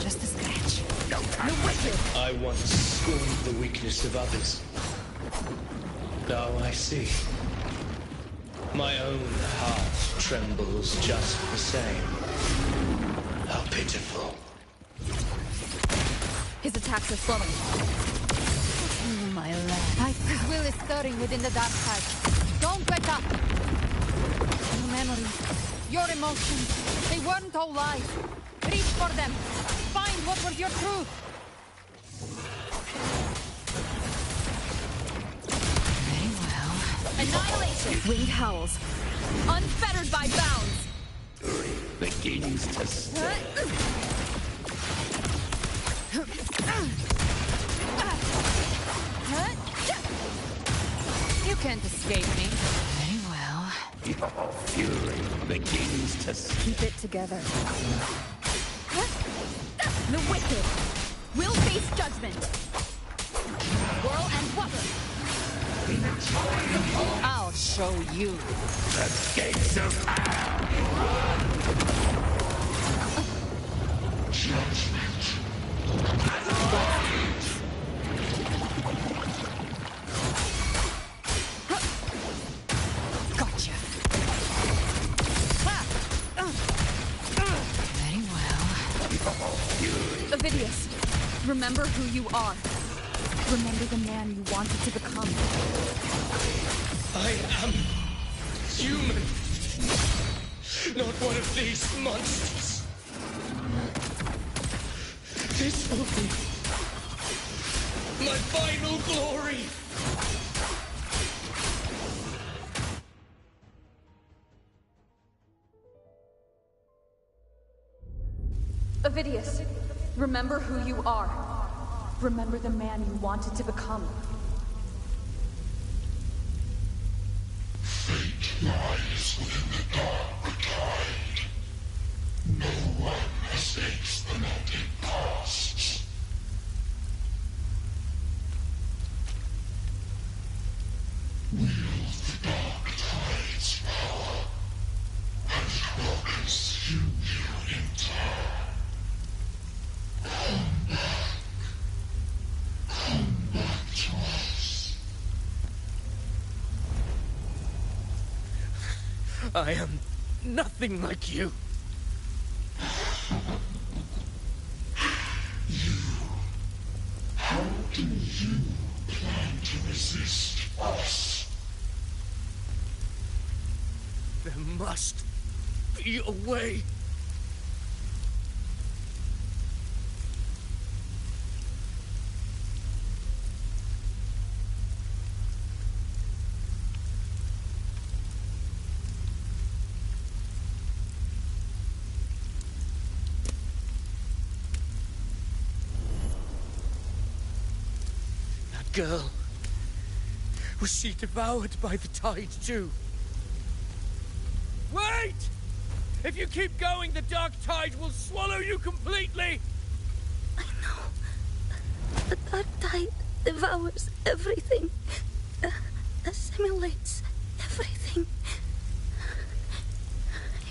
Just a scratch. The wicked. I once scorned the weakness of others. Now I see. My own heart trembles just the same. How pitiful. His attacks are slowing. Oh, my lad. His will is stirring within the dark side. Don't wake up! Your memories, your emotions, they weren't all lies. Reach for them. Find what was your truth. Very well. Annihilation! Winged howls. Unfettered by bounds. Begins to stir. You can't escape me. Very well. Your fury begins to Keep it together. The wicked will face judgment. Whirl and wobble. I'll show you. The gates of hell. Judgment. Gotcha. Very well. Ovidius, remember who you are. Remember the man you wanted to become. I am human. Not one of these monsters. This will be my final glory. Ovidius, remember who you are. Remember the man you wanted to become. Fate lies within the dark tide. No one escapes the melting past. Wield the dark tide's power, and it will consume you in turn. Come back to us. I am nothing like you. How do you plan to resist us? There must be a way. Girl. Was she devoured by the tide too? Wait! If you keep going, the dark tide will swallow you completely! I know. The dark tide devours everything. Assimilates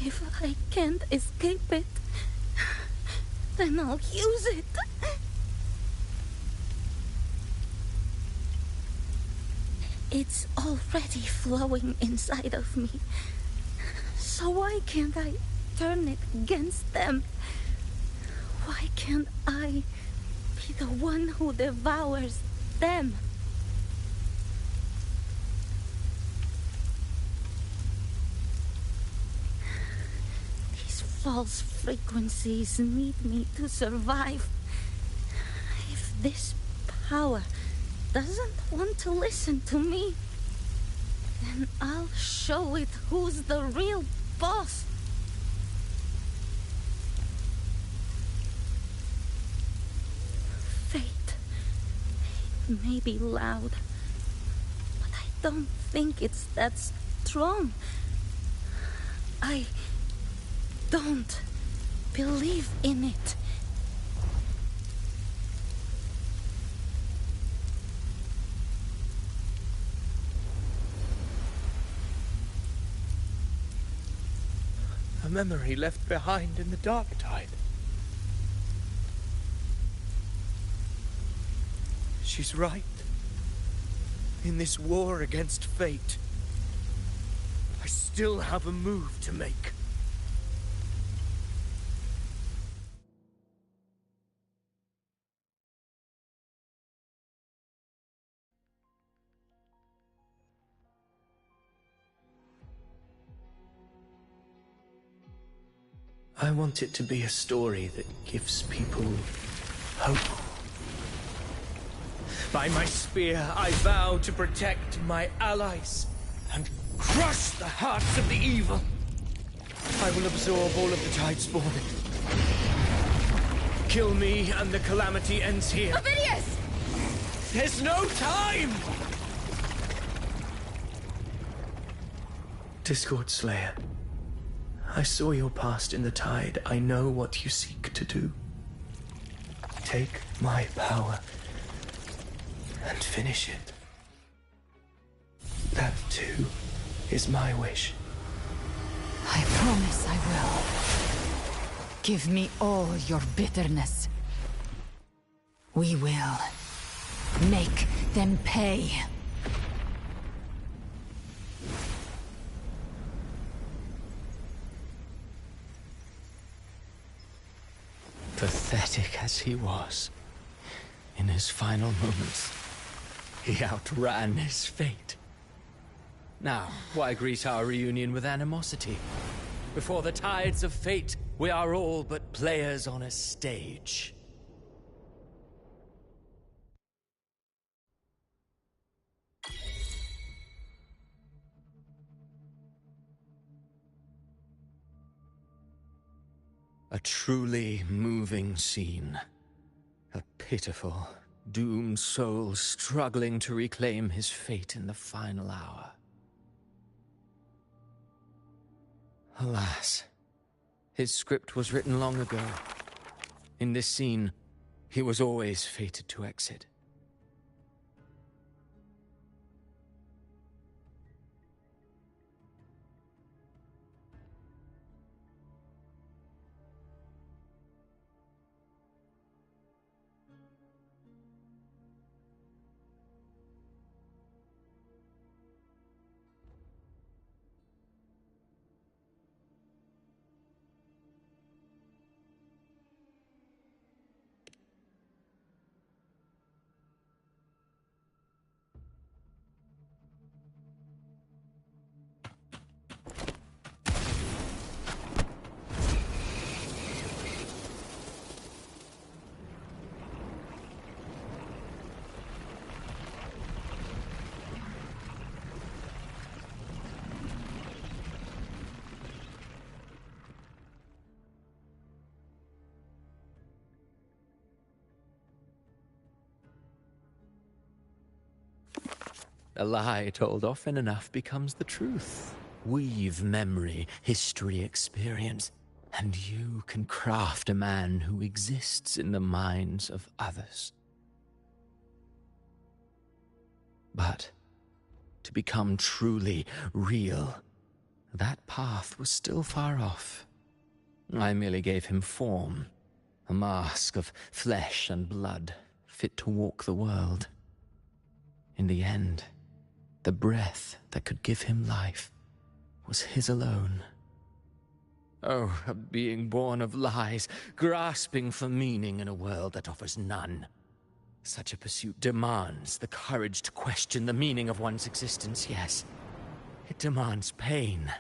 If I can't escape it, then I'll use it. It's already flowing inside of me. So why can't I turn it against them? Why can't I be the one who devours them? These false frequencies need me to survive. If this power doesn't want to listen to me, then I'll show it who's the real boss. Fate. It may be loud, but I don't think it's that strong. I don't believe in it. A memory left behind in the dark tide. She's right. In this war against fate, I still have a move to make. I want it to be a story that gives people hope. By my spear, I vow to protect my allies and crush the hearts of the evil. I will absorb all of the Tidespawn. Kill me and the calamity ends here. Ovidius! There's no time! Discord Slayer, I saw your past in the tide. I know what you seek to do. Take my power and finish it. That, too, is my wish. I promise I will. Give me all your bitterness. We will make them pay. Pathetic as he was, in his final moments, he outran his fate. Now, why greet our reunion with animosity? Before the tides of fate, we are all but players on a stage. A truly moving scene. A pitiful, doomed soul struggling to reclaim his fate in the final hour. Alas, his script was written long ago. In this scene, he was always fated to exit. A lie told often enough becomes the truth. Weave memory, history, experience, and you can craft a man who exists in the minds of others. But to become truly real, That path was still far off. I merely gave him form, a mask of flesh and blood, fit to walk the world. In the end, the breath that could give him life was his alone. Oh, a being born of lies, grasping for meaning in a world that offers none. Such a pursuit demands the courage to question the meaning of one's existence, yes. It demands pain.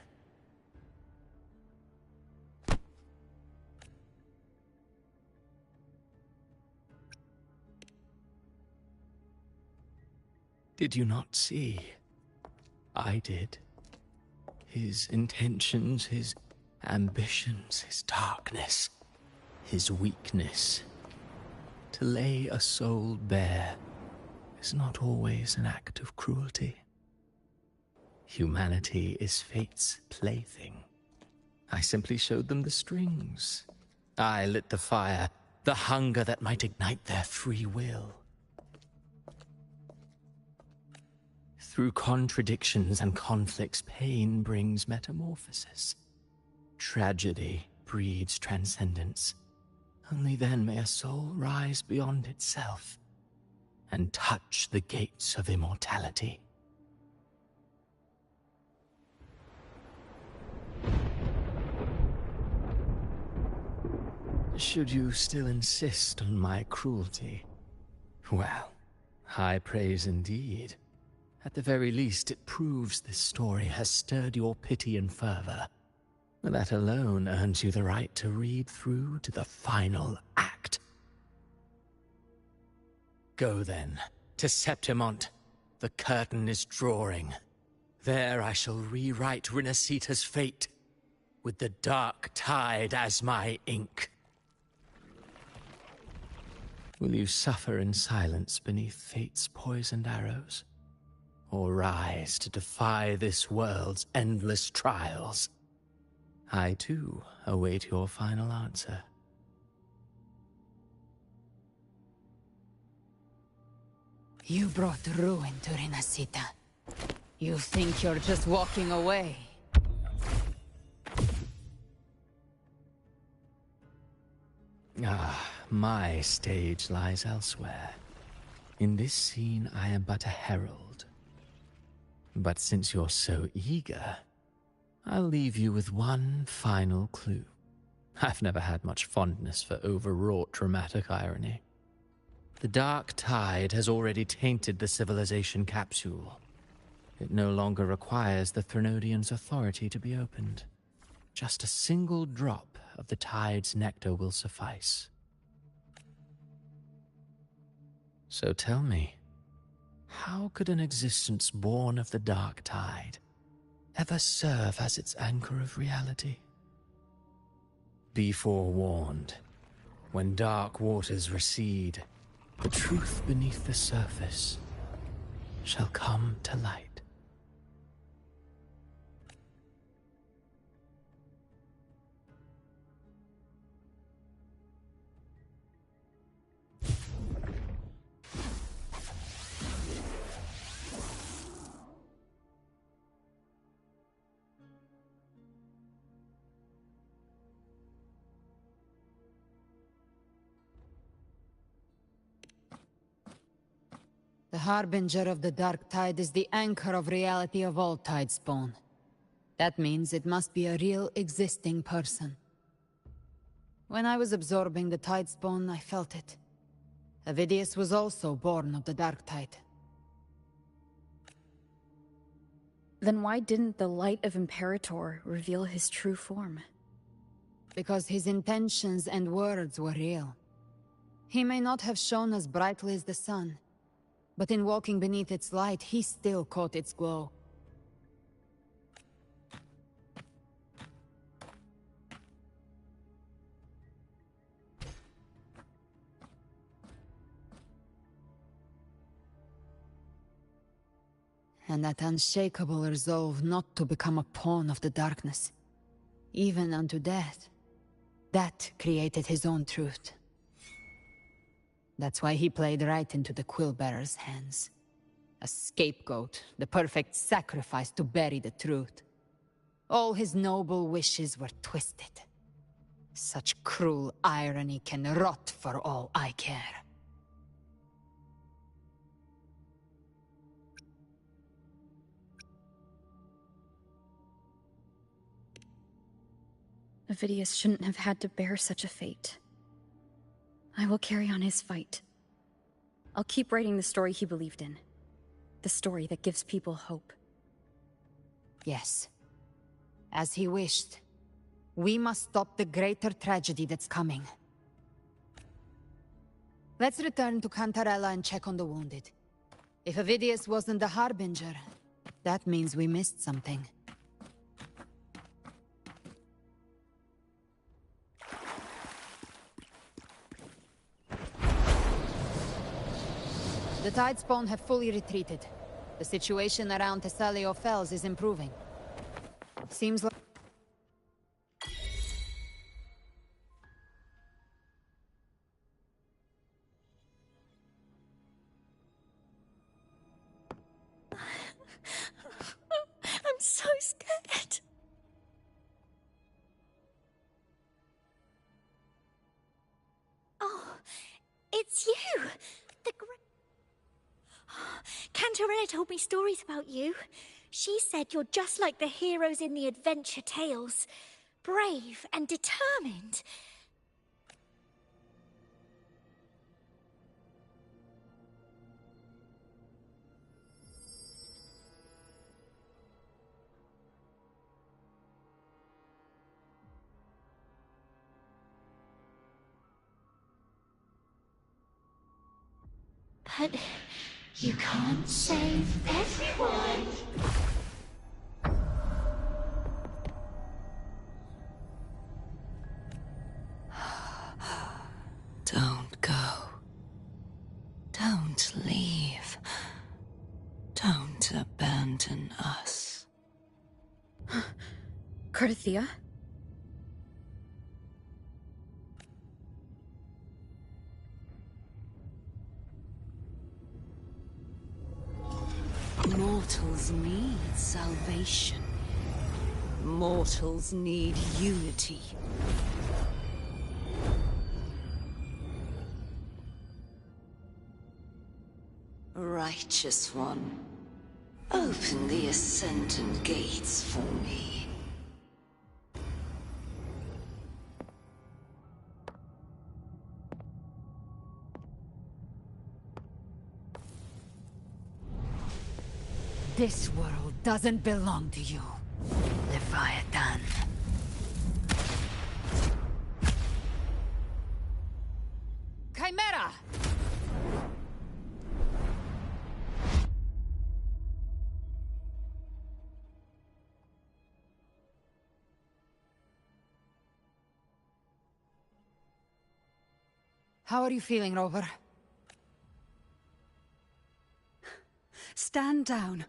Did you not see? I did. His intentions, his ambitions, his darkness, his weakness. To lay a soul bare is not always an act of cruelty. Humanity is fate's plaything. I simply showed them the strings. I lit the fire, the hunger that might ignite their free will. Through contradictions and conflicts, pain brings metamorphosis. Tragedy breeds transcendence. Only then may a soul rise beyond itself and touch the gates of immortality. Should you still insist on my cruelty? Well, high praise indeed. At the very least, it proves this story has stirred your pity and fervor. That alone earns you the right to read through to the final act. Go then, to Septimont. The curtain is drawing. There I shall rewrite Rinasita's fate, with the dark tide as my ink. Will you suffer in silence beneath fate's poisoned arrows? Or rise to defy this world's endless trials? I, too, await your final answer. You brought ruin to Rinasita. You think you're just walking away? Ah, my stage lies elsewhere. In this scene, I am but a herald. But since you're so eager, I'll leave you with one final clue. I've never had much fondness for overwrought dramatic irony. The dark tide has already tainted the civilization capsule. It no longer requires the Threnodians' authority to be opened. Just a single drop of the tide's nectar will suffice. So tell me, how could an existence born of the dark tide ever serve as its anchor of reality? Be forewarned. When dark waters recede, the truth beneath the surface shall come to light. The Harbinger of the Dark Tide is the anchor of reality of all Tidespawn. That means it must be a real existing person. When I was absorbing the Tidespawn, I felt it. Avidius was also born of the Dark Tide. Then why didn't the light of Imperator reveal his true form? Because his intentions and words were real. He may not have shone as brightly as the sun, but in walking beneath its light, he still caught its glow. And that unshakable resolve not to become a pawn of the darkness, even unto death, that created his own truth. That's why he played right into the Quill-Bearer's hands. A scapegoat, the perfect sacrifice to bury the truth. All his noble wishes were twisted. Such cruel irony can rot for all I care. Avidius shouldn't have had to bear such a fate. I will carry on his fight. I'll keep writing the story he believed in. The story that gives people hope. Yes. As he wished. We must stop the greater tragedy that's coming. Let's return to Cantarella and check on the wounded. If Avidius wasn't the Harbinger, that means we missed something. The Tidespawn have fully retreated. The situation around Thessalio Fells is improving. Seems like... I'm so scared. Oh, it's you! The great... Cantarella told me stories about you. She said you're just like the heroes in the adventure tales. Brave and determined. But you can't save everyone. Don't go. Don't leave. Don't abandon us. Carthea? Mortals need salvation. Mortals need unity. Righteous One, open the Ascendant Gates for me. This world doesn't belong to you, Leviathan. Chimera! How are you feeling, Rover? Stand down.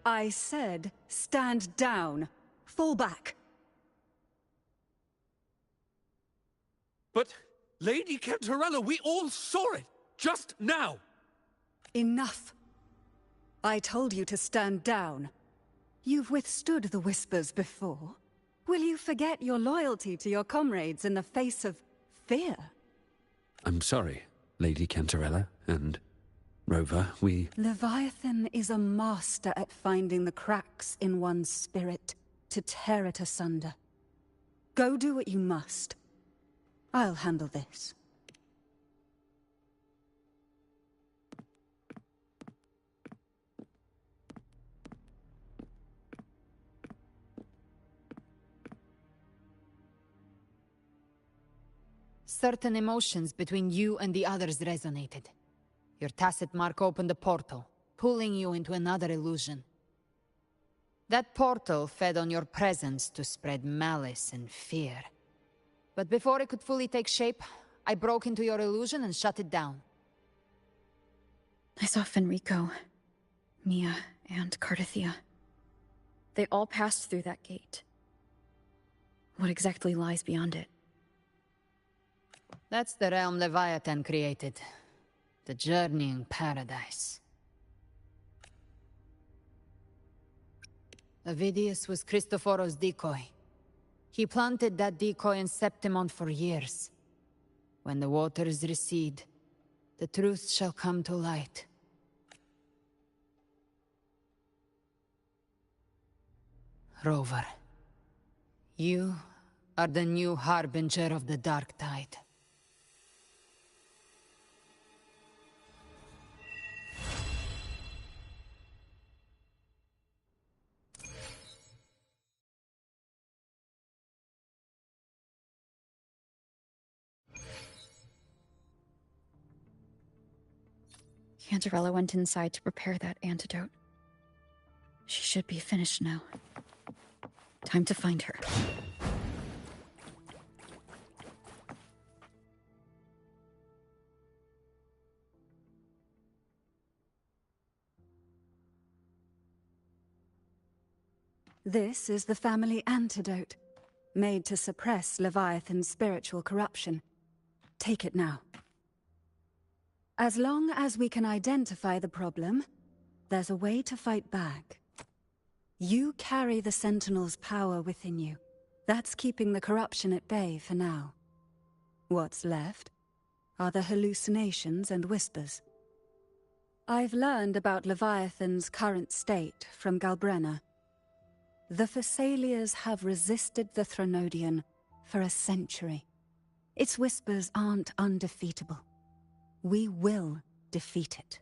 I said, stand down. Fall back. But, Lady Cantarella, we all saw it! Just now! Enough. I told you to stand down. You've withstood the Whispers before. Will you forget your loyalty to your comrades in the face of fear? I'm sorry, Lady Cantarella, and Rover, we... Leviathan is a master at finding the cracks in one's spirit to tear it asunder. Go do what you must. I'll handle this. Certain emotions between you and the others resonated. Your tacit mark opened a portal, pulling you into another illusion. That portal fed on your presence to spread malice and fear. But before it could fully take shape, I broke into your illusion and shut it down. I saw Fenrico, Mia, and Carthea. They all passed through that gate. What exactly lies beyond it? That's the realm Leviathan created. The journeying paradise. Avidius was Cristoforo's decoy. He planted that decoy in Septimont for years. When the waters recede, the truth shall come to light. Rover, you are the new harbinger of the Dark Tide. Cantarella went inside to prepare that antidote. She should be finished now. Time to find her. This is the family antidote, made to suppress Leviathan's spiritual corruption. Take it now. As long as we can identify the problem, there's a way to fight back. You carry the Sentinel's power within you. That's keeping the corruption at bay for now. What's left are the hallucinations and whispers. I've learned about Leviathan's current state from Galbrenna. The Thessalias have resisted the Threnodian for a century. Its whispers aren't undefeatable. We will defeat it.